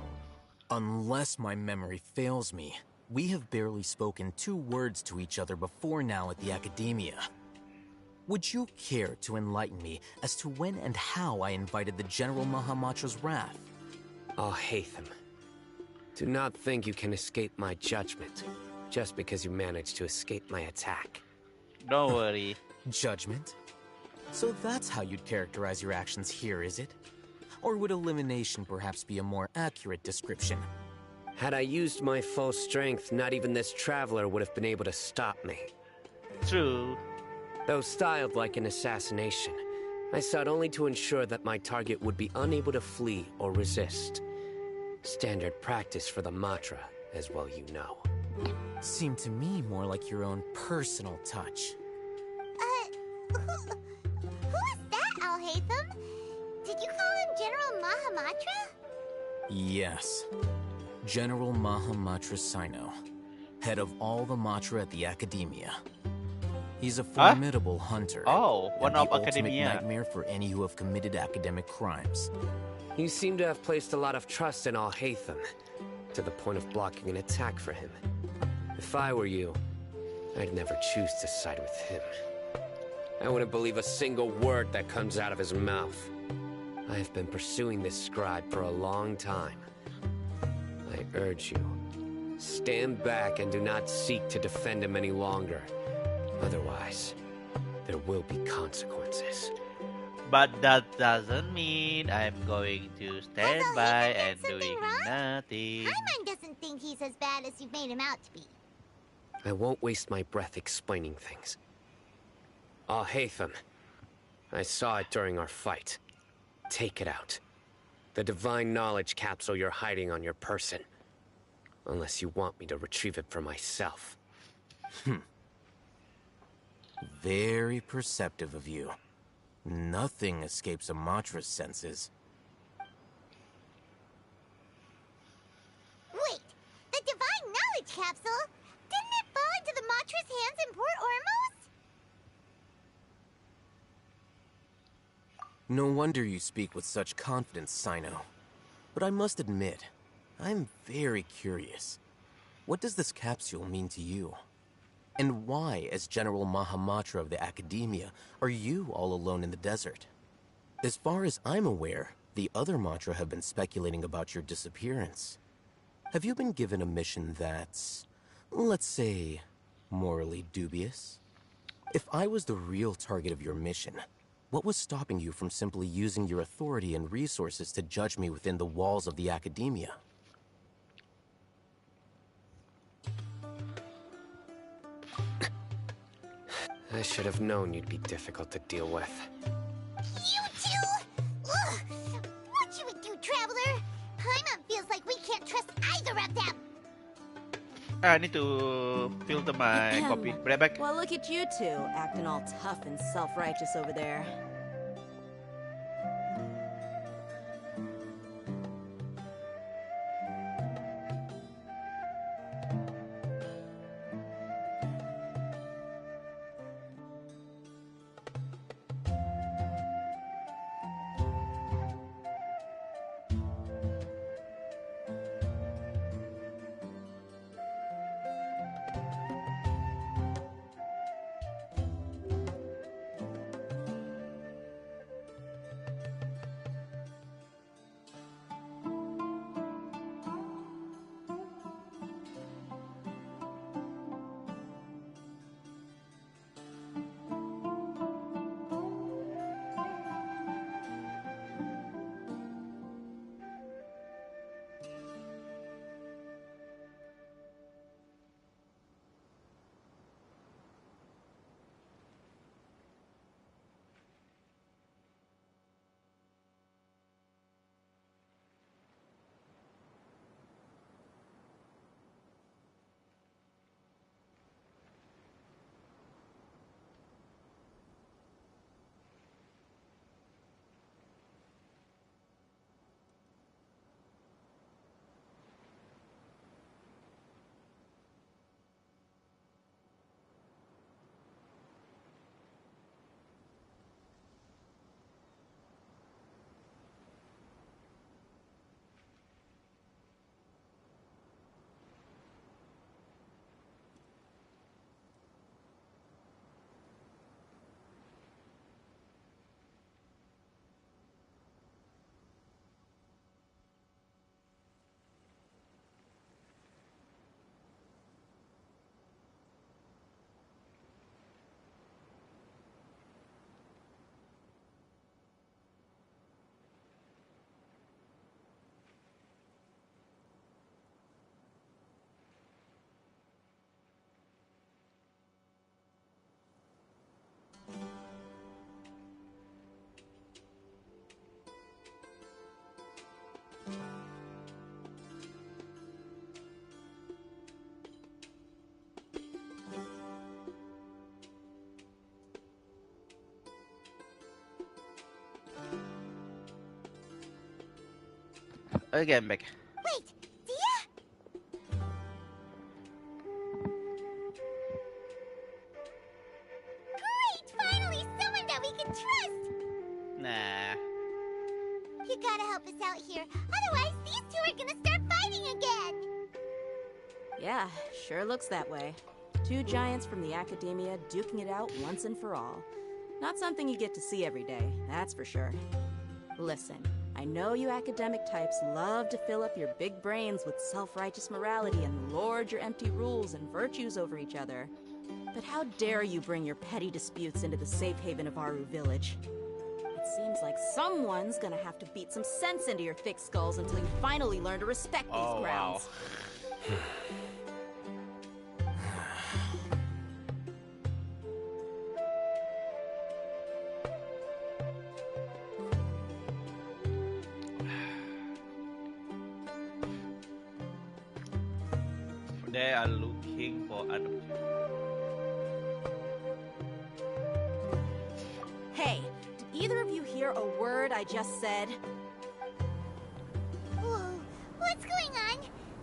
Unless my memory fails me, we have barely spoken 2 words to each other before now at the Academia. Would you care to enlighten me as to when and how I invited the General Mahamatra's wrath? Oh, Hatham. Do not think you can escape my judgment, just because you managed to escape my attack. Don't worry. Judgment? So that's how you'd characterize your actions here, is it? Or would elimination perhaps be a more accurate description? Had I used my full strength, not even this traveler would have been able to stop me. True. Though styled like an assassination, I sought only to ensure that my target would be unable to flee or resist. Standard practice for the Matra, as well you know. Seemed to me more like your own personal touch. Who is that, Al-Hatham? Did you call him General Mahamatra? Yes. General Mahamatra Sino, head of all the Matra at the Academia. He's a formidable hunter. Oh, one and of the ultimate Academia. nightmare for any who have committed academic crimes. You seem to have placed a lot of trust in Al-Hatham, to the point of blocking an attack for him. If I were you, I'd never choose to side with him. I wouldn't believe a single word that comes out of his mouth. I have been pursuing this scribe for a long time. I urge you, stand back and do not seek to defend him any longer. Otherwise, there will be consequences. But that doesn't mean I'm going to stand by and doing nothing. Paimon doesn't think he's as bad as you've made him out to be. I won't waste my breath explaining things. Al-Hatham, I saw it during our fight. Take it out. The divine knowledge capsule you're hiding on your person. Unless you want me to retrieve it for myself. Very perceptive of you. Nothing escapes a Matra's senses. Wait, the divine knowledge capsule? Didn't it fall into the Matra's hands in Port Ormos? No wonder you speak with such confidence, Sino. But I must admit, I'm very curious. What does this capsule mean to you? And why, as General Mahamatra of the Academia, are you all alone in the desert? As far as I'm aware, the other Matra have been speculating about your disappearance. Have you been given a mission that's, let's say, morally dubious? If I was the real target of your mission, what was stopping you from simply using your authority and resources to judge me within the walls of the Academia? I should have known you'd be difficult to deal with. You two? Ugh. What you would do, Traveler? Paimon feels like we can't trust either of them. I need to filter my copy. Be right back. Well, look at you two, acting all tough and self-righteous over there. Again, back. Wait, Dia? Great! Finally, someone that we can trust! Nah. You gotta help us out here. Otherwise, these two are gonna start fighting again! Yeah, sure looks that way. Two giants from the academia duking it out once and for all. Not something you get to see every day, that's for sure. Listen, I know you academic types love to fill up your big brains with self-righteous morality and lord your empty rules and virtues over each other. But how dare you bring your petty disputes into the safe haven of Aru Village? It seems like someone's gonna have to beat some sense into your thick skulls until you finally learn to respect these grounds. Wow. They are looking for adoption. Hey, did either of you hear a word I just said? Whoa, what's going on?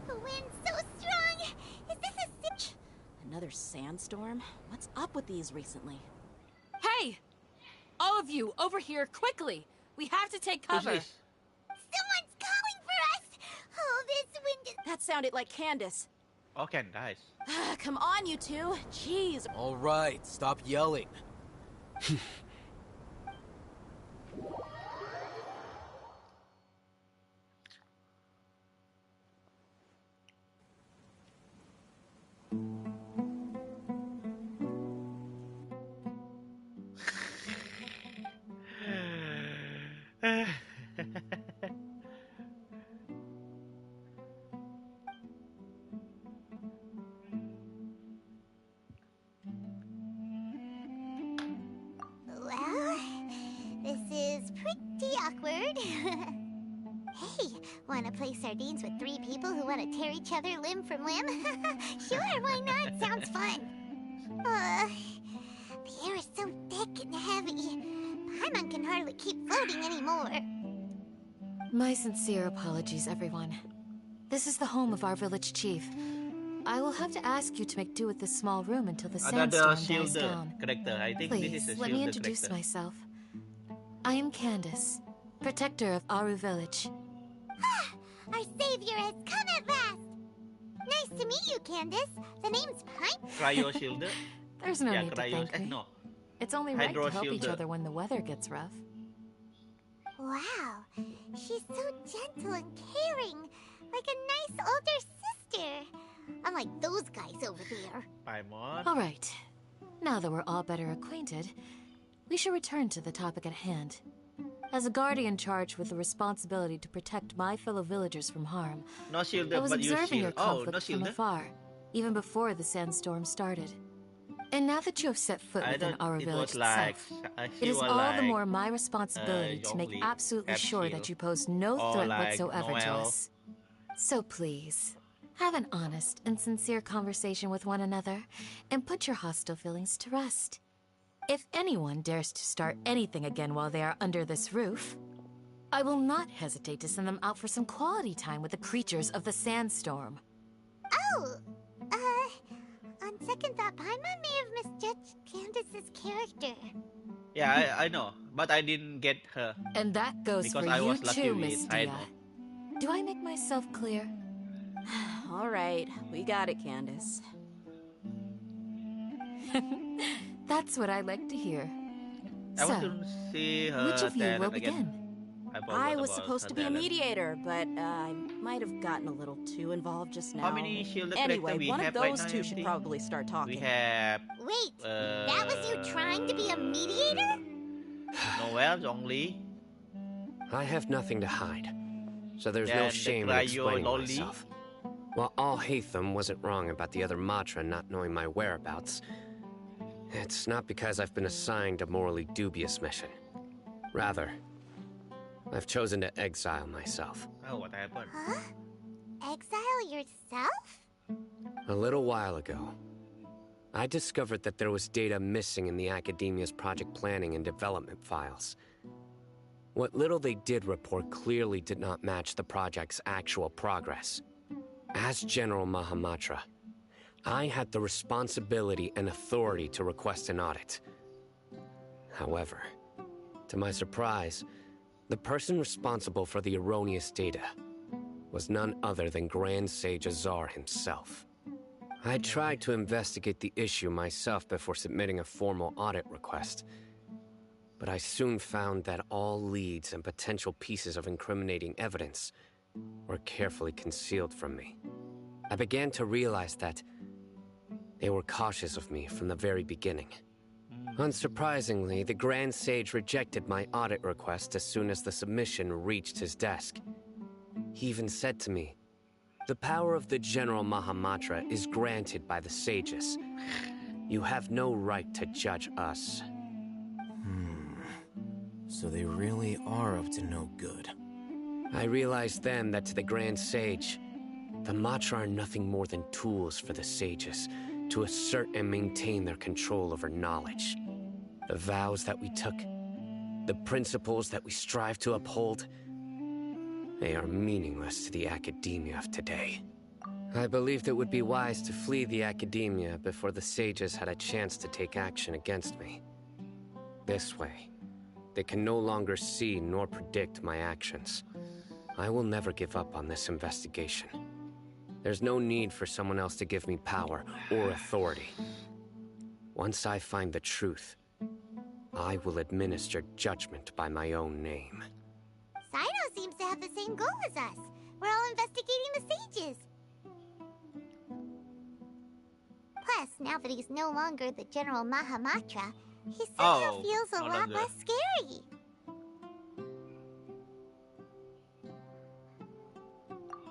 The wind's so strong! Is this a stitch? Another sandstorm? What's up with these recently? Hey! All of you, over here, quickly! We have to take cover! Someone's calling for us! Oh, this wind is... That sounded like Candace. Oh, Candace. Come on, you two. Jeez. All right, stop yelling. Well, this is pretty awkward. Hey, wanna play sardines with three people who wanna tear each other limb from limb? Sure, why not? Sounds fun. The air is so thick and heavy. Paimon can hardly keep floating anymore. My sincere apologies, everyone. This is the home of our village chief. I will have to ask you to make do with this small room until the Another sandstorm dies down. character. I think Please, this is a let me shield introduce character. myself. I am Candace, protector of Aru Village. Our savior has come at last! Nice to meet you, Candace. The name's Paimon. Cryo shield. There's no Yeah, need to cryo. thank me. No. It's only right to Hydro help each shield. other when the weather gets rough. Wow, she's so gentle and caring. Like a nice older sister. Unlike those guys over there. Paimon. All right. Now that we're all better acquainted, we should return to the topic at hand. As a guardian charged with the responsibility to protect my fellow villagers from harm, No shield, I was but you observing your shield. Oh, conflict no from shield. afar, even before the sandstorm started. And now that you have set foot I within thought our it village was like itself, she it is was all like, the more my responsibility to make Zhongli, absolutely have sure shield. that you pose no Or threat like whatsoever to Noel. us. So please, have an honest and sincere conversation with one another, and put your hostile feelings to rest. If anyone dares to start anything again while they are under this roof, I will not hesitate to send them out for some quality time with the creatures of the sandstorm. Oh, on second thought, Paimon may have misjudged Candace's character. Yeah, I know, but I didn't get her. And that goes Because for I you was lucky too, with Miss I Dia. know. Do I make myself clear? All right, we got it, Candace. That's what I like to hear. I want So, to see her which of you talent will again. begin? I was about supposed her to be a talent. mediator, but I might have gotten a little too involved just now. How many shield character Anyway, we one of have right those now, two should MT? probably start We talking. have Wait, that was you trying to be a mediator? Noel only. I have nothing to hide, so there's Then no the shame in Cryo explaining Loli. myself. While all Hatham wasn't wrong about the other Matra not knowing my whereabouts, it's not because I've been assigned a morally dubious mission. Rather, I've chosen to exile myself. Oh, what happened? Huh? Exile yourself? A little while ago, I discovered that there was data missing in the Academia's project planning and development files. What little they did report clearly did not match the project's actual progress. As General Mahamatra, I had the responsibility and authority to request an audit. However, to my surprise, the person responsible for the erroneous data was none other than Grand Sage Azar himself. I tried to investigate the issue myself before submitting a formal audit request, but I soon found that all leads and potential pieces of incriminating evidence were carefully concealed from me. I began to realize that they were cautious of me from the very beginning. Unsurprisingly, the Grand Sage rejected my audit request as soon as the submission reached his desk. He even said to me, "The power of the General Mahamatra is granted by the sages. You have no right to judge us." So they really are up to no good. I realized then that to the Grand Sage, the Matra are nothing more than tools for the sages to assert and maintain their control over knowledge. The vows that we took, the principles that we strive to uphold, they are meaningless to the academia of today. I believed it would be wise to flee the academia before the sages had a chance to take action against me. This way, they can no longer see nor predict my actions. I will never give up on this investigation. There's no need for someone else to give me power or authority. Once I find the truth, I will administer judgment by my own name. Sino seems to have the same goal as us. We're all investigating the sages. Plus, now that he's no longer the General Mahamatra, he somehow feels a lot less scary.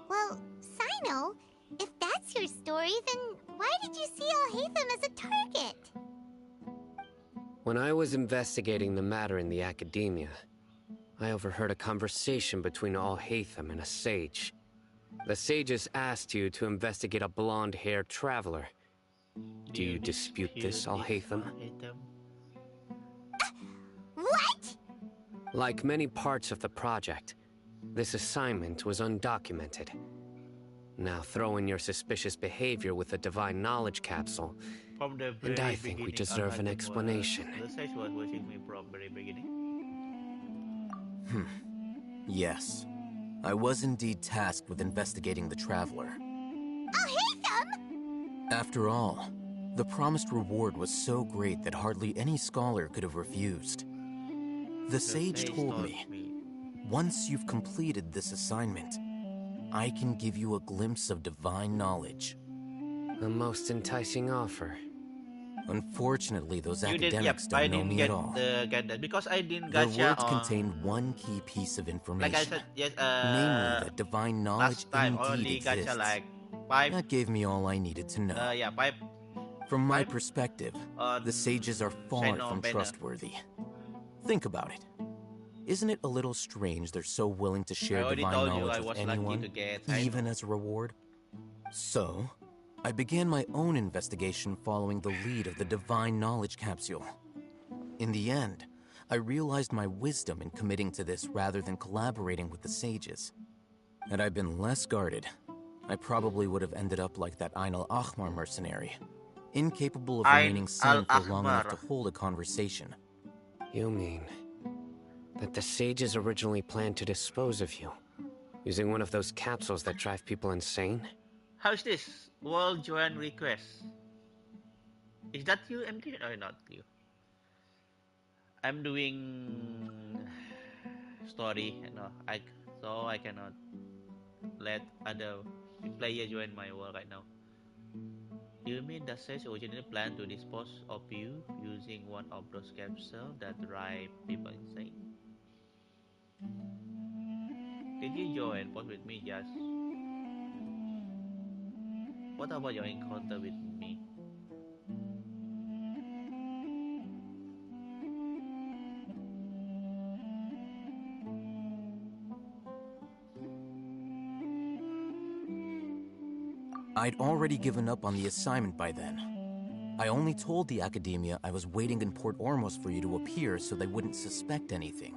Well, Sino, if that's your story, then why did you see Alhaitham as a target? When I was investigating the matter in the academia, I overheard a conversation between Alhaitham and a sage. The sages asked you to investigate a blonde-haired traveler. Do you dispute this, Alhaitham? What? Like many parts of the project, this assignment was undocumented. Now throw in your suspicious behavior with the Divine Knowledge Capsule, and I think we deserve an explanation. The sage was watching me from very beginning. Yes. I was indeed tasked with investigating the Traveler. Alhaitham! After all, the promised reward was so great that hardly any scholar could have refused. The sage told me, once you've completed this assignment, I can give you a glimpse of divine knowledge. A most enticing offer. Unfortunately, those You academics I don't know didn't me get at all. get that because I didn't Their gacha words on. contained one key piece of information. Like I said, yes. Namely, that divine knowledge Last time indeed only gacha exists. like 5. That gave me all I needed to know. Yeah, 5. From my perspective, the sages are far Sino from banner. trustworthy. Think about it. Isn't it a little strange they're so willing to I share already divine told you I knowledge with was lucky anyone, to get Sino. even as a reward? So, I began my own investigation following the lead of the Divine Knowledge Capsule. In the end, I realized my wisdom in committing to this rather than collaborating with the sages. Had I been less guarded, I probably would have ended up like that Ain al-Ahmar mercenary, incapable of remaining sane for long enough to hold a conversation. You mean that the sages originally planned to dispose of you, using one of those capsules that drive people insane? How's this? World join request. Is that you, MD, or not you? I'm doing story, so I cannot let other player join my world right now. Do you mean that Sage originally planned to dispose of you using one of those capsules that drive people insane? Did you join post with me, Just? What about your encounter with me? I'd already given up on the assignment by then. I only told the academia I was waiting in Port Ormos for you to appear so they wouldn't suspect anything.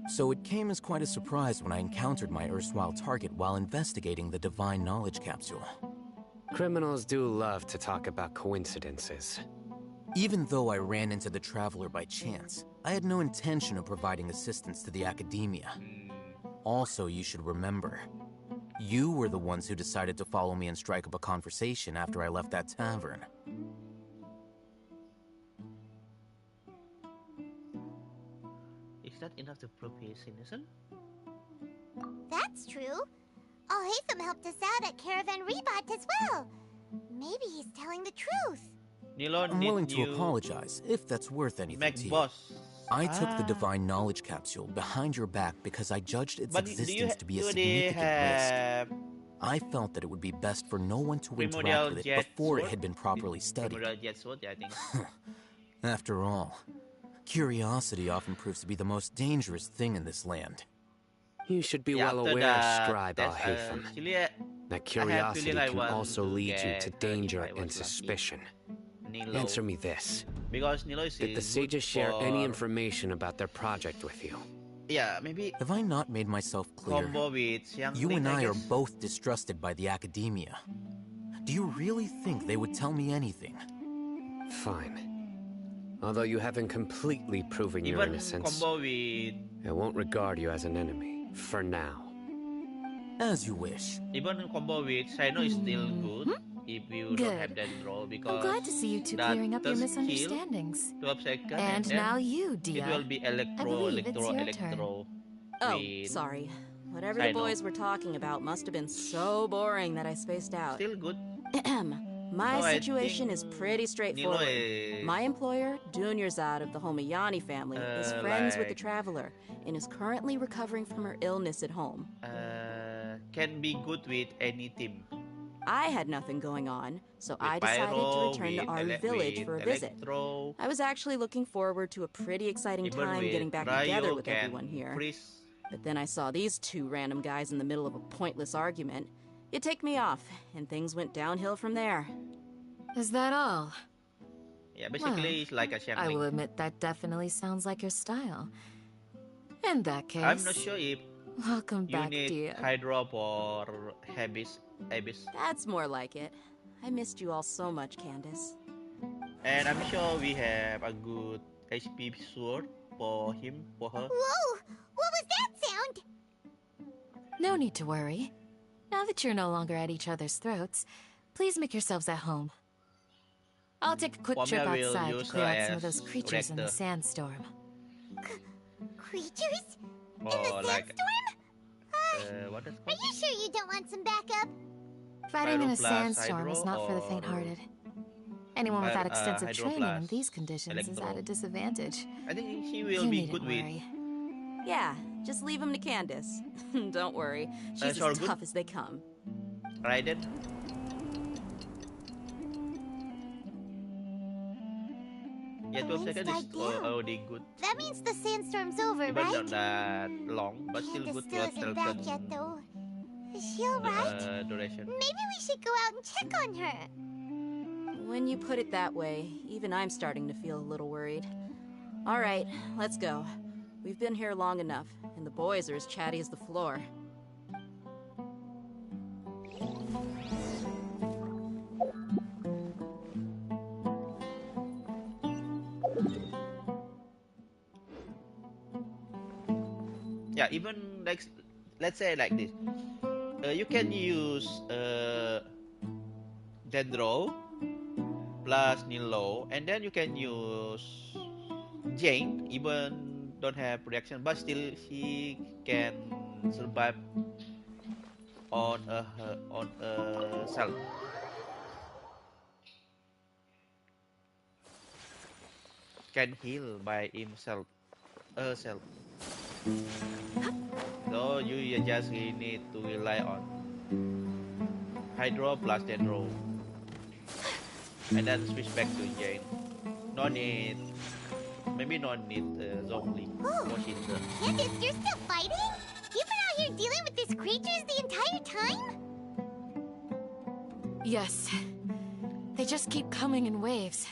So it came as quite a surprise when I encountered my erstwhile target while investigating the Divine Knowledge Capsule. Criminals do love to talk about coincidences. Even though I ran into the Traveler by chance, I had no intention of providing assistance to the Academia. Also, you should remember, you were the ones who decided to follow me and strike up a conversation after I left that tavern. Is that enough to prove he is innocent? That's true. Alhaitham helped us out at Caravan Rebat as well. Maybe he's telling the truth. Nilo, I'm willing to apologize, if that's worth anything to you. boss. I took the Divine Knowledge Capsule behind your back because I judged its existence to be a significant risk. I felt that it would be best for no one to interact with it before it had been properly studied. I think. After all, curiosity often proves to be the most dangerous thing in this land. You should be well aware, Scribe Alhaitham, that curiosity can also lead you to danger and suspicion. Nilo. Answer me this. Because Nilo is Did the sages share any information about their project with you? Yeah, maybe. Have I not made myself clear? You and I are both distrusted by the Academia. Do you really think they would tell me anything? Fine. Although you haven't completely proven your innocence, I won't regard you as an enemy, for now. As you wish. Even combo with Shino is still good if you don't have that role, because I'm glad to see you two clearing up your misunderstandings. 12 seconds, and then now you, Dia. It will be electro. Oh, sorry. Whatever the boys were talking about must have been so boring that I spaced out. Still good. My So I situation is pretty straightforward. My employer, Dunyarzad of the Homayani family, is friends with the Traveler and is currently recovering from her illness at home. Can be good with any team. I had nothing going on, so I decided to return to our village for a visit. I was actually looking forward to a pretty exciting time getting back together with everyone here. But then I saw these two random guys in the middle of a pointless argument. It ticked me off, and things went downhill from there. Is that all? Yeah, basically it's like a I channeling. will admit that definitely sounds like your style. In that case, I'm not sure if welcome you back, need dear. Hydrop or Abyss. That's more like it. I missed you all so much, Candace. And I'm sure we have a good HP sword for him, for her. Whoa! What was that sound? No need to worry. Now that you're no longer at each other's throats, please make yourselves at home. I'll take a quick For me, trip I will outside to use clear her out some of as those creatures in the Rector. sandstorm. Creatures? In Or the like, sandstorm? what is Are you sure you don't want some backup? Fighting in a Pyroblast, sandstorm is Hydro, not for the or faint-hearted. Anyone without extensive training in Hydroblast, these conditions is Electro. at a disadvantage. I think she will You be needn't good with. worry. Yeah, just leave him to Candace. Don't worry, she's sure, as good. tough as they come. Right then? Yeah, 12 seconds is already good. That means the sandstorm's over, Even right? not that long, but still Candace good still 12 isn't back seconds yet, though. Is she alright? duration. Maybe we should go out and check on her. When you put it that way, even I'm starting to feel a little worried. All right, let's go. We've been here long enough, and the boys are as chatty as the floor. Yeah, even like, let's say like this. You can use Dendro plus Nilo, and then you can use Jane, even don't have reaction, but still she can survive on a cell. Can heal by himself, herself. So you just need to rely on Hydro plus Dendro, and then switch back to Jane. No need, maybe no need Zhongli. Candace, you're still fighting? You've been out here dealing with these creatures the entire time? Yes. They just keep coming in waves.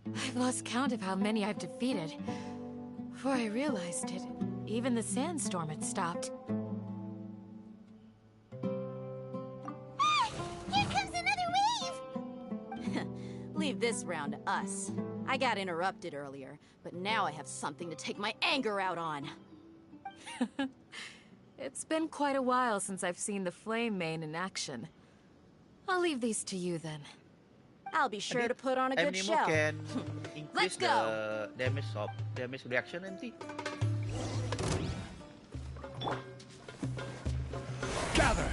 I've lost count of how many I've defeated. Before I realized it, Even the sandstorm had stopped. Here comes another wave! Leave this round to us. I got interrupted earlier, but now I have something to take my anger out on. It's been quite a while since I've seen the Flame Mane in action. I'll leave these to you then. I'll be sure to put on a good Nemo show. can increase Let's go. the damage reaction nanti. Gather!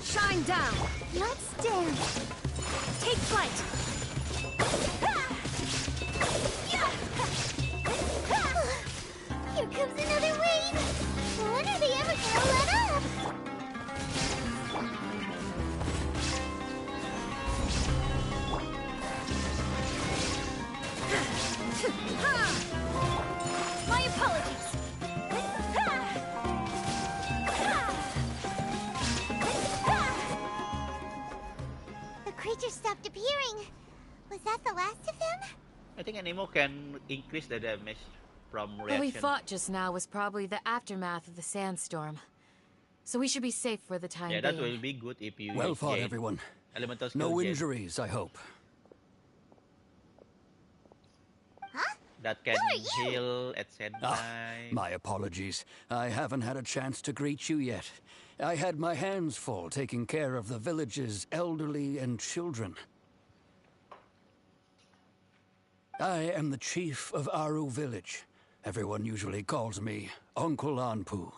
Shine down. Let's dance. Take flight. Here comes another wave! When are they ever gonna let up? My apologies. The creature stopped appearing. Was that the last of them? I think Nemo can increase the damage from What reaction. we fought just now was probably the aftermath of the sandstorm. So we should be safe for the time Yeah, being. that will be good if you Well fought, gain everyone. elemental skill No gain. injuries, I hope. That can heal at same Ah, time. my apologies. I haven't had a chance to greet you yet. I had my hands full taking care of the village's elderly and children. I am the chief of Aru village. Everyone usually calls me Uncle Anpu.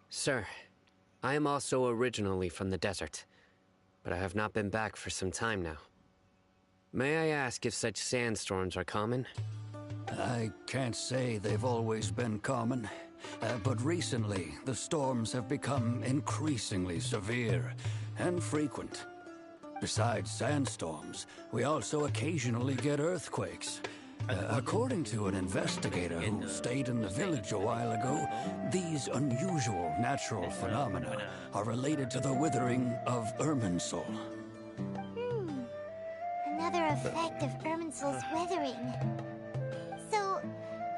Sir, I am also originally from the desert, but I have not been back for some time now. May I ask if such sandstorms are common? I can't say they've always been common, but recently the storms have become increasingly severe and frequent. Besides sandstorms, we also occasionally get earthquakes. According to an investigator who stayed in the village a while ago, these unusual natural phenomena are related to the withering of Irminsul. Another effect of Irminsul's withering. So,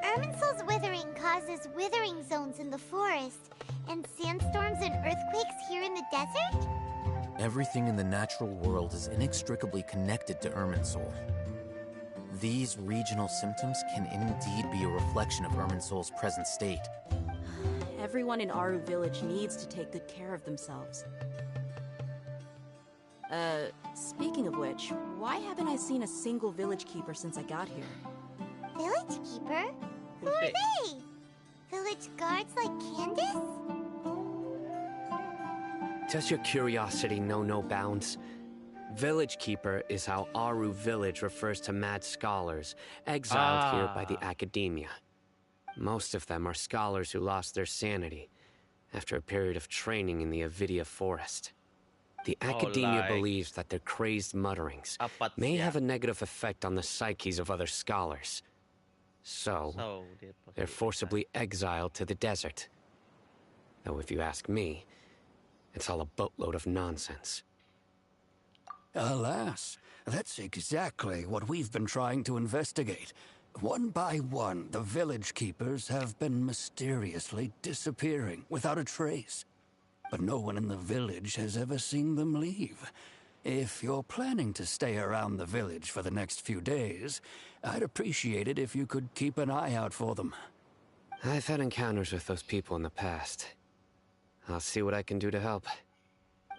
Irminsul's withering causes withering zones in the forest, and sandstorms and earthquakes here in the desert? Everything in the natural world is inextricably connected to Irminsul. These regional symptoms can indeed be a reflection of Irminsul's present state. Everyone in Aru village needs to take good care of themselves. Speaking of which, why haven't I seen a single village keeper since I got here? Village keeper? Who are they? Village guards like Candace? Does your curiosity know no bounds? Village Keeper is how Aru village refers to mad scholars, exiled here by the academia. Most of them are scholars who lost their sanity after a period of training in the Avidia forest. The academia believes that their crazed mutterings may have a negative effect on the psyches of other scholars. So they're forcibly exiled to the desert. Though if you ask me, it's all a boatload of nonsense. Alas, that's exactly what we've been trying to investigate. One by one, the village keepers have been mysteriously disappearing without a trace. But no one in the village has ever seen them leave. If you're planning to stay around the village for the next few days, I'd appreciate it if you could keep an eye out for them. I've had encounters with those people in the past. I'll see what I can do to help.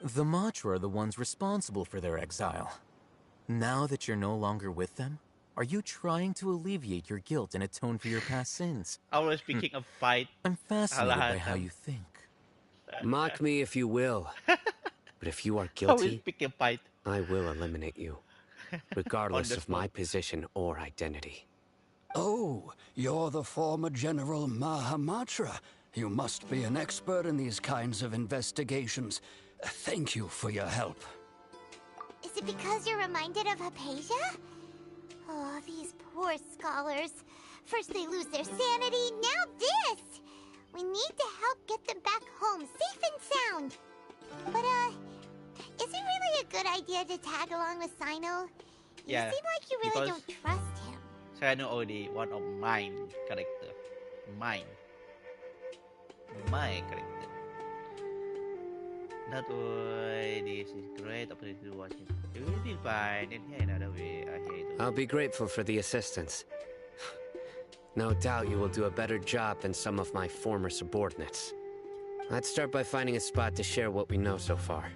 The Matra are the ones responsible for their exile. Now that you're no longer with them, are you trying to alleviate your guilt and atone for your past sins? Always speaking of fight. I'm fascinated by how you think. Mock me if you will, but if you are Always guilty, pick a fight. I will eliminate you, regardless of my position or identity. Oh, you're the former General Mahamatra. You must be an expert in these kinds of investigations. Thank you for your help. Is it because you're reminded of Hypatia? Oh, these poor scholars. First they lose their sanity, now this! We need to help get them back home, safe and sound. But, is it really a good idea to tag along with Sino? You seem like you really don't trust him. Sino already one of mine character. my character. Not only this is great opportunity to watch it. You will be fine in here another way. I hate it. I'll be grateful for the assistance. No doubt you will do a better job than some of my former subordinates. Let's start by finding a spot to share what we know so far.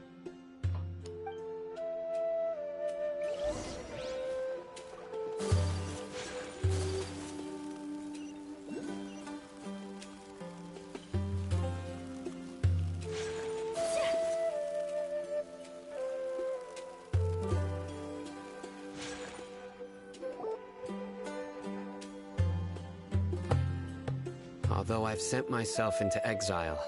Although I've sent myself into exile,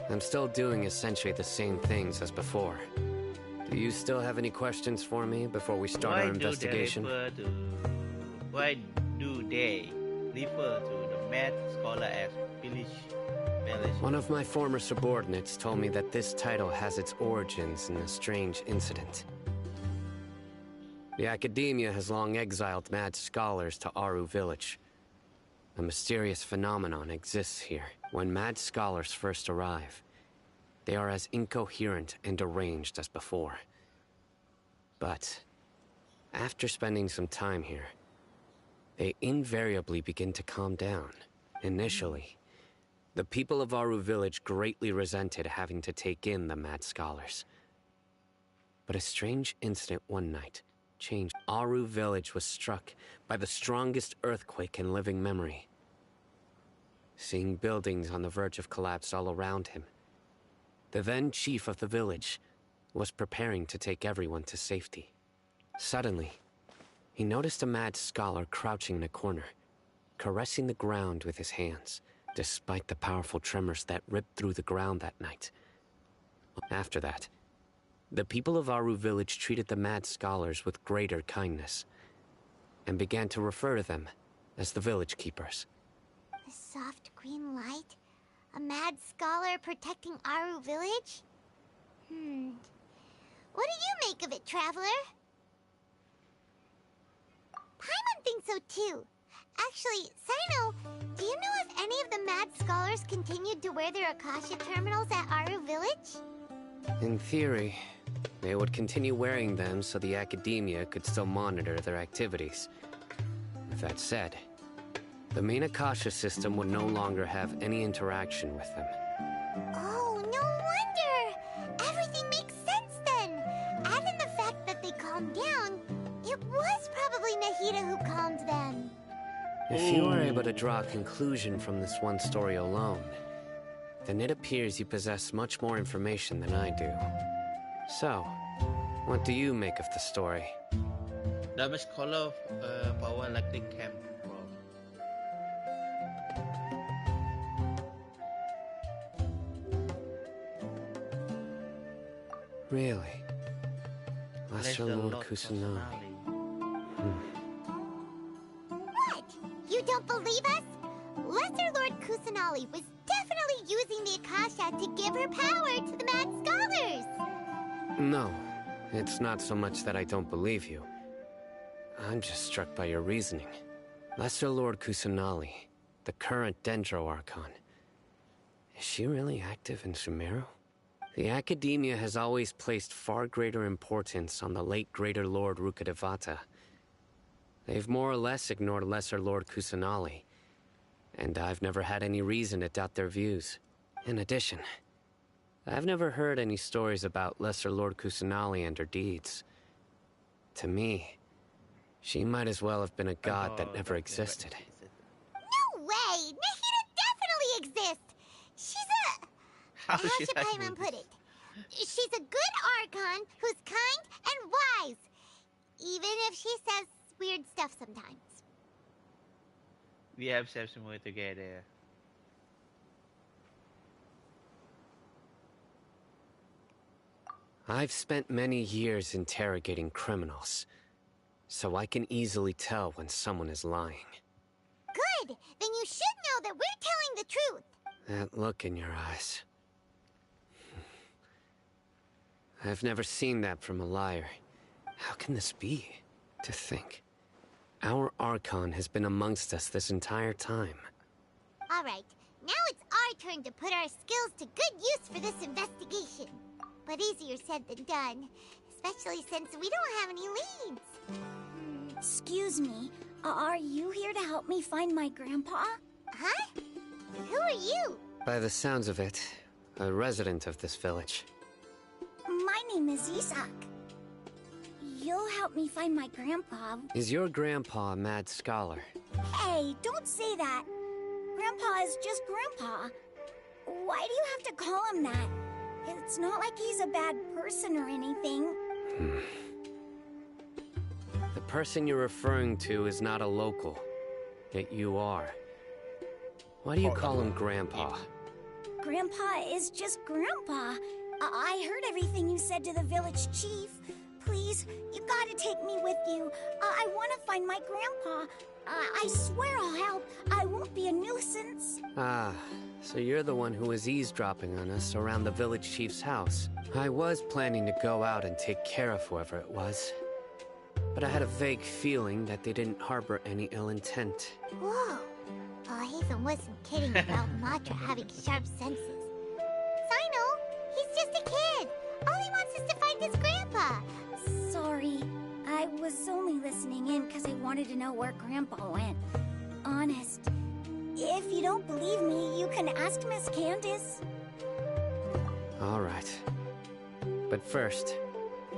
I'm still doing essentially the same things as before. Do you still have any questions for me before we start our investigation? Why do they refer to the mad scholar as village? One of my former subordinates told me that this title has its origins in a strange incident. The Academia has long exiled mad scholars to Aru Village. A mysterious phenomenon exists here. When mad scholars first arrive, they are as incoherent and deranged as before. But after spending some time here, they invariably begin to calm down. Initially, the people of Aru Village greatly resented having to take in the mad scholars. But a strange incident one night changed. Aru Village was struck by the strongest earthquake in living memory. Seeing buildings on the verge of collapse all around him, the then chief of the village was preparing to take everyone to safety. Suddenly, he noticed a mad scholar crouching in a corner, caressing the ground with his hands, despite the powerful tremors that ripped through the ground that night. After that, the people of Aru Village treated the mad scholars with greater kindness, and began to refer to them as the village keepers. The soft green light? A mad scholar protecting Aru Village? What do you make of it, Traveler? Paimon thinks so too. Actually, Sino, do you know if any of the mad scholars continued to wear their Akasha terminals at Aru Village? In theory, they would continue wearing them so the Academia could still monitor their activities. With that said, the main Akasha system would no longer have any interaction with them. Oh, no wonder! Everything makes sense then! Add in the fact that they calmed down, it was probably Nahida who calmed them. If you are able to draw a conclusion from this one story alone, then it appears you possess much more information than I do. So, what do you make of the story? Damage color power electric camp. Really? Lesser Lord Kusanagi. What? You don't believe us? Lesser Lord Kusanagi was definitely using the Akasha to give her power to the Mad Scholars! No, it's not so much that I don't believe you. I'm just struck by your reasoning. Lesser Lord Kusanagi, the current Dendro Archon. Is she really active in Sumeru? The Academia has always placed far greater importance on the late Greater Lord Rukkhadevata. They've more or less ignored Lesser Lord Kusanagi, and I've never had any reason to doubt their views. In addition, I've never heard any stories about Lesser Lord Kusanagi and her deeds. To me, she might as well have been a god that never existed. No way! Nahida definitely exists! She's a... How should Paimon put it? She's a good Archon who's kind and wise. Even if she says weird stuff sometimes. We have some more together. I've spent many years interrogating criminals, so I can easily tell when someone is lying. Good! Then you should know that we're telling the truth. That look in your eyes. I've never seen that from a liar. How can this be? To think, our Archon has been amongst us this entire time. Alright, now it's our turn to put our skills to good use for this investigation. But easier said than done, especially since we don't have any leads. Excuse me, are you here to help me find my grandpa? Huh? Who are you? By the sounds of it, a resident of this village. My name is Isak. You'll help me find my grandpa. Is your grandpa a mad scholar? Hey, don't say that. Grandpa is just Grandpa. Why do you have to call him that? It's not like he's a bad person or anything. The person you're referring to is not a local, yet you are. Why do you call him Grandpa? Grandpa is just Grandpa. I heard everything you said to the village chief. Please, you gotta take me with you. I want to find my grandpa. I swear I'll help. I won't be a nuisance. Ah, so you're the one who was eavesdropping on us around the village chief's house. I was planning to go out and take care of whoever it was. But I had a vague feeling that they didn't harbor any ill intent. Whoa. Hatham wasn't kidding about Matra having sharp senses. Sino, he's just a kid. All he wants is to find his grandpa. Sorry. I was only listening in because I wanted to know where Grandpa went. Honest. If you don't believe me, you can ask Miss Candace. All right. But first,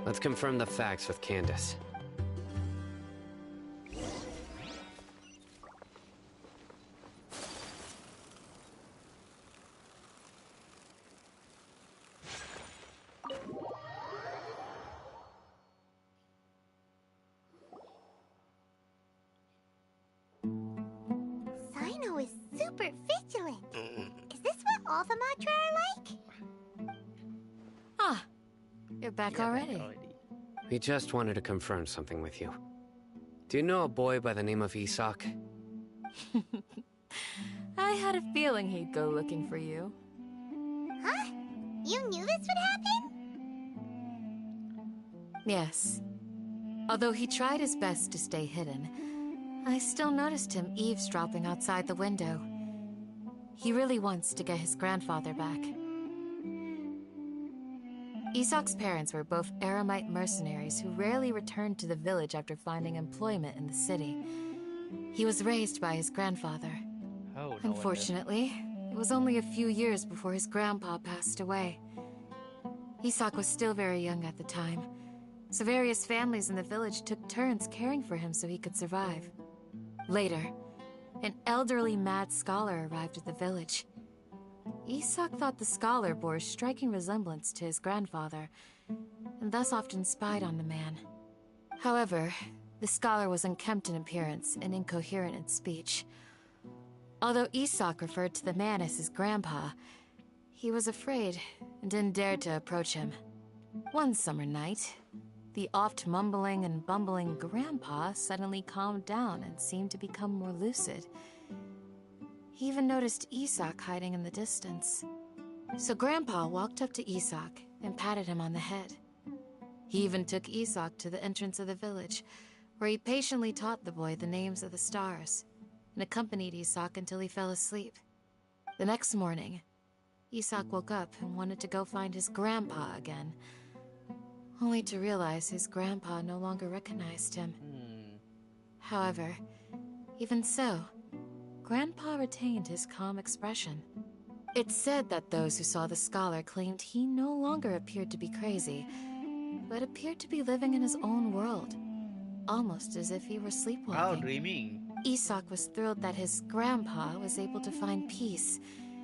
let's confirm the facts with Candace. Sino is super vigilant. Is this what all the Matra are like? Ah, you're back already. We just wanted to confirm something with you. Do you know a boy by the name of Isak? I had a feeling he'd go looking for you. Huh? You knew this would happen? Yes. Although he tried his best to stay hidden, I still noticed him eavesdropping outside the window. He really wants to get his grandfather back. Isak's parents were both Aramite mercenaries who rarely returned to the village after finding employment in the city. He was raised by his grandfather. Oh, no Unfortunately, it was only a few years before his grandpa passed away. Isak was still very young at the time, so various families in the village took turns caring for him so he could survive. Later, an elderly mad scholar arrived at the village. Isak thought the scholar bore a striking resemblance to his grandfather, and thus often spied on the man. However, the scholar was unkempt in appearance and incoherent in speech. Although Isak referred to the man as his grandpa, he was afraid and didn't dare to approach him. One summer night, the oft mumbling and bumbling grandpa suddenly calmed down and seemed to become more lucid. He even noticed Isak hiding in the distance. So Grandpa walked up to Isak and patted him on the head. He even took Isak to the entrance of the village, where he patiently taught the boy the names of the stars, and accompanied Isak until he fell asleep. The next morning, Isak woke up and wanted to go find his grandpa again, only to realize his grandpa no longer recognized him. However, even so, Grandpa retained his calm expression. It's said that those who saw the scholar claimed he no longer appeared to be crazy, but appeared to be living in his own world, almost as if he were sleepwalking. Oh, dreaming. Isak was thrilled that his grandpa was able to find peace,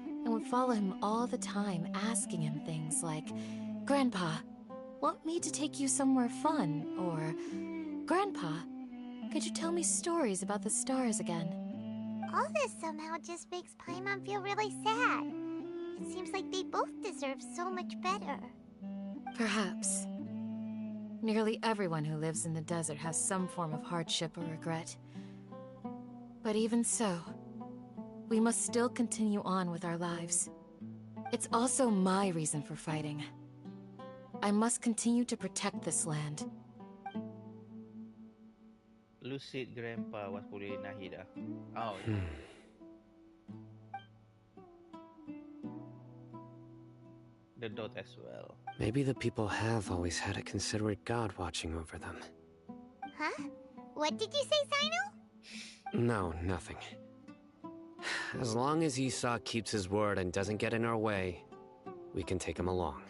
and would follow him all the time, asking him things like, "Grandpa, want me to take you somewhere fun?" Or, "Grandpa, could you tell me stories about the stars again?" All this somehow just makes Paimon feel really sad. It seems like they both deserve so much better. Perhaps. Nearly everyone who lives in the desert has some form of hardship or regret. But even so, we must still continue on with our lives. It's also my reason for fighting. I must continue to protect this land. Lucid grandpa was fully Nahida. Oh. the dot as well. Maybe the people have always had a considerate god watching over them. Huh? What did you say, Sino? No, nothing. As long as Esau keeps his word and doesn't get in our way, we can take him along.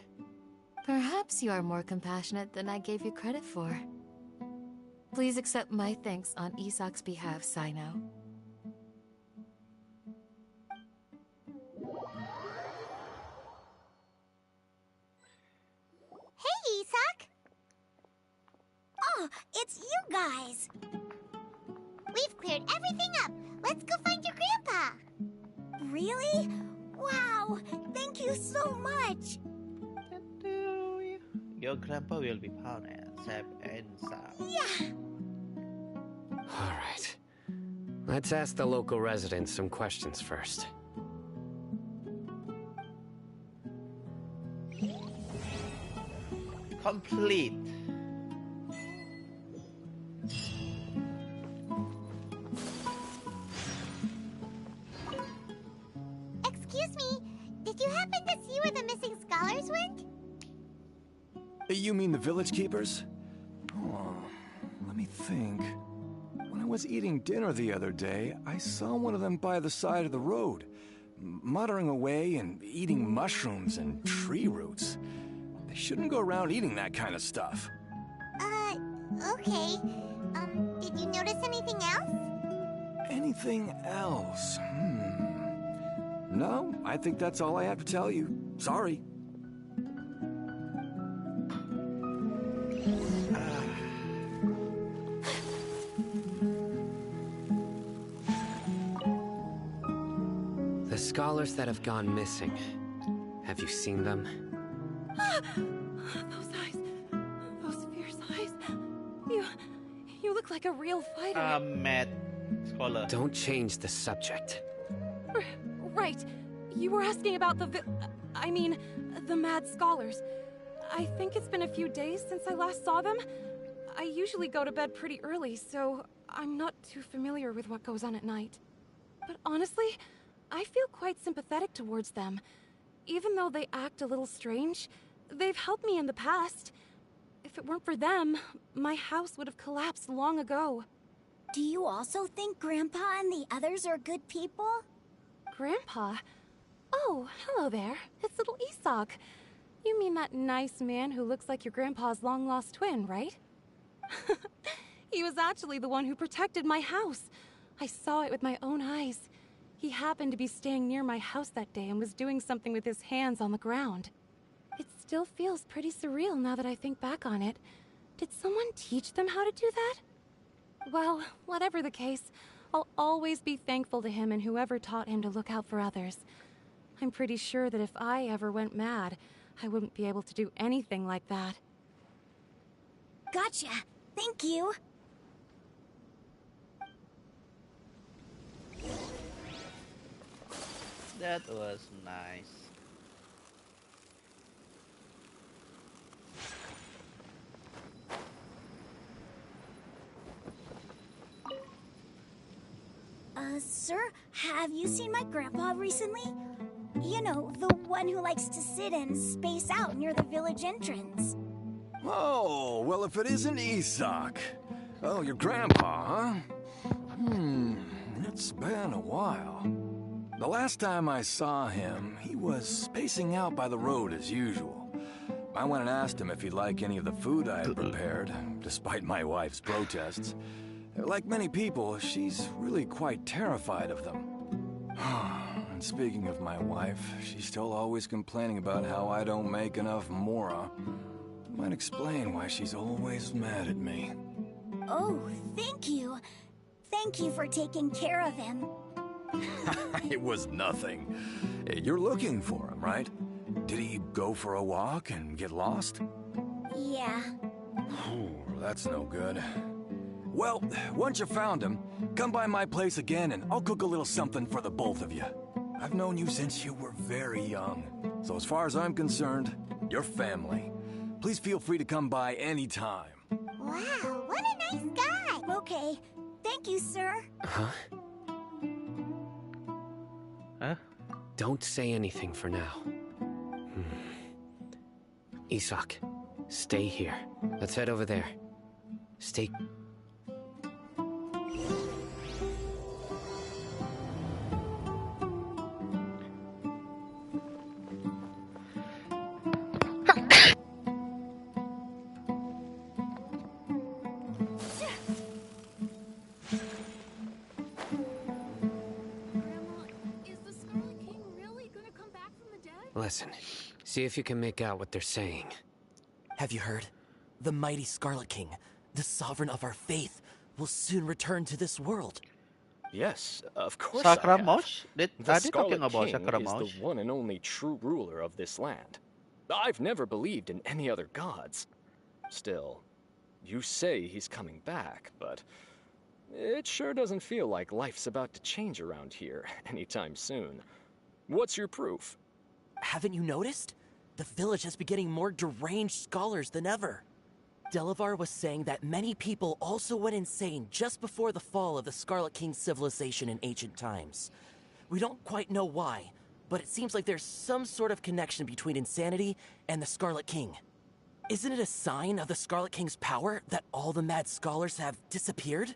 Perhaps you are more compassionate than I gave you credit for. Please accept my thanks on Isak's behalf, Sino. Hey, Isak! Oh, it's you guys! We've cleared everything up. Let's go find your grandpa. Really? Wow! Thank you so much! Your grandpa will be found and safe and sound. Yeah! Alright. Let's ask the local residents some questions first. Complete. Excuse me, did you happen to see where the missing scholars went? You mean the village keepers? Oh, let me think. When I was eating dinner the other day, I saw one of them by the side of the road, muttering away and eating mushrooms and tree roots. They shouldn't go around eating that kind of stuff. Okay. Did you notice anything else? Anything else? No, I think that's all I have to tell you. Sorry. The scholars that have gone missing, have you seen them? Those eyes. Those fierce eyes. You look like a real fighter. Mad scholar. Don't change the subject. Right. You were asking about the the mad scholars. I think it's been a few days since I last saw them. I usually go to bed pretty early, so I'm not too familiar with what goes on at night. But honestly, I feel quite sympathetic towards them. Even though they act a little strange, they've helped me in the past. If it weren't for them, my house would have collapsed long ago. Do you also think Grandpa and the others are good people? Grandpa? Oh, hello there. It's little Isak. You mean that nice man who looks like your grandpa's long-lost twin, right? He was actually the one who protected my house. I saw it with my own eyes. He happened to be staying near my house that day and was doing something with his hands on the ground. It still feels pretty surreal now that I think back on it. Did someone teach them how to do that? Well, whatever the case, I'll always be thankful to him and whoever taught him to look out for others. I'm pretty sure that if I ever went mad, I wouldn't be able to do anything like that. Gotcha. Thank you. That was nice. Sir, have you seen my grandpa recently? You know, the one who likes to sit and space out near the village entrance. Oh, well, if it isn't Isak. Oh, your grandpa, huh? It's been a while. The last time I saw him, he was spacing out by the road as usual. I went and asked him if he'd like any of the food I had prepared, despite my wife's protests. Like many people, she's really quite terrified of them. And speaking of my wife, she's still always complaining about how I don't make enough mora. Might explain why she's always mad at me. Oh, thank you. Thank you for taking care of him. It was nothing. You're looking for him, right? Did he go for a walk and get lost? Yeah. That's no good. Well, once you found him, come by my place again and I'll cook a little something for the both of you. I've known you since you were very young. So as far as I'm concerned, you're family. Please feel free to come by anytime. Wow, what a nice guy! Okay, thank you, sir. Huh? Huh? Don't say anything for now. Isak, stay here. Let's head over there. Stay... Listen, see if you can make out what they're saying. Have you heard? The mighty Scarlet King, the sovereign of our faith, will soon return to this world. Yes, of course Sakramos? I have. The Are they talking Scarlet about King is Sakramos? the one and only true ruler of this land. I've never believed in any other gods. Still, you say he's coming back, but it sure doesn't feel like life's about to change around here anytime soon. What's your proof? Haven't you noticed? The village has been getting more deranged scholars than ever. Delavar was saying that many people also went insane just before the fall of the Scarlet King's civilization in ancient times. We don't quite know why, but it seems like there's some sort of connection between insanity and the Scarlet King. Isn't it a sign of the Scarlet King's power that all the mad scholars have disappeared?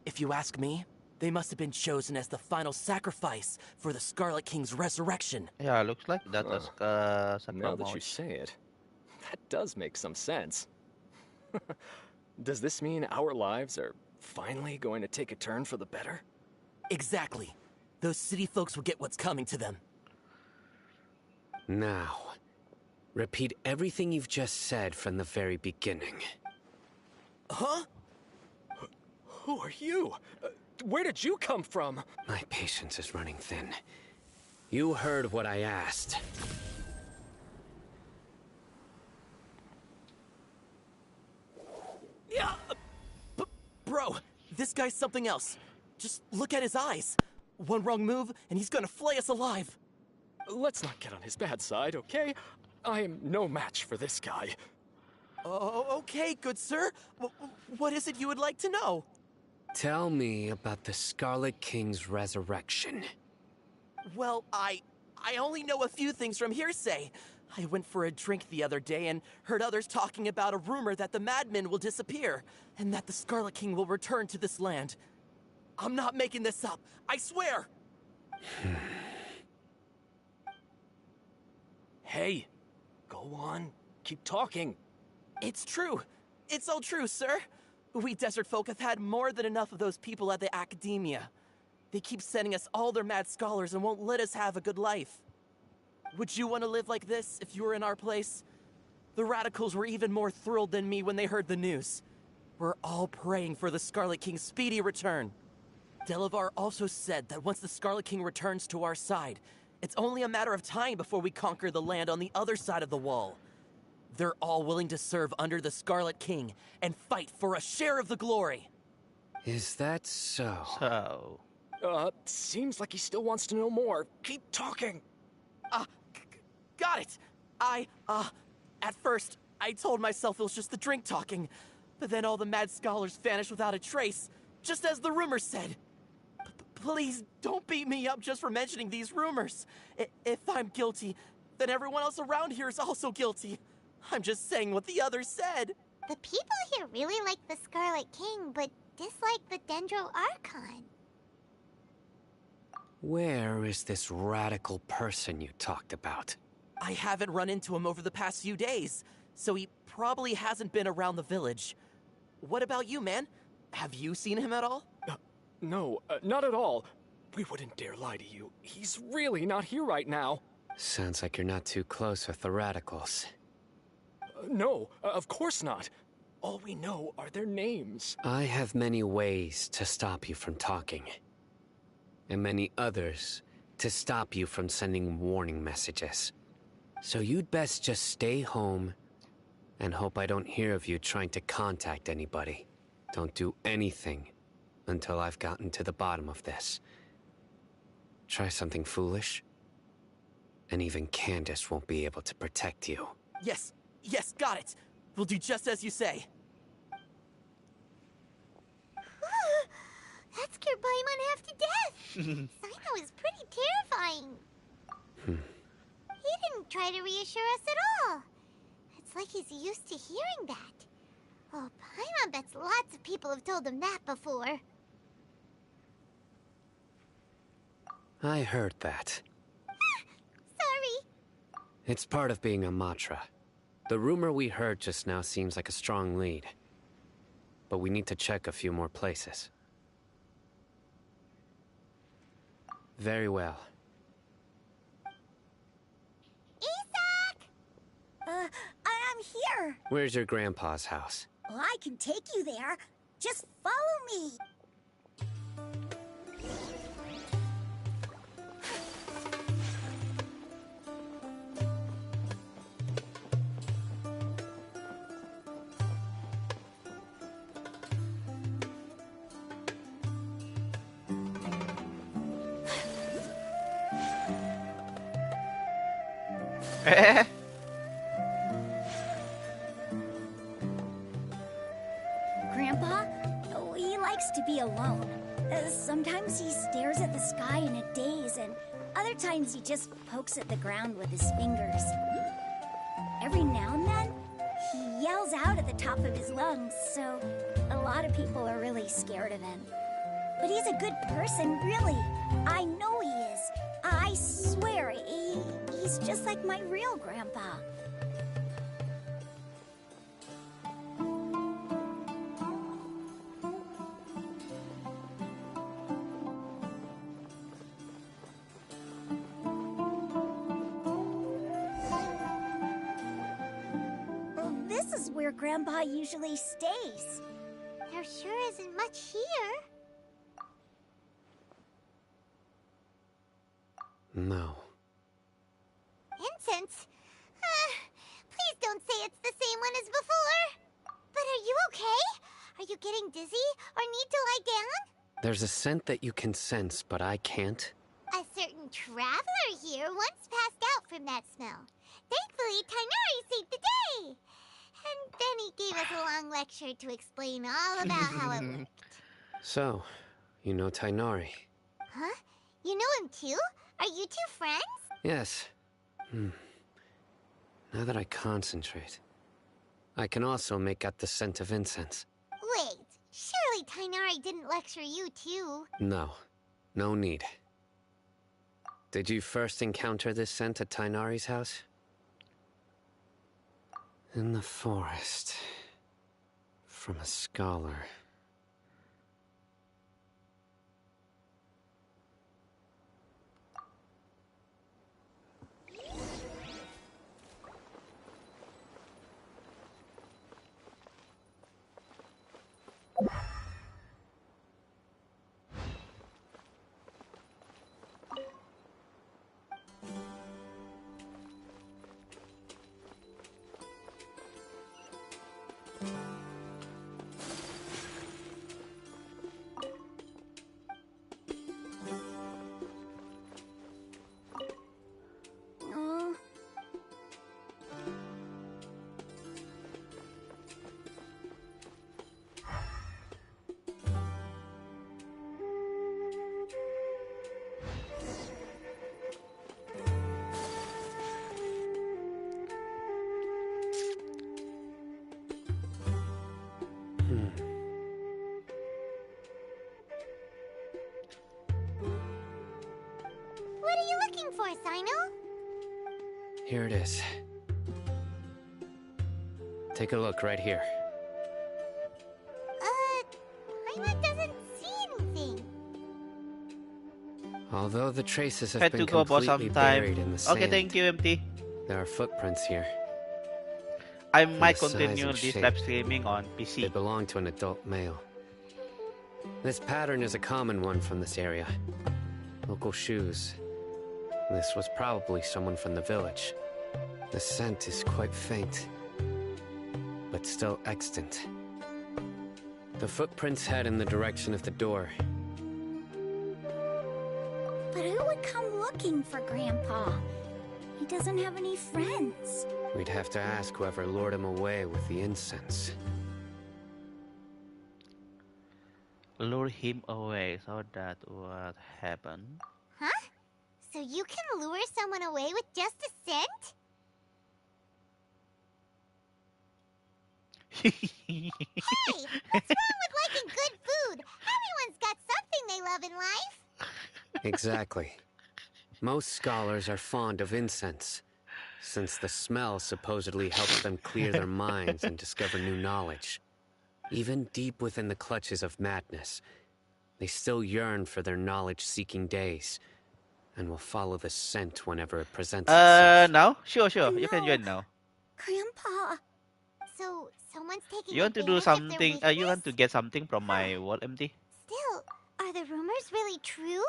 If you ask me, they must have been chosen as the final sacrifice for the Scarlet King's resurrection. Yeah, looks like that is Now that you Sakramos. say it, that does make some sense. Does this mean our lives are finally going to take a turn for the better? Exactly. Those city folks will get what's coming to them. Now, repeat everything you've just said from the very beginning. Huh? Who are you? Where did you come from? My patience is running thin. You heard what I asked. Yeah! Bro, this guy's something else. Just look at his eyes. One wrong move, and he's gonna flay us alive. Let's not get on his bad side, okay? I am no match for this guy. Oh, okay, good sir. What is it you would like to know? Tell me about the Scarlet King's resurrection. Well, I only know a few things from hearsay. I went for a drink the other day and heard others talking about a rumor that the madmen will disappear and that the Scarlet King will return to this land. I'm not making this up, I swear! Hey, go on, keep talking. It's true. It's all true, sir. We desert folk have had more than enough of those people at the academia. They keep sending us all their mad scholars and won't let us have a good life. Would you want to live like this if you were in our place? The radicals were even more thrilled than me when they heard the news. We're all praying for the Scarlet King's speedy return. Delavar also said that once the Scarlet King returns to our side, it's only a matter of time before we conquer the land on the other side of the wall. They're all willing to serve under the Scarlet King and fight for a share of the glory. Is that so? So... Seems like he still wants to know more. Keep talking. Got it. At first, I told myself it was just the drink talking, but then all the mad scholars vanished without a trace, just as the rumors said. Please don't beat me up just for mentioning these rumors. If I'm guilty, then everyone else around here is also guilty. I'm just saying what the others said. The people here really like the Scarlet King, but dislike the Dendro Archon. Where is this radical person you talked about? I haven't run into him over the past few days, so he probably hasn't been around the village. What about you, man? Have you seen him at all? No, not at all. We wouldn't dare lie to you. He's really not here right now. Sounds like you're not too close with the radicals. No, of course not. All we know are their names. I have many ways to stop you from talking. And many others to stop you from sending warning messages. So you'd best just stay home and hope I don't hear of you trying to contact anybody. Don't do anything until I've gotten to the bottom of this. Try something foolish, and even Candace won't be able to protect you. Yes, got it. We'll do just as you say. That scared Paimon half to death. Sino is pretty terrifying. He didn't try to reassure us at all. It's like he's used to hearing that. Oh, Paimon bets lots of people have told him that before. I heard that. Sorry. It's part of being a Matra. The rumor we heard just now seems like a strong lead. But we need to check a few more places. Very well. I'm here. Where's your grandpa's house? Well, I can take you there. Just follow me. Grandpa? Oh, he likes to be alone. Sometimes he stares at the sky in a daze, and other times he just pokes at the ground with his fingers. Every now and then, he yells out at the top of his lungs, so a lot of people are really scared of him. But he's a good person, really. I know he is. I swear, he's just like my real grandpa. This is where Grandpa usually stays. There sure isn't much here. No. Incense? Please don't say it's the same one as before. But are you okay? Are you getting dizzy or need to lie down? There's a scent that you can sense, but I can't. A certain traveler here once passed out from that smell. Thankfully, Tainari saved the day. And then he gave us a long lecture to explain all about how it worked. So, you know Tainari? Huh? You know him too? Are you two friends? Yes. Now that I concentrate, I can also make out the scent of incense. Wait, surely Tainari didn't lecture you too? No. No need. Did you first encounter this scent at Tainari's house? In the forest. From a scholar. What are you looking for, Sino? Here it is. Take a look right here. Paimon doesn't see anything. Although the traces have Had been to go for completely some time. buried in the sand, Okay, thank you, MT. there are footprints here. I And might the size continue and this shape. live streaming on PC. They belong to an adult male. This pattern is a common one from this area. Local shoes. This was probably someone from the village. The scent is quite faint, but still extant. The footprints head in the direction of the door. But who would come looking for Grandpa? He doesn't have any friends. We'd have to ask whoever lured him away with the incense. Lure him away, so that what happened? Huh? So So you can lure someone away with just a scent? Hey, what's wrong with liking good food? Everyone's got something they love in life. Exactly. Most scholars are fond of incense, since the smell supposedly helps them clear their minds and discover new knowledge. Even deep within the clutches of madness, they still yearn for their knowledge-seeking days, and will follow the scent whenever it presents itself. Now? Sure. You can join now. Grandpa. So, someone's taking You want to do advantage of their something? weakness? You want to get something from my world, MT? Still, are the rumors really true?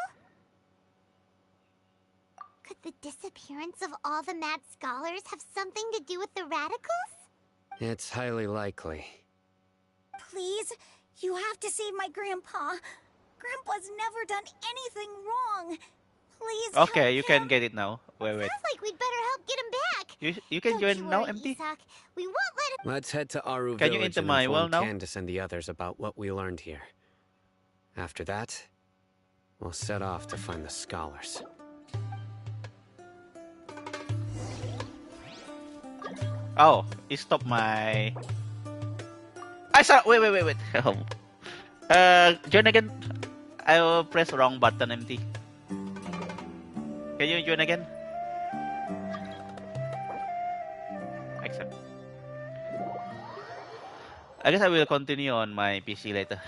Could the disappearance of all the mad scholars have something to do with the radicals? It's highly likely. Please, you have to save my grandpa. Grandpa's never done anything wrong. Please Okay, help you him. can get it now. Wait. Sounds like we'd better help get him back. You can Don't join you now, worry, MT? Isak. We won't let him. Let's head to Aru Can you Village enter and my inform world now? Candace and the others about what we learned here. After that, we'll set off to find the scholars. Oh, it stopped my... I saw... Wait. Join again. I will press wrong button, MT. Can you join again? Accept. I guess I will continue on my PC later.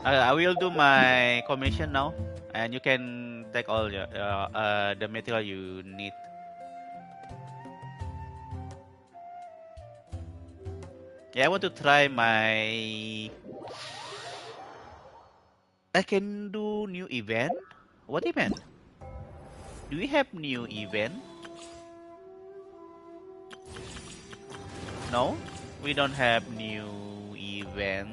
I will do my commission now, and you can take all the material you need. Yeah, I want to try my... I can do new event? What event? Do we have new event? No, we don't have new event.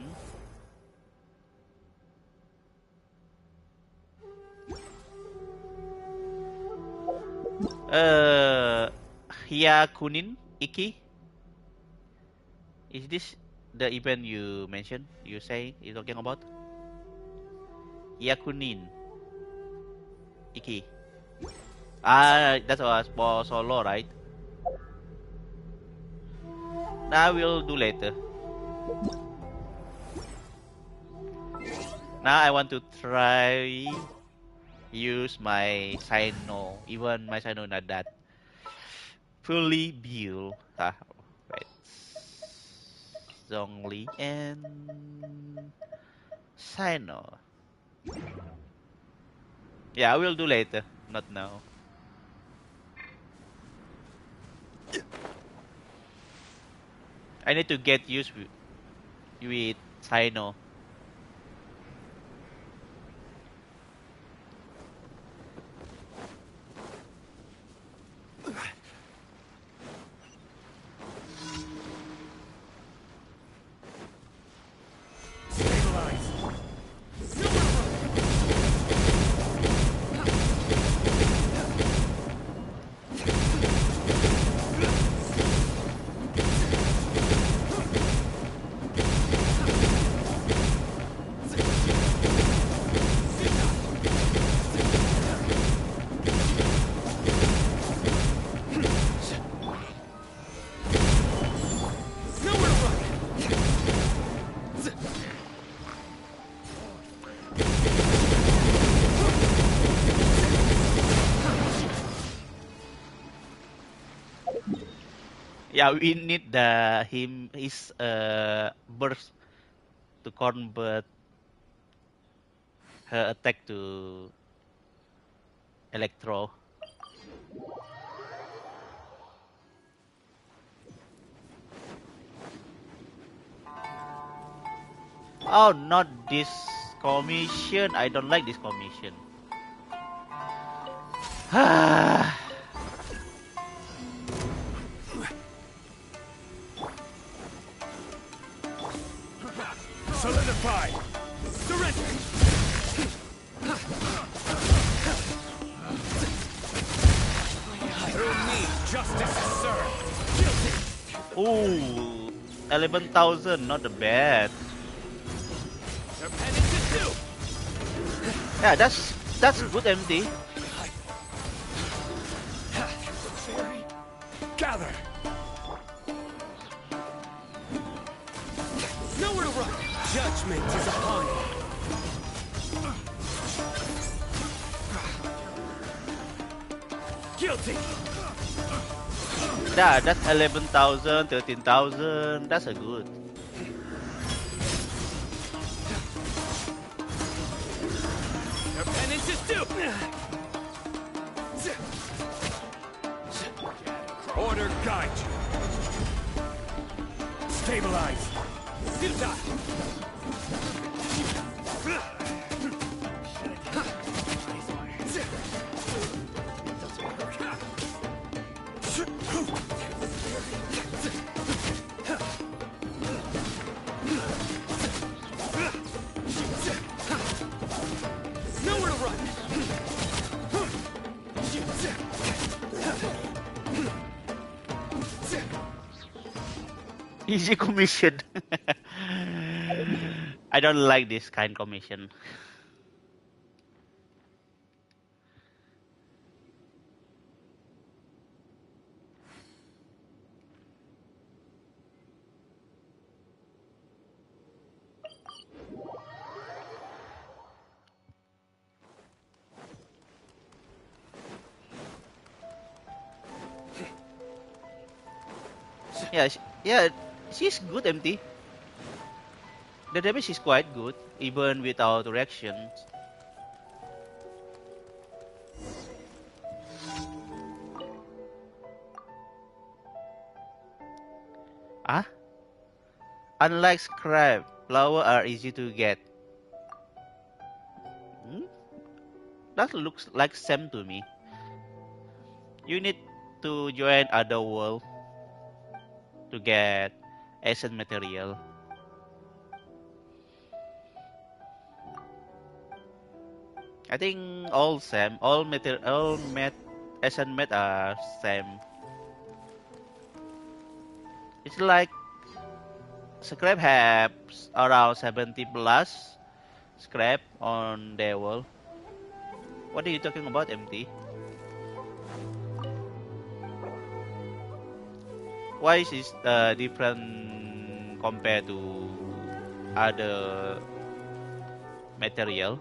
Hyakunin Iki? Is this the event you mentioned? You say you're talking about? Hyakunin Iki. That was for solo, right? Now we'll do later. Now I want to try use my Sino. Even my Sino not that fully built. Wait. Zhongli and Sino. Yeah, I will do later, not now. I need to get used with Sino. Yeah, we need his burst to convert her attack to electro. Oh, not this commission. I don't like this commission. Solidify! Surrender! Through me, justice is served! Ooh, 11,000, not bad. Yeah, that's good MT. Gather. Nowhere to run. Judgment is upon you. Guilty. Yeah, that's 11,000, 13,000. That's a good. Your penance is due. Order guide you. Stabilize. Suta. Nowhere to run. Easy commission. I don't like this kind of commission. Yeah, yeah, she's good MT. The damage is quite good, even without reactions. Ah? Unlike scrap, flower are easy to get. Hmm? That looks like Sam to me. You need to join other world to get essence material. I think all same, all essence met are same. It's like scrap have around 70 plus scrap on their world. What are you talking about, MT? Why is it different compared to other material?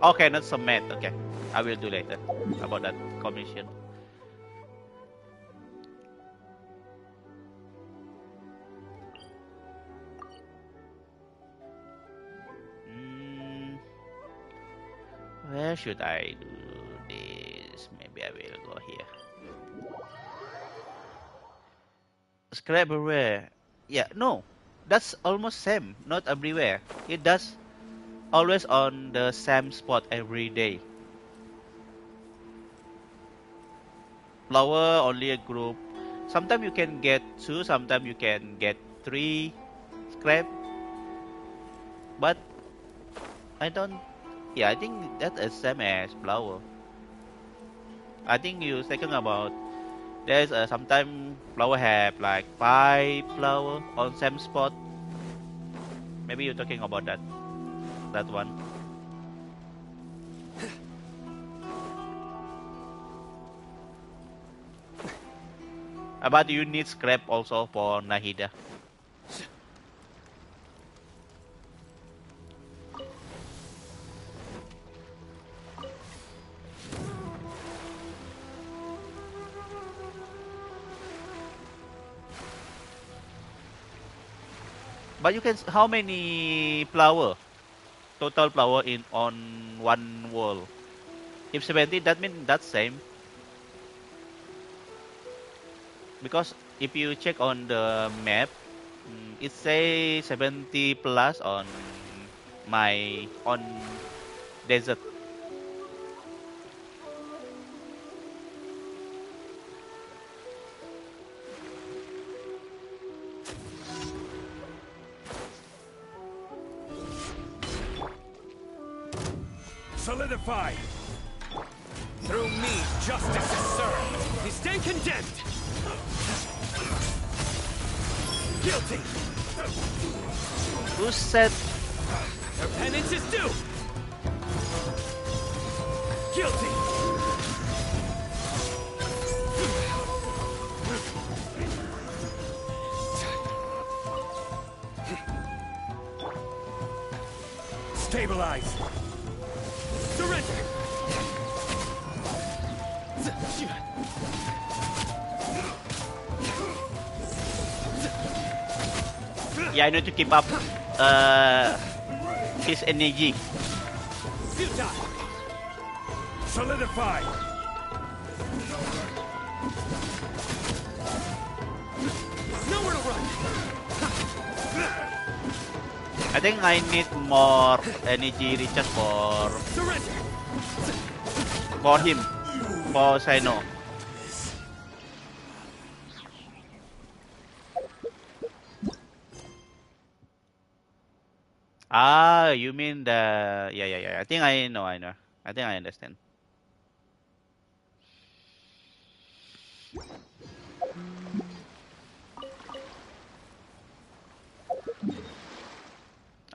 Okay, not some math. Okay, I will do later about that commission. Where should I do this? Maybe I will go here. Scrap everywhere. Yeah, no, that's almost same. Not everywhere. It does always on the same spot every day. Flower only a group. Sometimes you can get 2, sometimes you can get 3 scrap. But I don't. Yeah, I think that is same as flower. I think you're thinking about there's sometimes flower have like 5 flower on same spot. Maybe you're talking about that one. But you need scrap also for Nahida. But you can how many flower? Total flower in on one wall. If 70, that means that's same. Because if you check on the map, it says 70 plus on desert. Solidify! Through me, justice is served. You stand condemned! Guilty. Who said? Her penance is due. Guilty. Stabilize. Surrender. Yeah, I need to keep up his energy. Futile. Solidify. Nowhere to run. I think I need more energy recharge Surrender. for him, for Sino. Ah, you mean the yeah. I think I know. I think I understand.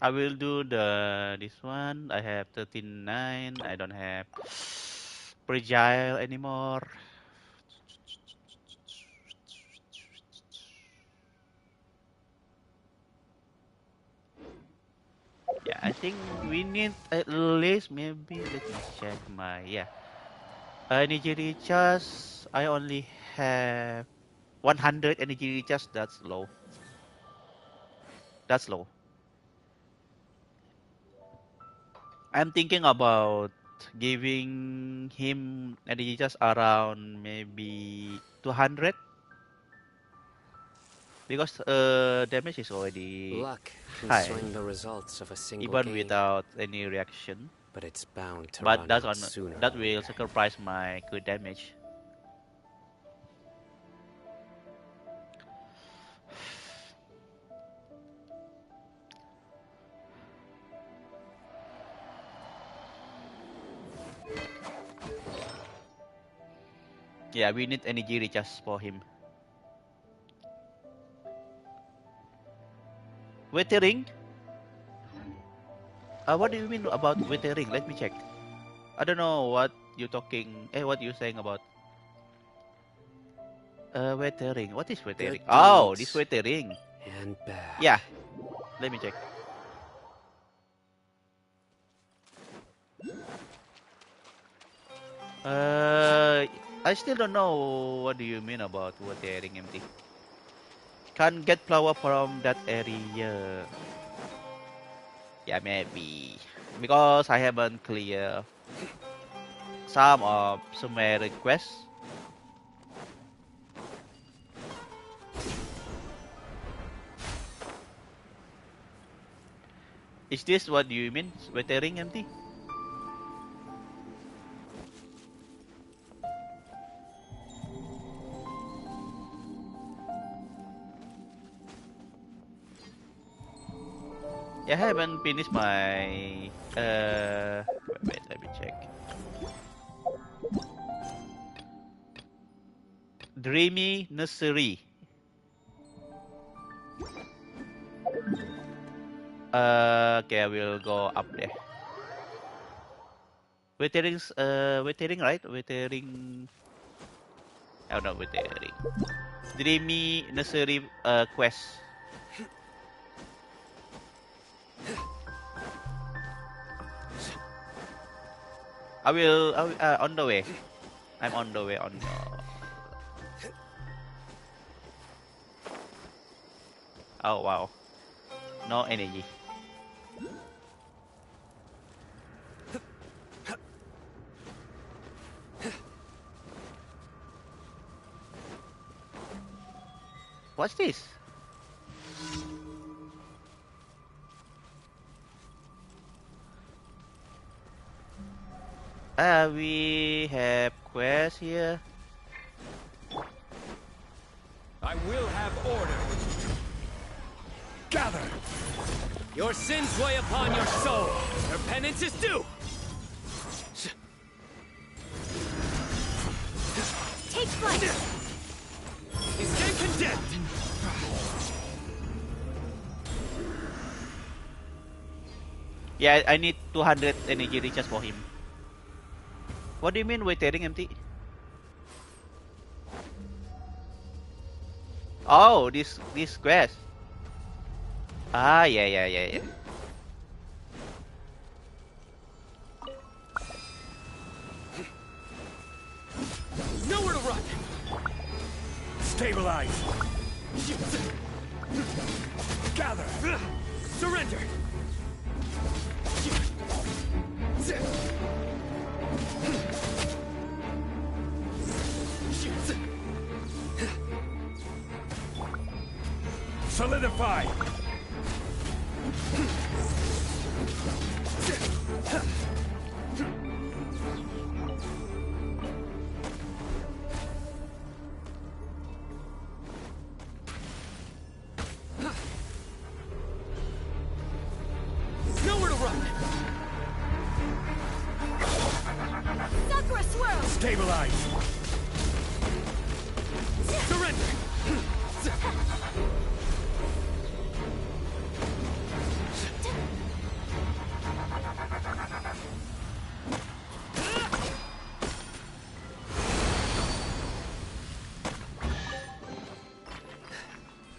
I will do this one. I have 39. I don't have fragile anymore. Yeah, I think we need at least maybe let me check my energy recharge. I only have 100 energy recharge. That's low. That's low. I'm thinking about giving him energy just around maybe 200 because damage is already Luck can high, swing the results of a single even game, without any reaction. but it's bound to But run that's out on sooner. that will sacrifice my good damage. Yeah, we need energy recharge for him. Withering? What do you mean about withering? Let me check. I don't know what you're talking. What you're saying about? Withering. What is withering? Good Oh, this deeds withering. and bad. Yeah. Let me check. I still don't know what do you mean about withering empty. Can't get flower from that area. Yeah, maybe. Because I haven't cleared some of Sumeru quests. Is this what you mean? Withering empty? Yeah, I haven't finished my wait, let me check. Dreamy Nursery. Okay, I will go up there. Withering, right? Withering. Oh no, withering. Dreamy Nursery quest. I will on the way. I'm on the way. Oh wow, no energy. What's this? We have quests here. I will have order. Gather. Your sins weigh upon your soul. Your penance is due. Take flight. Escape condemned. Yeah, I need 200 energy recharge for him. What do you mean waiting empty? Oh, this quest. Ah, yeah. Nowhere to run! Stabilize! Gather! Surrender! Solidify! Nowhere to run! Sakura swirl! Stabilize! Surrender!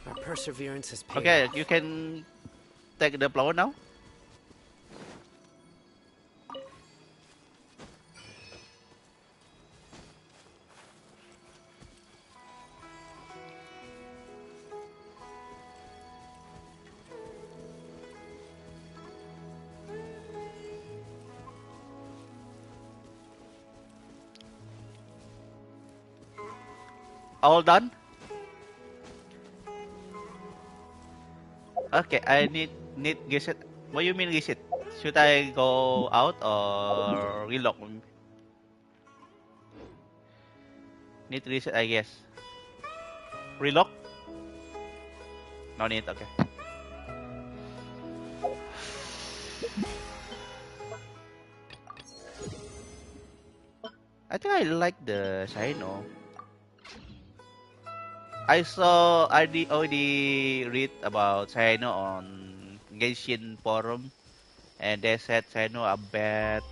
Our perseverance has paid Okay, off. you can take the flower now. All done? Okay, I need reset. What do you mean reset? Should I go out or relock? Need reset, I guess. Relock? No need, okay. I think I like the Shino. I already read about Shino on Genshin forum, and they said Shino are bad.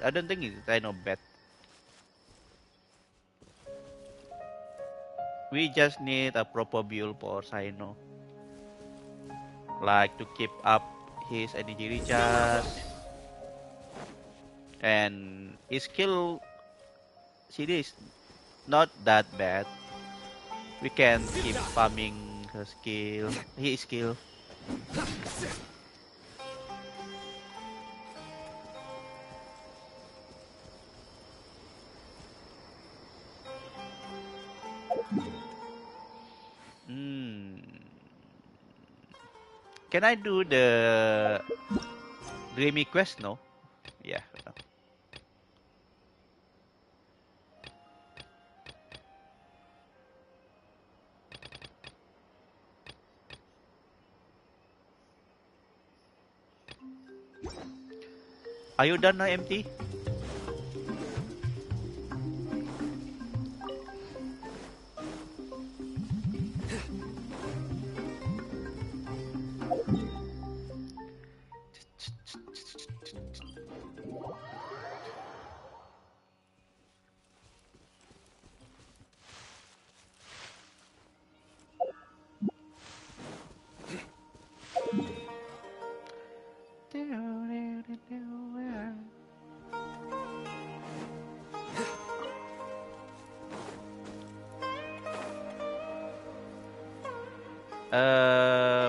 I don't think it's Shino bad. We just need a proper build for Shino, like to keep up his energy recharge, and his skill series not that bad. We can keep farming her skill, his skill. Can I do the Dreamy quest? No. Yeah. No. Are you done now, MT?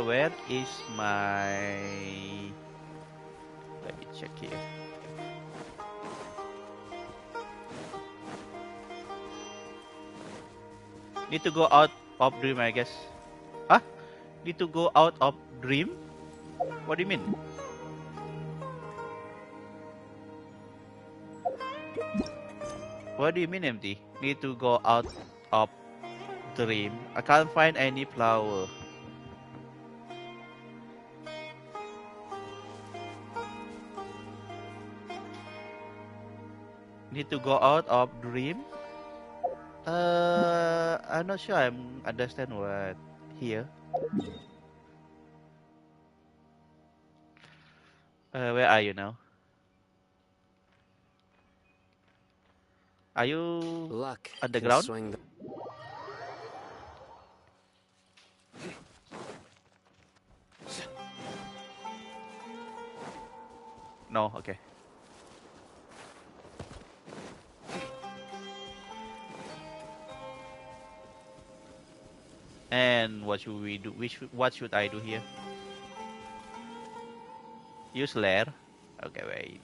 Where is my? Let me check here. Need to go out of dream, I guess. Huh? Need to go out of dream? What do you mean? What do you mean, MT? Need to go out of dream. I can't find any flower. Need to go out of dream? I'm not sure I'm understand what here. Where are you now? Are you Luck on the can ground? swing the... No, okay. And what should we do? What should I do here? Use lair. Okay, wait.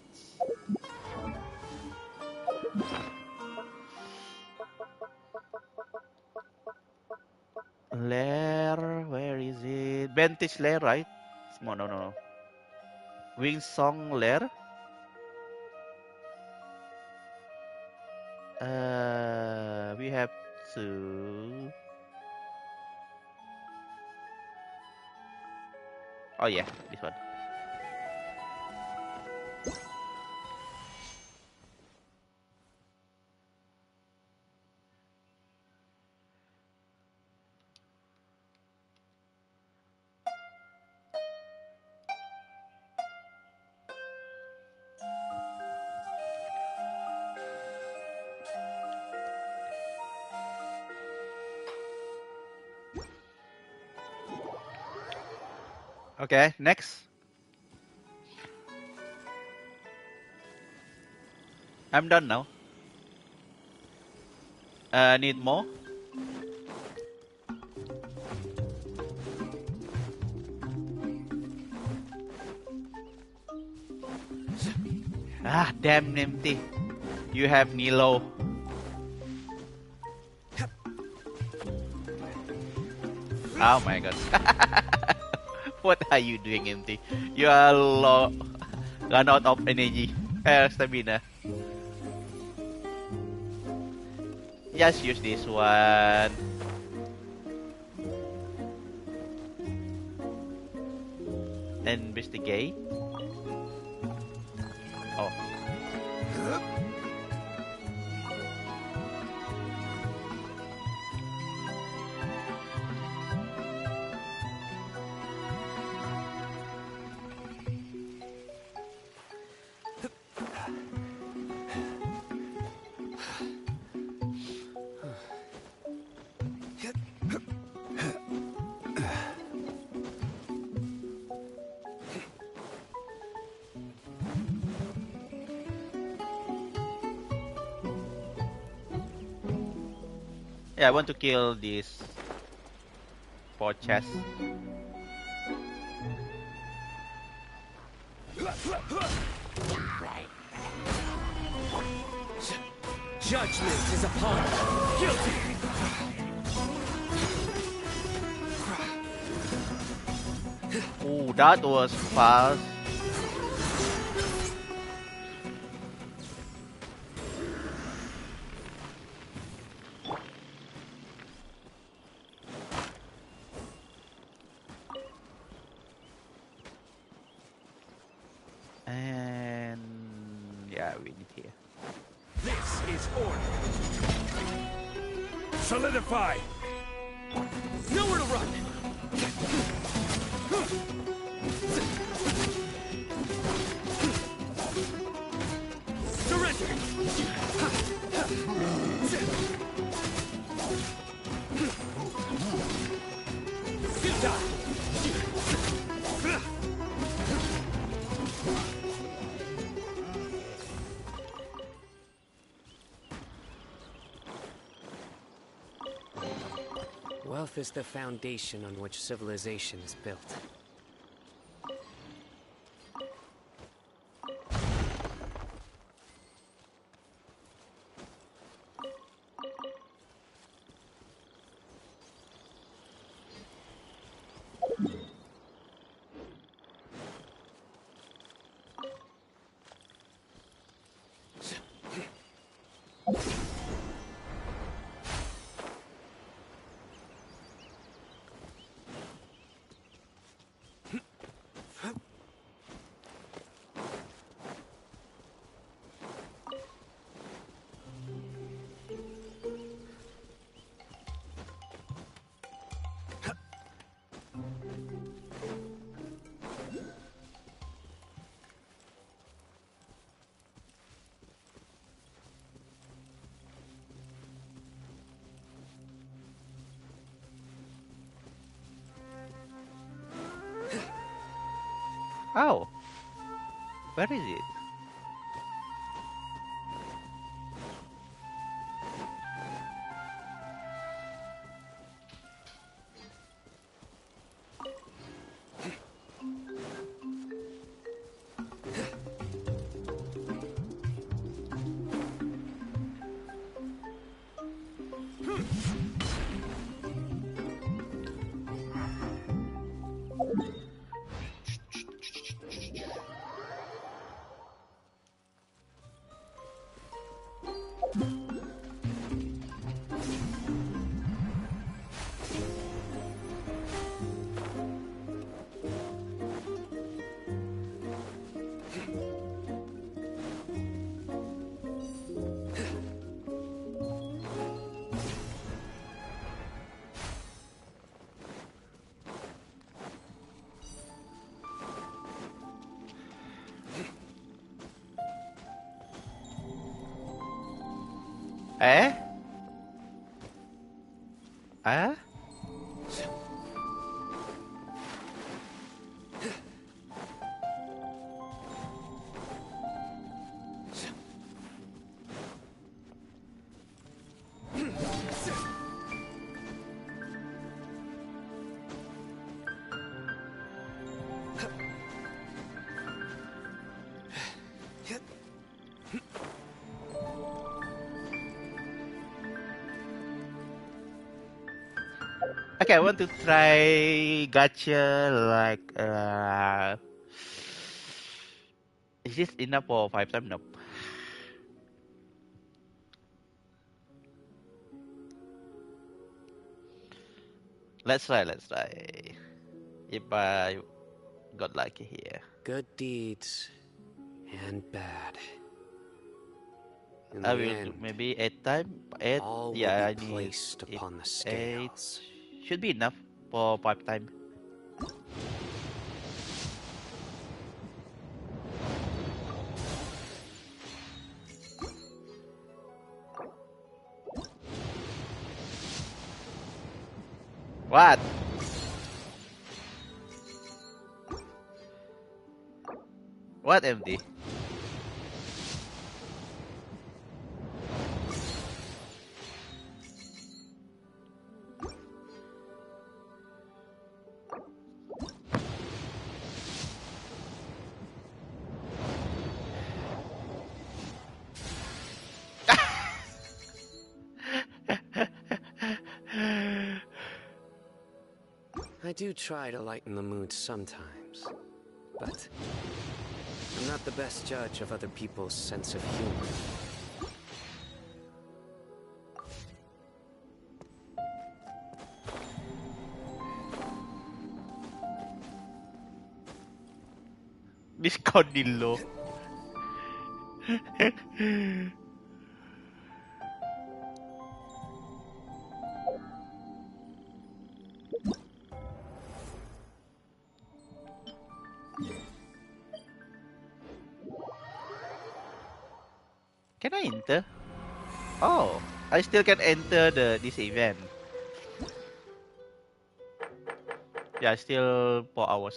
Lair, where is it? Vantage lair, right? No, no, no, no. Wing song lair. We have to. Oh yeah, this one. Okay, next. I'm done now. Need more? Ah, damn empty. You have Nilo. Oh my god. What are you doing, empty? You are low. Run out of energy. Stamina. Just use this one. Investigate. Oh. Yeah, I want to kill this for chest. Judgment is upon you. Guilty. Oh, that was fast. And yeah, we need here. This is order. Solidify. Nowhere to run. Surrender. Die. Wealth is the foundation on which civilization is built. Oh, where is it? Eh? Eh? Okay, I want to try gacha like is this enough for 5 times? Nope. Let's try, let's try. If I got lucky here. Good deeds and bad. In I the will do end, maybe 8 times. 8, all yeah, will I be need placed it, upon the 8. scales. Should be enough for 5 times. What? What MD? I do try to lighten the mood sometimes, but I'm not the best judge of other people's sense of humor. Discordillo. Can I enter? Oh, I still can enter this event. Yeah, still 4 hours.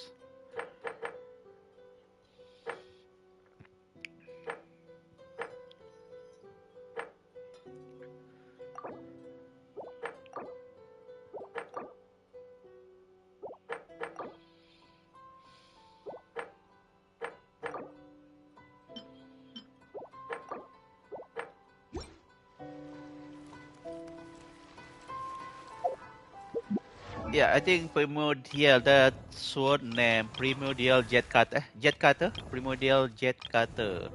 Yeah, I think primordial. That sword name primordial jet cutter. Jet cutter. Primordial jet cutter.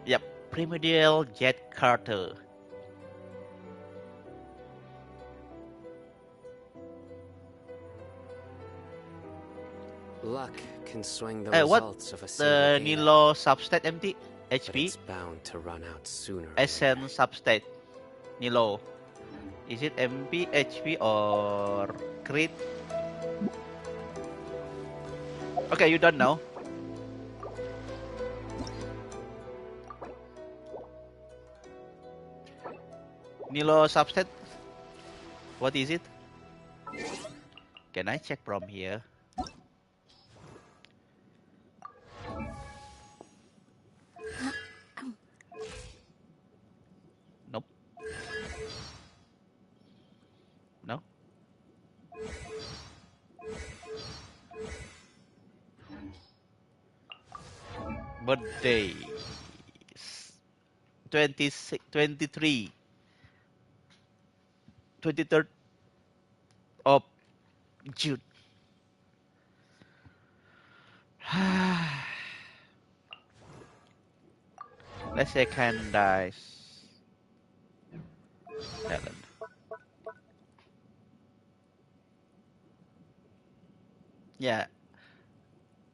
Yep, primordial jet cutter. Luck can swing the What results of a single the game, Nilo substat MT but HP it's bound to run out sooner or Ascent substat Nilo. Is it MP HP or crit? Okay, you don't know. Nilo substat. What is it? Can I check from here? Birthday 26, 23, 23rd of June. Let's say Candice Helen. Yeah,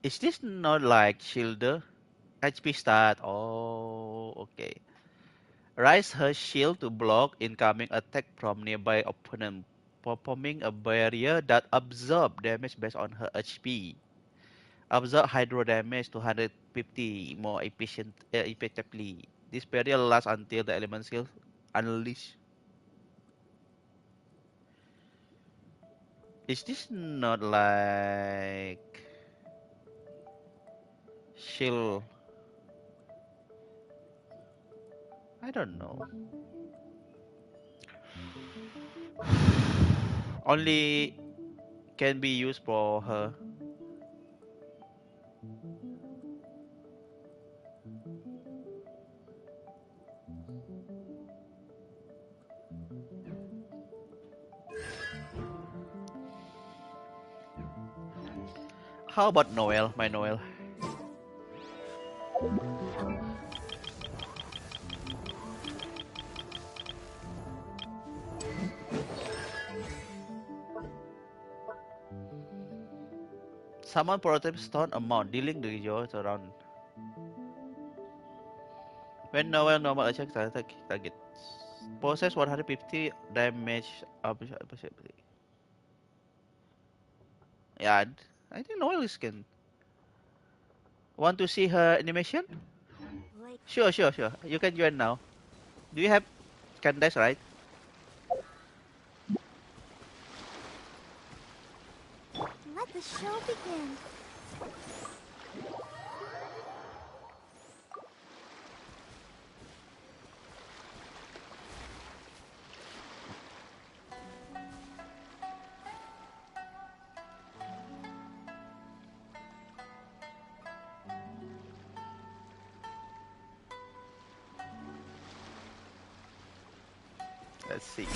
is this not like Shielder? HP start. Oh, okay. Raise her shield to block incoming attack from nearby opponent, performing a barrier that absorb damage based on her HP. Absorb hydro damage 250 more effectively. This barrier lasts until the element skill unleash. Is this not like shield? I don't know. Only can be used for her. How about Noel, my Noel? Summon protect stone amount, dealing the yours around. When Noel normal attack target. Possess 150 damage. Yeah, I think Noel is can. Want to see her animation? Sure. You can join now. Do you have Candice, right? Let the show begin. Let's see.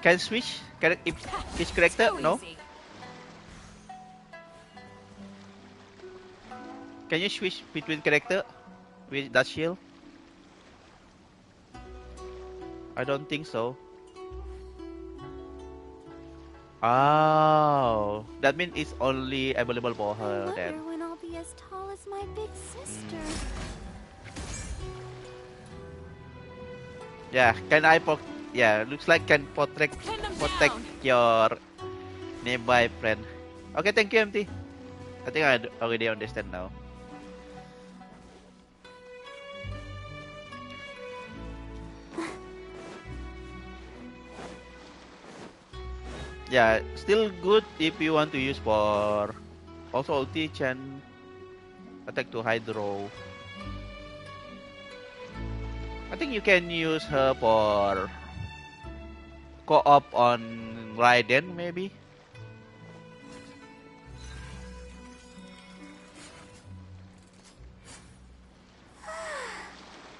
Can switch? If each character? No. Can you switch between character with that shield? I don't think so. Oh, that means it's only available for her then. When I'll be as tall as my big sister. Yeah, can I yeah, looks like can protect your nearby friend. Okay, thank you, MT. I think I already understand now. Yeah, still good if you want to use for also ulti can attack to hydro. I think you can use her for co-op on Raiden maybe.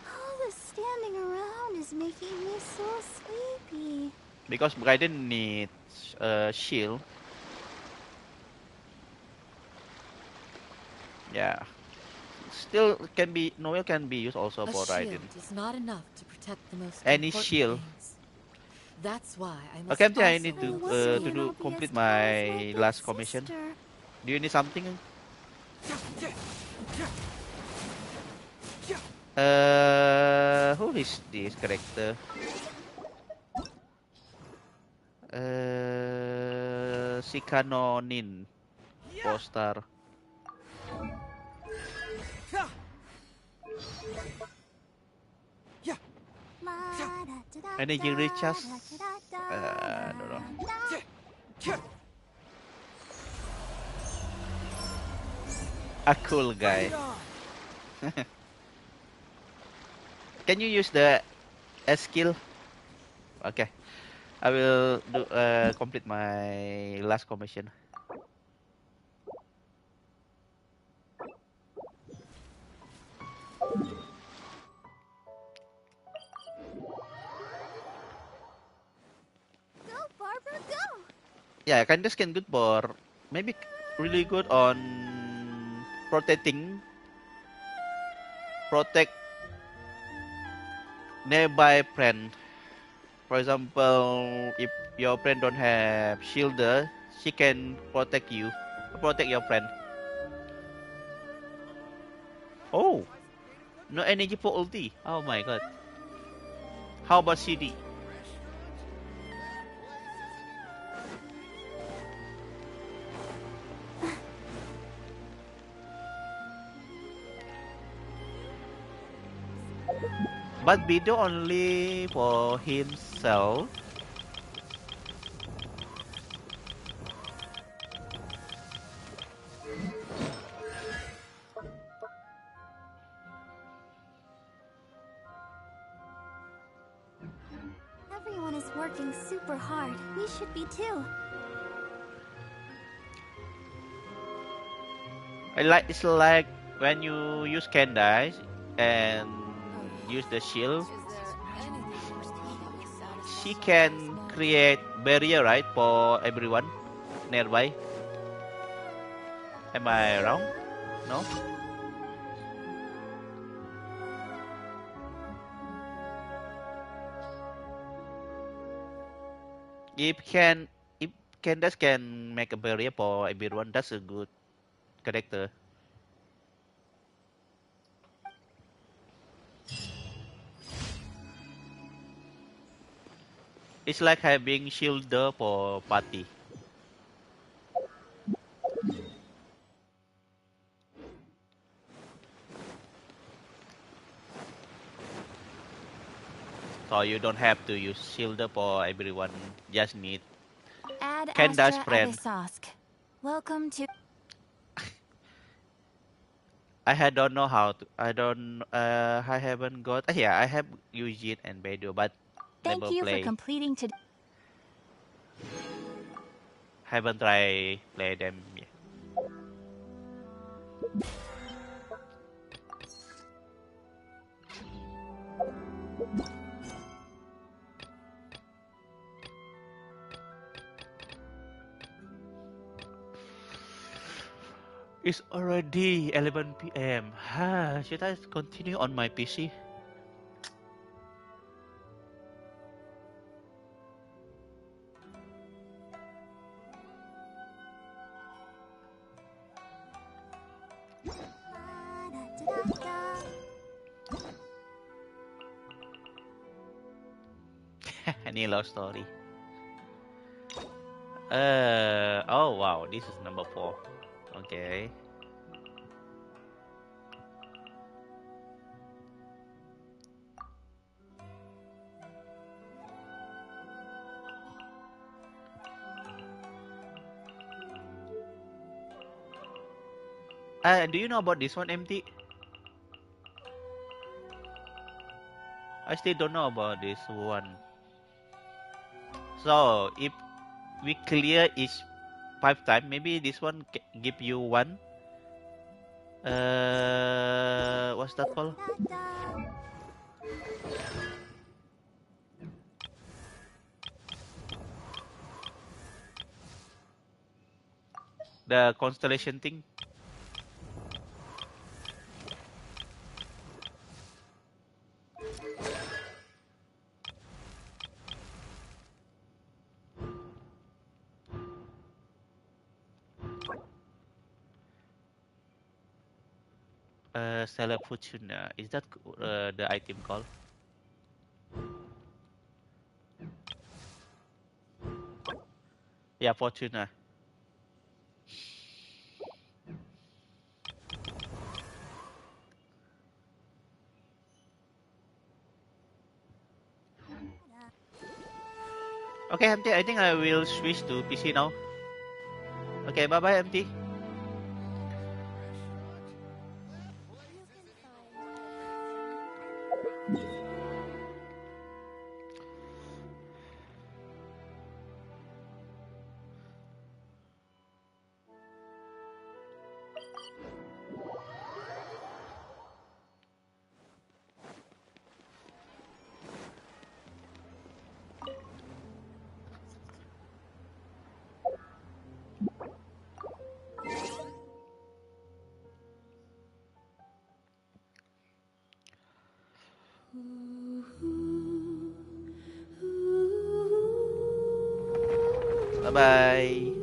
All the standing around is making me so sleepy. Because Raiden needs a shield. Yeah. Still can be Noel can be used also for Raiden. Is not enough to protect the most Any shield. things. That's why I must Okay, I need to do complete my last commission. Do you need something? Who is this character? Sikanonin poster. Energy recharge? I don't know. A cool guy. Can you use the S skill? Okay. I will do complete my last commission. Yeah, Candace can good for maybe really good on protect nearby friend. For example, if your friend don't have shielder, she can protect your friend. Oh, no energy for ulti. Oh my god. How about CD? But Bido only for himself. Everyone is working super hard. We should be too. It's like when you use Candace and use the shield, she can create barrier, right, for everyone nearby. Am I wrong? No? If Candace can make a barrier for everyone, that's a good character. It's like having shielder for party. So you don't have to use shielder for everyone. Just need Ad Candace Astra friend. Abyssosque. Welcome to... Don't know how to. I haven't got. Yeah, I have Eugene and Beidou, but Thank never you for play. completing today. Haven't tried play them yet. It's already 11 p.m. Should I continue on my PC? Any love story? Oh wow, this is number 4. Okay. Do you know about this one, MT? I still don't know about this one. So if we clear each 5 times, maybe this one give you 1. What's that called? The constellation thing. Stellar Fortuna. Is that the item called? Yeah, Fortuna. Okay, MT, I think I will switch to PC now. Okay, bye-bye, MT. Bye bye.